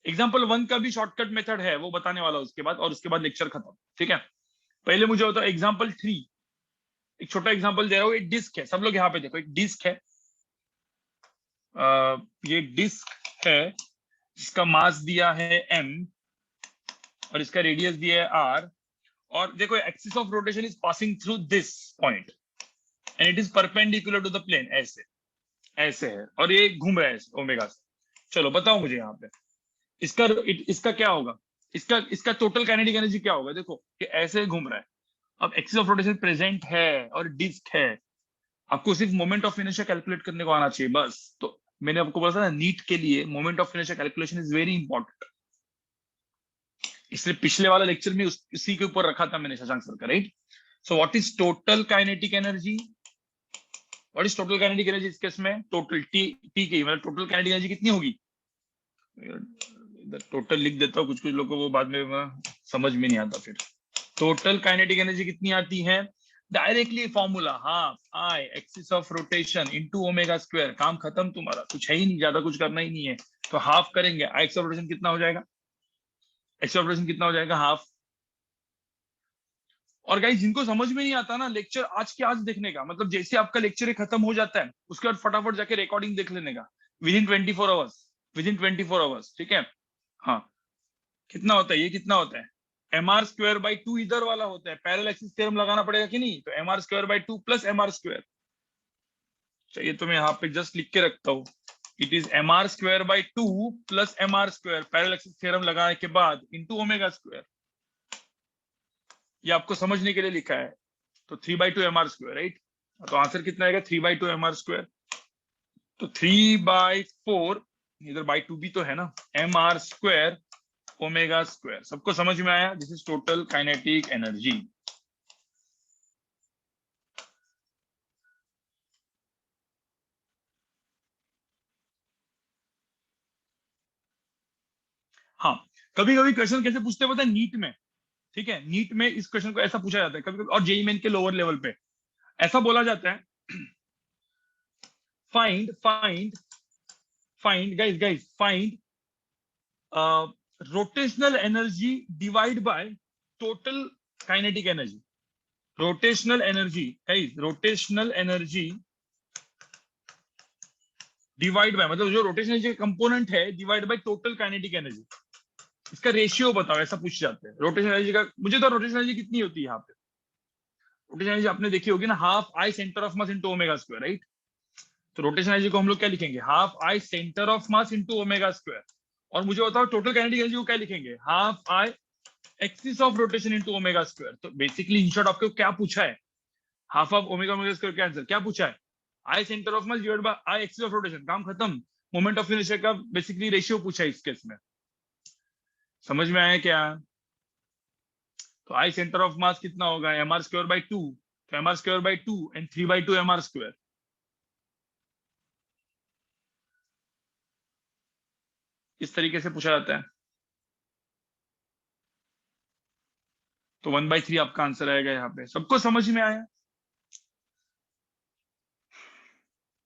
एग्जांपल 1 का भी शॉर्टकट मेथड है वो बताने वाला उसके बाद, और उसके बाद लेक्चर खत्म, ठीक है। पहले मुझे बताओ एग्जांपल 3, एक छोटा एग्जांपल दे रहा हूँ, एक डिस्क है, सब लोग यहाँ पे देखो, एक डिस्क है, ये डिस्क है जिसका मास दिया है m और इसका रेडियस दिया है r, और देखो axis of rotation is passing through this point and it is perpendicular to the plane, ऐसे ऐसे है, और ये घूम रहा है ओमेगा से। चलो बताओ मुझे यहाँ पे इसका क्या होगा, इसका टोटल काइनेटिक एनर्जी क्या होगा, देखो कि ऐसे घूम रहा है, अब एक्सिस ऑफ रोटेशन प्रेजेंट है और डिस्क है, आपको सिर्फ मोमेंट ऑफ इनर्शिया कैलकुलेट करने को आना चाहिए बस। तो मैंने आपको बोला था ना, नीट के लिए moment of inertia calculation is very important, इसलिए पिछले वाला लेक्चर में उसी के ऊपर रखा था मैंने शशांक सर का, right. So what is total kinetic energy, what is total kinetic energy इस केस में, टोटल टी की मतलब टोटल काइनेटिक एनर्जी कितनी होगी, टोटल लिख देता हूँ, कुछ कुछ लोगों को वो बाद में समझ में नहीं आता, फिर टोटल काइनेटिक एनर्जी कितनी आती है, directly formula half I axis of rotation into omega square, काम खत्म तुम्हारा, कुछ है ही नहीं, ज्यादा कुछ करना ही नहीं है, तो हाफ करेंगे आई एक्सिस ऑफ रोटेशन कितना हो जाएगा, एक्सिस ऑफ रोटेशन कितना हो जाएगा, हाफ। और गाइस जिनको समझ में नहीं आता ना लेक्चर आज के आज देखने का, मतलब जैसे आपका लेक्चर खत्म हो जाता है उसके बाद फटाफट जाके रिकॉर्डिंग देख लेने का with in 24 hours, with in 24 hours, ठीक है। हाँ, कितना होता है ये, कितना होता है, mr² by 2 इधर वाला होता है, पैरेलल एक्सिस थ्योरम लगाना पड़ेगा कि नहीं, तो mr² by 2 प्लस mr²। चलिए तो मैं यहाँ पे जस्ट लिख के रखता हूँ, it is mr² by 2 plus mr², parallel axis theorem लगाने के बाद इंटू ओमेगा²। ये आपको समझने के लिए लिखा है, तो 3/2 mr², राइट। तो आंसर कितना आएगा, 3/2 mr²। तो 3/4, इधर बाई 2 भी तो है ना, mr² ओमेगा²। सबको समझ में आया, this is total kinetic energy. हाँ, कभी कभी क्वेश्चन कैसे पूछते हैं पता है, नीट में, ठीक है, नीट में इस क्वेश्चन को ऐसा पूछा जाता है कभी कभी, और जेईई मेन के लोअर लेवल पे ऐसा बोला जाता है, find find find guys find rotational energy divide by total kinetic energy. Rotational energy guys, rotational energy divide bye, मतलब जो रोटेशनल एनर्जी का कंपोनेंट है divide by total kinetic energy, इसका रेशियो बताओ, ऐसा पूछ जाते हैं। रोटेशनल एनर्जी का मुझे तो, रोटेशनल एनर्जी कितनी होती है यहाँ पे, रोटेशनल एनर्जी आपने देखी होगी ना, half I centre of mass into ओमेगा², राइट। तो रोटेशनल एनर्जी को हम लोग क्या लिखेंगे, half I centre of mass into ओमेगा²। और मुझे बताओ टोटल काइनेटिक एनर्जी को क्या लिखेंगे, half I axis of rotation into ओमेगा²। तो बेसिकली इन शॉर्ट आपको क्या पूछा है, हाफ ऑफ ओमेगा², क्या आंसर क्या पूछा है, I centre of mass divided by I axis of rotation, काम खत्म। मोमेंट ऑफ इनर्शिया का बेसिकली रेशियो पूछा है इस केस में। समझ में आया क्या। तो आई सेंटर ऑफ मास कितना होगा, mr²/2, तो mr²/2 एंड 3/2 mr²। इस तरीके से पूछा जाता है। तो 1/3 आपका आंसर आएगा यहाँ पे। सबको समझ में आया।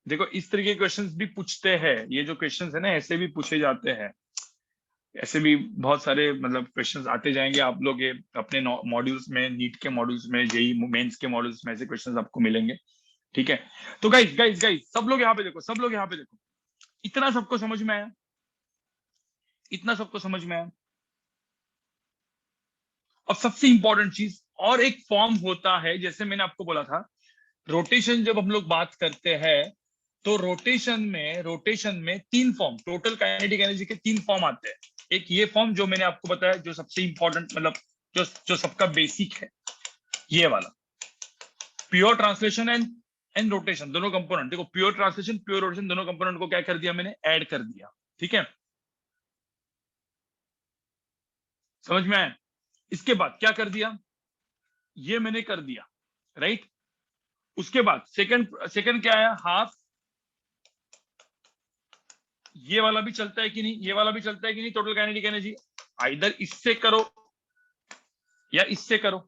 देखो इस तरीके के क्वेश्चंस भी पूछते हैं, ये जो क्वेश्चंस है ना ऐसे भी पूछे जाते हैं, ऐसे भी बहुत सारे मतलब क्वेश्चंस आते जाएंगे। आप लोग ये अपने मॉड्यूल्स में, नीट के मॉड्यूल्स में, जेई मेंस के मॉड्यूल्स में ऐसे क्वेश्चंस आपको मिलेंगे, ठीक है। तो गाइस गाइस गाइस सब लोग यहाँ पे देखो, सब लोग यहाँ पे देखो, इतना सबको समझ में आया, इतना सबको समझ में आया। अब सबसे इंपॉर्टेंट चीज, और एक फॉर्म होता है, जैसे मैंने आपको बोला था रोटेशन, जब हम लोग बात करते हैं तो रोटेशन में 3 फॉर्म, टोटल काइनेटिक एनर्जी के 3 फॉर्म आते हैं। एक ये फॉर्म जो मैंने आपको बताया, जो सबसे इंपॉर्टेंट, मतलब जो जो सबका बेसिक है, ये वाला प्योर ट्रांसलेशन एंड रोटेशन, दोनों कंपोनेंट। देखो प्योर ट्रांसलेशन, प्योर रोटेशन, दोनों कंपोनेंट को क्या कर दिया मैंने, ऐड कर दिया, ठीक है। समझ में आया। इसके बाद क्या कर दिया, ये मैंने कर दिया, राइट। उसके बाद सेकंड सेकंड क्या आया, हाफ। ये वाला भी चलता है कि नहीं, ये वाला भी चलता है कि नहीं, टोटल काइनेटिक एनर्जी आइदर इससे करो या इससे करो।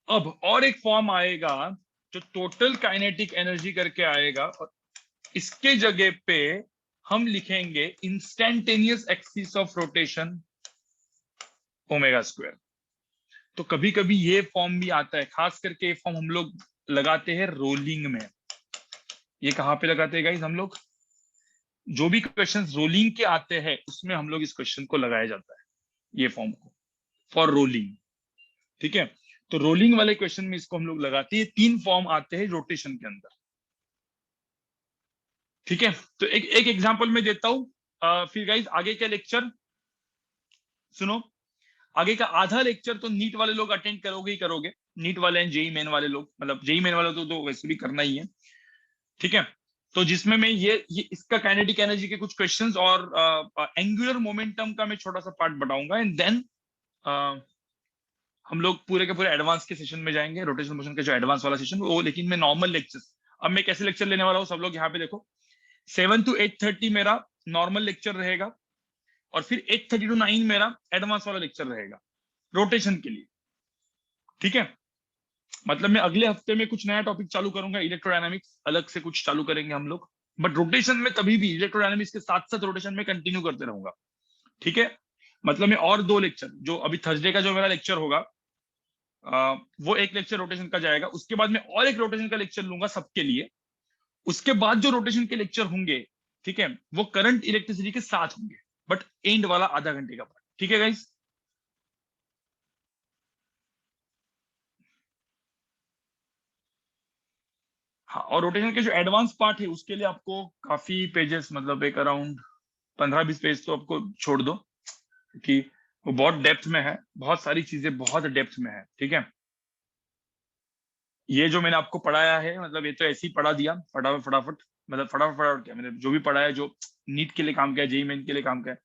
अब और एक फॉर्म आएगा जो टोटल काइनेटिक एनर्जी करके आएगा, और इसके जगह पे हम लिखेंगे इंस्टेंटेनियस एक्सिस ऑफ रोटेशन ओमेगा²। तो कभी कभी ये फॉर्म भी आता है, खास करके ये फॉर्म हम लोग लगाते हैं रोलिंग में। ये कहाँ पे लगाते हैं गाइस हम लोग, जो भी क्वेश्चन रोलिंग के आते हैं उसमें हम लोग इस क्वेश्चन को लगाया जाता है, ये फॉर्म को, फॉर रोलिंग, ठीक है। तो रोलिंग वाले क्वेश्चन में इसको हम लोग लगाते हैं। 3 फॉर्म आते हैं रोटेशन के अंदर, ठीक है। तो एक एग्जांपल मैं देता हूं, फिर गाइस आगे का लेक्चर सुनो। आगे का आधा लेक्चर तो नीट वाले लोग अटेंड करोगे ही करोगे, नीट वाले एंड जेई मेन वाले लोग, मतलब जेई मेन वाले तो वैसे भी करना ही है, ठीक है। तो जिसमें मैं ये इसका काइनेटिक एनर्जी के कुछ क्वेश्चंस और एंगुलर मोमेंटम का मैं छोटा सा पार्ट बताऊंगा, एंड देन हम लोग पूरे के पूरे एडवांस के सेशन में जाएंगे, रोटेशन मोशन का जो एडवांस वाला सेशन वो, लेकिन मैं नॉर्मल लेक्चर्स, अब मैं कैसे लेक्चर लेने वाला हूँ सब लोग यहाँ पे देखो, 7 to 8:30 मेरा नॉर्मल लेक्चर रहेगा, और फिर 8:30 to 9 मेरा एडवांस वाला लेक्चर रहेगा रोटेशन के लिए, ठीक है। मतलब मैं अगले हफ्ते में कुछ नया टॉपिक चालू करूंगा, इलेक्ट्रोडायनामिक्स अलग से कुछ चालू करेंगे हम लोग, बट रोटेशन में तभी भी इलेक्ट्रोडायनामिक्स के साथ साथ रोटेशन में कंटिन्यू करते रहूंगा, ठीक है, मतलब मैं और 2 लेक्चर, जो अभी थर्सडे का जो मेरा लेक्चर होगा, वो एक लेक्चर रोटेशन का जाएगा, उसके बाद मैं और एक रोटेशन का लेक्चर लूंगा सबके लिए, उसके बाद जो रोटेशन के लेक्चर होंगे, ठीक है, वो करंट इलेक्ट्रिसिटी के साथ होंगे, बट एंड वाला आधा घंटे का पार्ट, ठीक है गाइस। हाँ, और रोटेशन के जो एडवांस पार्ट है उसके लिए आपको काफी पेजेस, मतलब एक अराउंड 15-20 पेज तो आपको छोड़ दो, क्योंकि वो बहुत डेप्थ में है, बहुत सारी चीजें बहुत डेप्थ में है, ठीक है। ये जो मैंने आपको पढ़ाया है, मतलब ये तो ऐसे ही पढ़ा दिया फटाफट फटाफट, मतलब फटाफट फटाफट क्या, मैंने जो भी पढ़ा है, जो नीट के लिए काम किया है, जेई मेन के लिए काम किया है,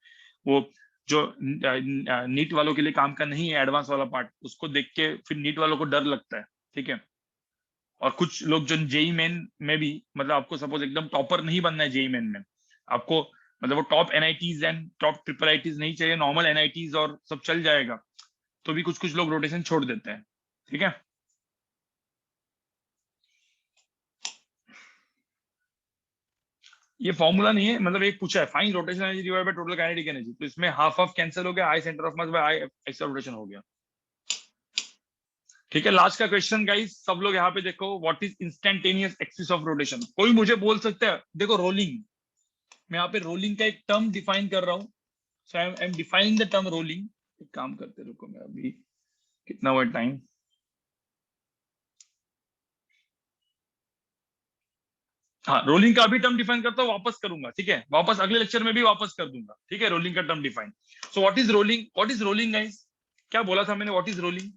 वो जो नीट वालों के लिए काम का नहीं है एडवांस वाला पार्ट, उसको देख के फिर नीट वालों को डर लगता है, ठीक है। और कुछ लोग जो जेई मेन में भी, मतलब आपको सपोज एकदम टॉपर नहीं बनना है जेई मेन में, आपको मतलब वो top NITs and top triple ITs नहीं चाहिए, नॉर्मल एनआईटीज और सब चल जाएगा, तो भी कुछ कुछ लोग रोटेशन छोड़ देते हैं, ठीक है। ये फॉर्मूला नहीं है, मतलब एक पूछा है, find rotation energy divide by total kinetic energy, तो इसमें हाफ ऑफ कैंसिल हो गया, I centre of mass by I axle rotation हो गया, ठीक है। लास्ट का क्वेश्चन गाइस, सब लोग यहाँ पे देखो, what is instantaneous axis of rotation. कोई मुझे बोल सकता है, देखो रोलिंग, मैं यहाँ पे रोलिंग का एक टर्म डिफाइन कर रहा हूँ, so I am defining the term rolling. एक काम करते, रुको, मैं अभी कितना हुआ टाइम, हाँ, रोलिंग का भी टर्म डिफाइन करता हूँ, वापस करूंगा, ठीक है, वापस अगले लेक्चर में भी वापस कर दूंगा, ठीक है, रोलिंग का term define. So what is rolling, what is rolling guys, क्या बोला था मैंने, व्हाट इज रोलिंग।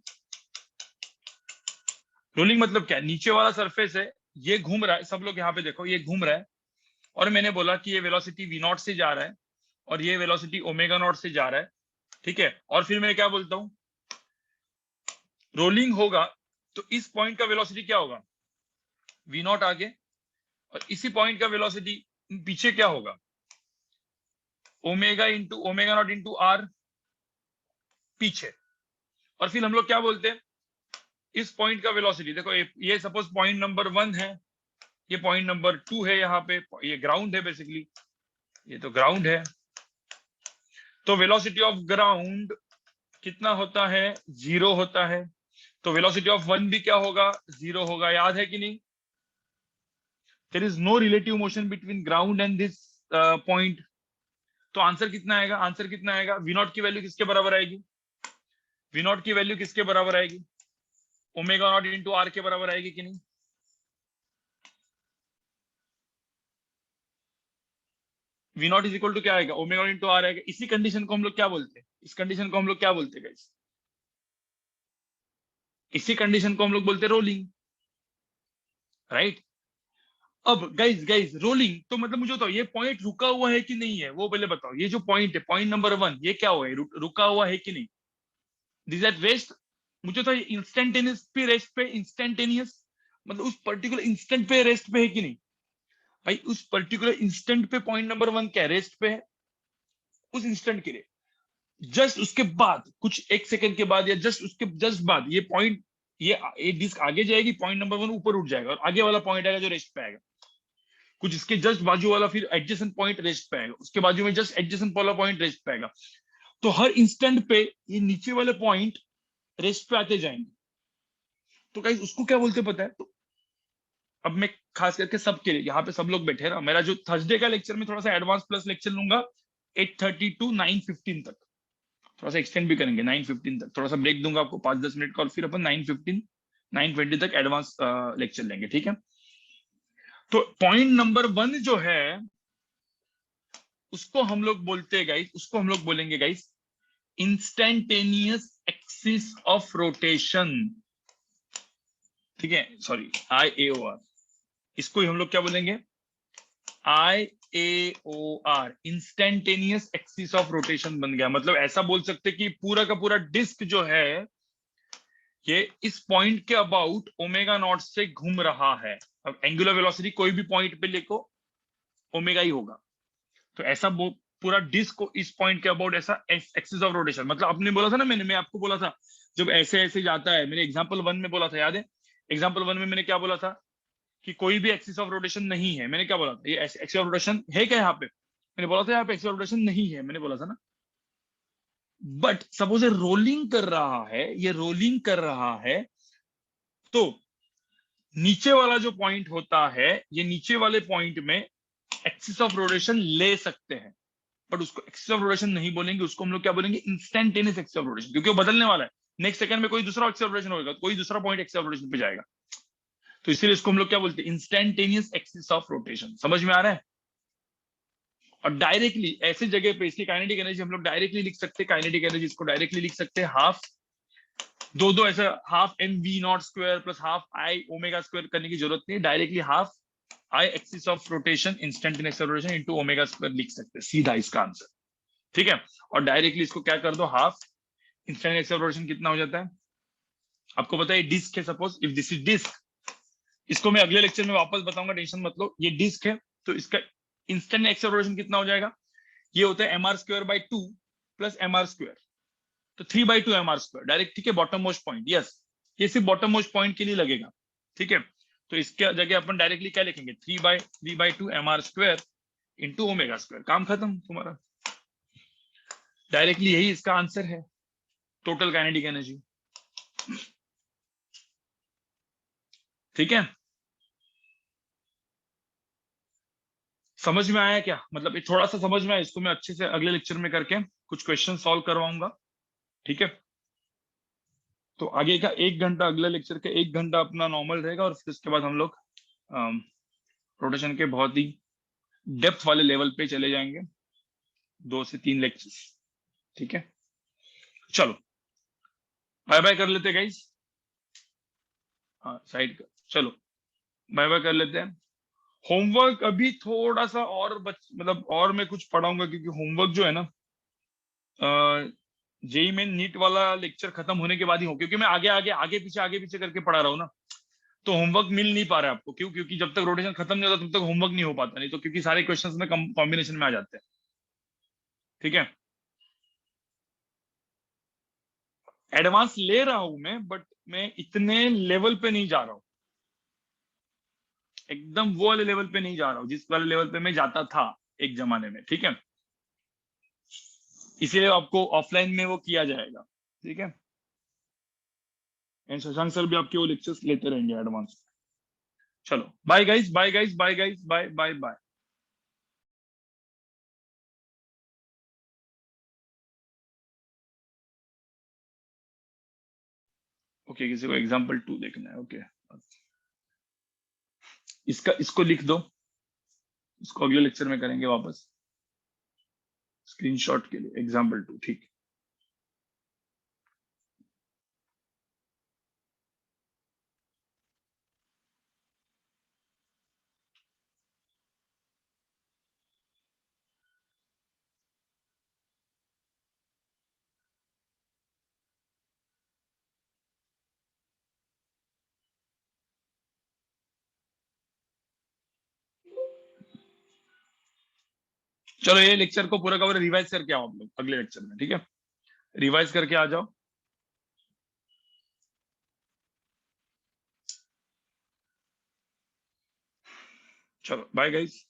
रोलिंग मतलब क्या, नीचे वाला सरफेस है, ये घूम रहा है, सब लोग यहाँ पे देखो, ये घूम रहा है, और मैंने बोला कि ये वेलोसिटी वी नॉट से जा रहा है, और ये वेलोसिटी ओमेगा नॉट से जा रहा है, ठीक है। और फिर मैं क्या बोलता हूँ, रोलिंग होगा तो इस पॉइंट का वेलोसिटी क्या होगा, वी नॉट आगे, और इसी पॉइंट का वेलोसिटी पीछे क्या होगा, omega into omega not into R पीछे। और फिर हम लोग क्या बोलते हैं, इस पॉइंट का वेलोसिटी देखो, ये सपोज पॉइंट नंबर 1 है, ये पॉइंट नंबर 2 है, यहाँ पे ये ग्राउंड है बेसिकली, ये तो ग्राउंड है, तो वेलोसिटी ऑफ ग्राउंड कितना होता है, 0 होता है, तो वेलोसिटी ऑफ 1 भी क्या होगा, 0 होगा, याद है कि नहीं। There is no relative motion between ground and this point, तो आंसर कितना आएगा, आंसर कितना आएगा, वी नॉट की वैल्यू किसके बराबर आएगी, वी नॉट की वैल्यू किसके बराबर आएगी, ओमेगा नॉट इंटू आर के बराबर आएगी कि नहीं। V not is equal to क्या आएगा, ओमेगा नॉट इंटू आर आएगा। इसी कंडीशन को हम लोग क्या बोलते हैं, इस कंडीशन को हम लोग क्या बोलते हैं गाइस, इसी कंडीशन को हम लोग बोलते हैं रोलिंग, राइट। अब गाइस गाइस रोलिंग तो मतलब मुझे बताओ, ये पॉइंट रुका हुआ है कि नहीं है, वो पहले बताओ, ये जो पॉइंट है, पॉइंट नंबर 1, ये क्या हुआ है, रुका हुआ है कि नहीं, दिस एट रेस्ट। मुझे तो इंस्टेंटेनियस पे रेस्ट पे, इंस्टेंटेनियस मतलब उस पर्टिकुलर इंस्टेंट पे रेस्ट पे है कि नहीं, भाई उस पर्टिकुलर इंस्टेंट पे पॉइंट नंबर 1 क्या रेस्ट पे है, उस इंस्टेंट के लिए, जस्ट उसके बाद कुछ एक सेकंड के बाद, या जस्ट उसके जस्ट बाद ये पॉइंट, ये डिस्क आगे जाएगी, पॉइंट नंबर 1 ऊपर उठ जाएगा, और आगे वाला पॉइंट आएगा जो रेस्ट पे आएगा, कुछ इसके जस्ट बाजू वाला फिर एडजेसेंट पॉइंट रेस्ट पे आएगा, उसके बाजू में जस्ट एडजेसेंट वाला पॉइंट रेस्ट पे आएगा, तो हर इंस्टेंट पे ये नीचे वाले पॉइंट रेस्ट पे आते जाएंगे। तो गाइस उसको क्या बोलते पता है, तो अब मैं खास करके सबके लिए, यहाँ पे सब लोग बैठे ना, मेरा जो थर्सडे का लेक्चर में थोड़ा सा एडवांस प्लस लेक्चर लूंगा 8:30 टू 9:15 तक, थोड़ा सा एक्सटेंड भी करेंगे 9:15 तक, थोड़ा सा ब्रेक दूंगा आपको 5-10 मिनट का, और फिर अपन 9:15 9:20 तक एडवांस लेक्चर लेंगे, ठीक है। तो पॉइंट नंबर 1 जो है, उसको हम लोग बोलते हैं गाइस, उसको हम लोग बोलेंगे guys instantaneous axis of rotation, ठीक है, sorry I A O are, इसको ही हम लोग क्या बोलेंगे, I A O R, instantaneous axis of rotation बन गया। मतलब ऐसा बोल सकते कि पूरा का पूरा डिस्क जो है, ये इस पॉइंट के अबाउट ओमेगा नॉट से घूम रहा है। अब एंगुलर वेलोसिटी कोई भी पॉइंट पे लिखो, ओमेगा ही होगा, तो ऐसा पूरा डिस्क को इस पॉइंट के अबाउट ऐसा एक्सिस ऑफ रोटेशन, मतलब आपने बोला था ना, मैं आपको बोला था जब ऐसे ऐसे जाता है, मैंने एग्जांपल 1 में बोला था, याद है, एग्जांपल 1 में मैंने क्या बोला था, कि कोई भी एक्सिस ऑफ रोटेशन नहीं है, मैंने क्या बोला था, ये एक्सिस ऑफ रोटेशन है क्या यहाँ पे, मैंने बोला था यहाँ पे एक्सिस ऑफ रोटेशन नहीं है, मैंने बोला था ना, बट सपोज ये रोलिंग कर रहा है, ये रोलिंग कर रहा है, तो नीचे वाला जो पॉइंट होता है, ये नीचे वाले पॉइंट में एक्सिस ऑफ रोटेशन ले सकते हैं, बट उसको एक्सिस ऑफ रोटेशन नहीं बोलेंगे, उसको हम लोग क्या बोलेंगे, इंस्टेंटेनियस एक्सिस ऑफ रोटेशन, क्योंकि वो बदलने वाला है। नेक्स्ट सेकंड में कोई दूसरा एक्सिस ऑफ रोटेशन होगा, कोई दूसरा पॉइंट एक्सिस ऑफ रोटेशन पे जाएगा, तो इसीलिए इसको हम लोग क्या बोलते हैं, इंस्टेंटेनियस एक्सिस ऑफ रोटेशन। समझ में आ रहा है? और डायरेक्टली ऐसी जगह पे इसकी काइनेटिक एनर्जी हम लोग डायरेक्टली लिख सकते हैं, काइनेटिक एनर्जी इसको डायरेक्टली लिख सकते हैं, हाफ दो ऐसा half M V nought square plus half I omega square करने की जरूरत नहीं है, directly half I axis of rotation instantaneous rotation into omega square लिख सकते हैं, सीधा इसका आंसर। ठीक है, और डायरेक्टली इसको क्या कर दो, हाफ इंस्टेंटेनियस रोटेशन कितना हो जाता है आपको पता है, डिस्क है, suppose if this is disc, इसको मैं अगले लेक्चर में वापस बताऊंगा, टेंशन मत लो। ये डिस्क है, तो इसका इंस्टेंट एक्सेलरेशन कितना हो जाएगा, ये होता है M R square by 2 plus M R square, तो 3/2 एम आर स्क्वायर डायरेक्ट। ठीक है, बॉटम मोस्ट पॉइंट, यस, ये सिर्फ बॉटम मोस्ट पॉइंट के लिए लगेगा। ठीक है, तो इसके जगह अपन डायरेक्टली क्या लिखेंगे, 3/2 M R square into omega square, काम खत्म तुम्हारा। डायरेक्टली यही इसका आंसर है, टोटल काइनेटिक एनर्जी। ठीक है, समझ में आया क्या, मतलब ये थोड़ा सा समझ में आया, इसको मैं अच्छे से अगले लेक्चर में करके कुछ क्वेश्चन सॉल्व करवाऊंगा। ठीक है, तो आगे का 1 घंटा, अगले लेक्चर का 1 घंटा अपना नॉर्मल रहेगा, और फिर उसके बाद हम लोग रोटेशन के बहुत ही डेप्थ वाले लेवल पे चले जाएंगे, 2 से 3 लेक्चर्स। ठीक है, चलो बाय बाय कर लेते गाइस, हाँ साइड का, चलो बाय बाय कर लेते हैं। होमवर्क अभी थोड़ा सा और मतलब और मैं कुछ पढ़ाऊंगा, क्योंकि होमवर्क जो है ना, जेई में नीट वाला लेक्चर खत्म होने के बाद ही हो, क्योंकि मैं आगे पीछे करके पढ़ा रहा हूँ ना, तो होमवर्क मिल नहीं पा रहा है आपको। क्यों? क्योंकि जब तक रोटेशन खत्म नहीं होता तब तक होमवर्क नहीं हो पाता, नहीं तो क्योंकि सारे क्वेश्चंस में कॉम्बिनेशन में आ जाते हैं। ठीक है, एडवांस ले रहा हूं मैं, बट मैं इतने लेवल पे नहीं जा रहा हूँ, एकदम वो वाले लेवल पे नहीं जा रहा हूँ जिस वाले लेवल पे मैं जाता था एक जमाने में। ठीक है, इसीलिए आपको ऑफलाइन में वो किया जाएगा। ठीक है, एंड शशांक सर भी आपके वो लेक्चर्स लेते रहेंगे एडवांस। चलो bye guys, bye guys, bye guys, bye bye bye. Okay, किसी को एग्जाम्पल 2 देखना है, ओके, इसको लिख दो, इसको अगले लेक्चर में करेंगे वापस, स्क्रीनशॉट के लिए एग्जाम्पल 2। ठीक, चलो ये लेक्चर को पूरा का पूरा रिवाइज करके आओ आप लोग अगले लेक्चर में। ठीक है, रिवाइज करके आ जाओ। चलो बाय गाइस।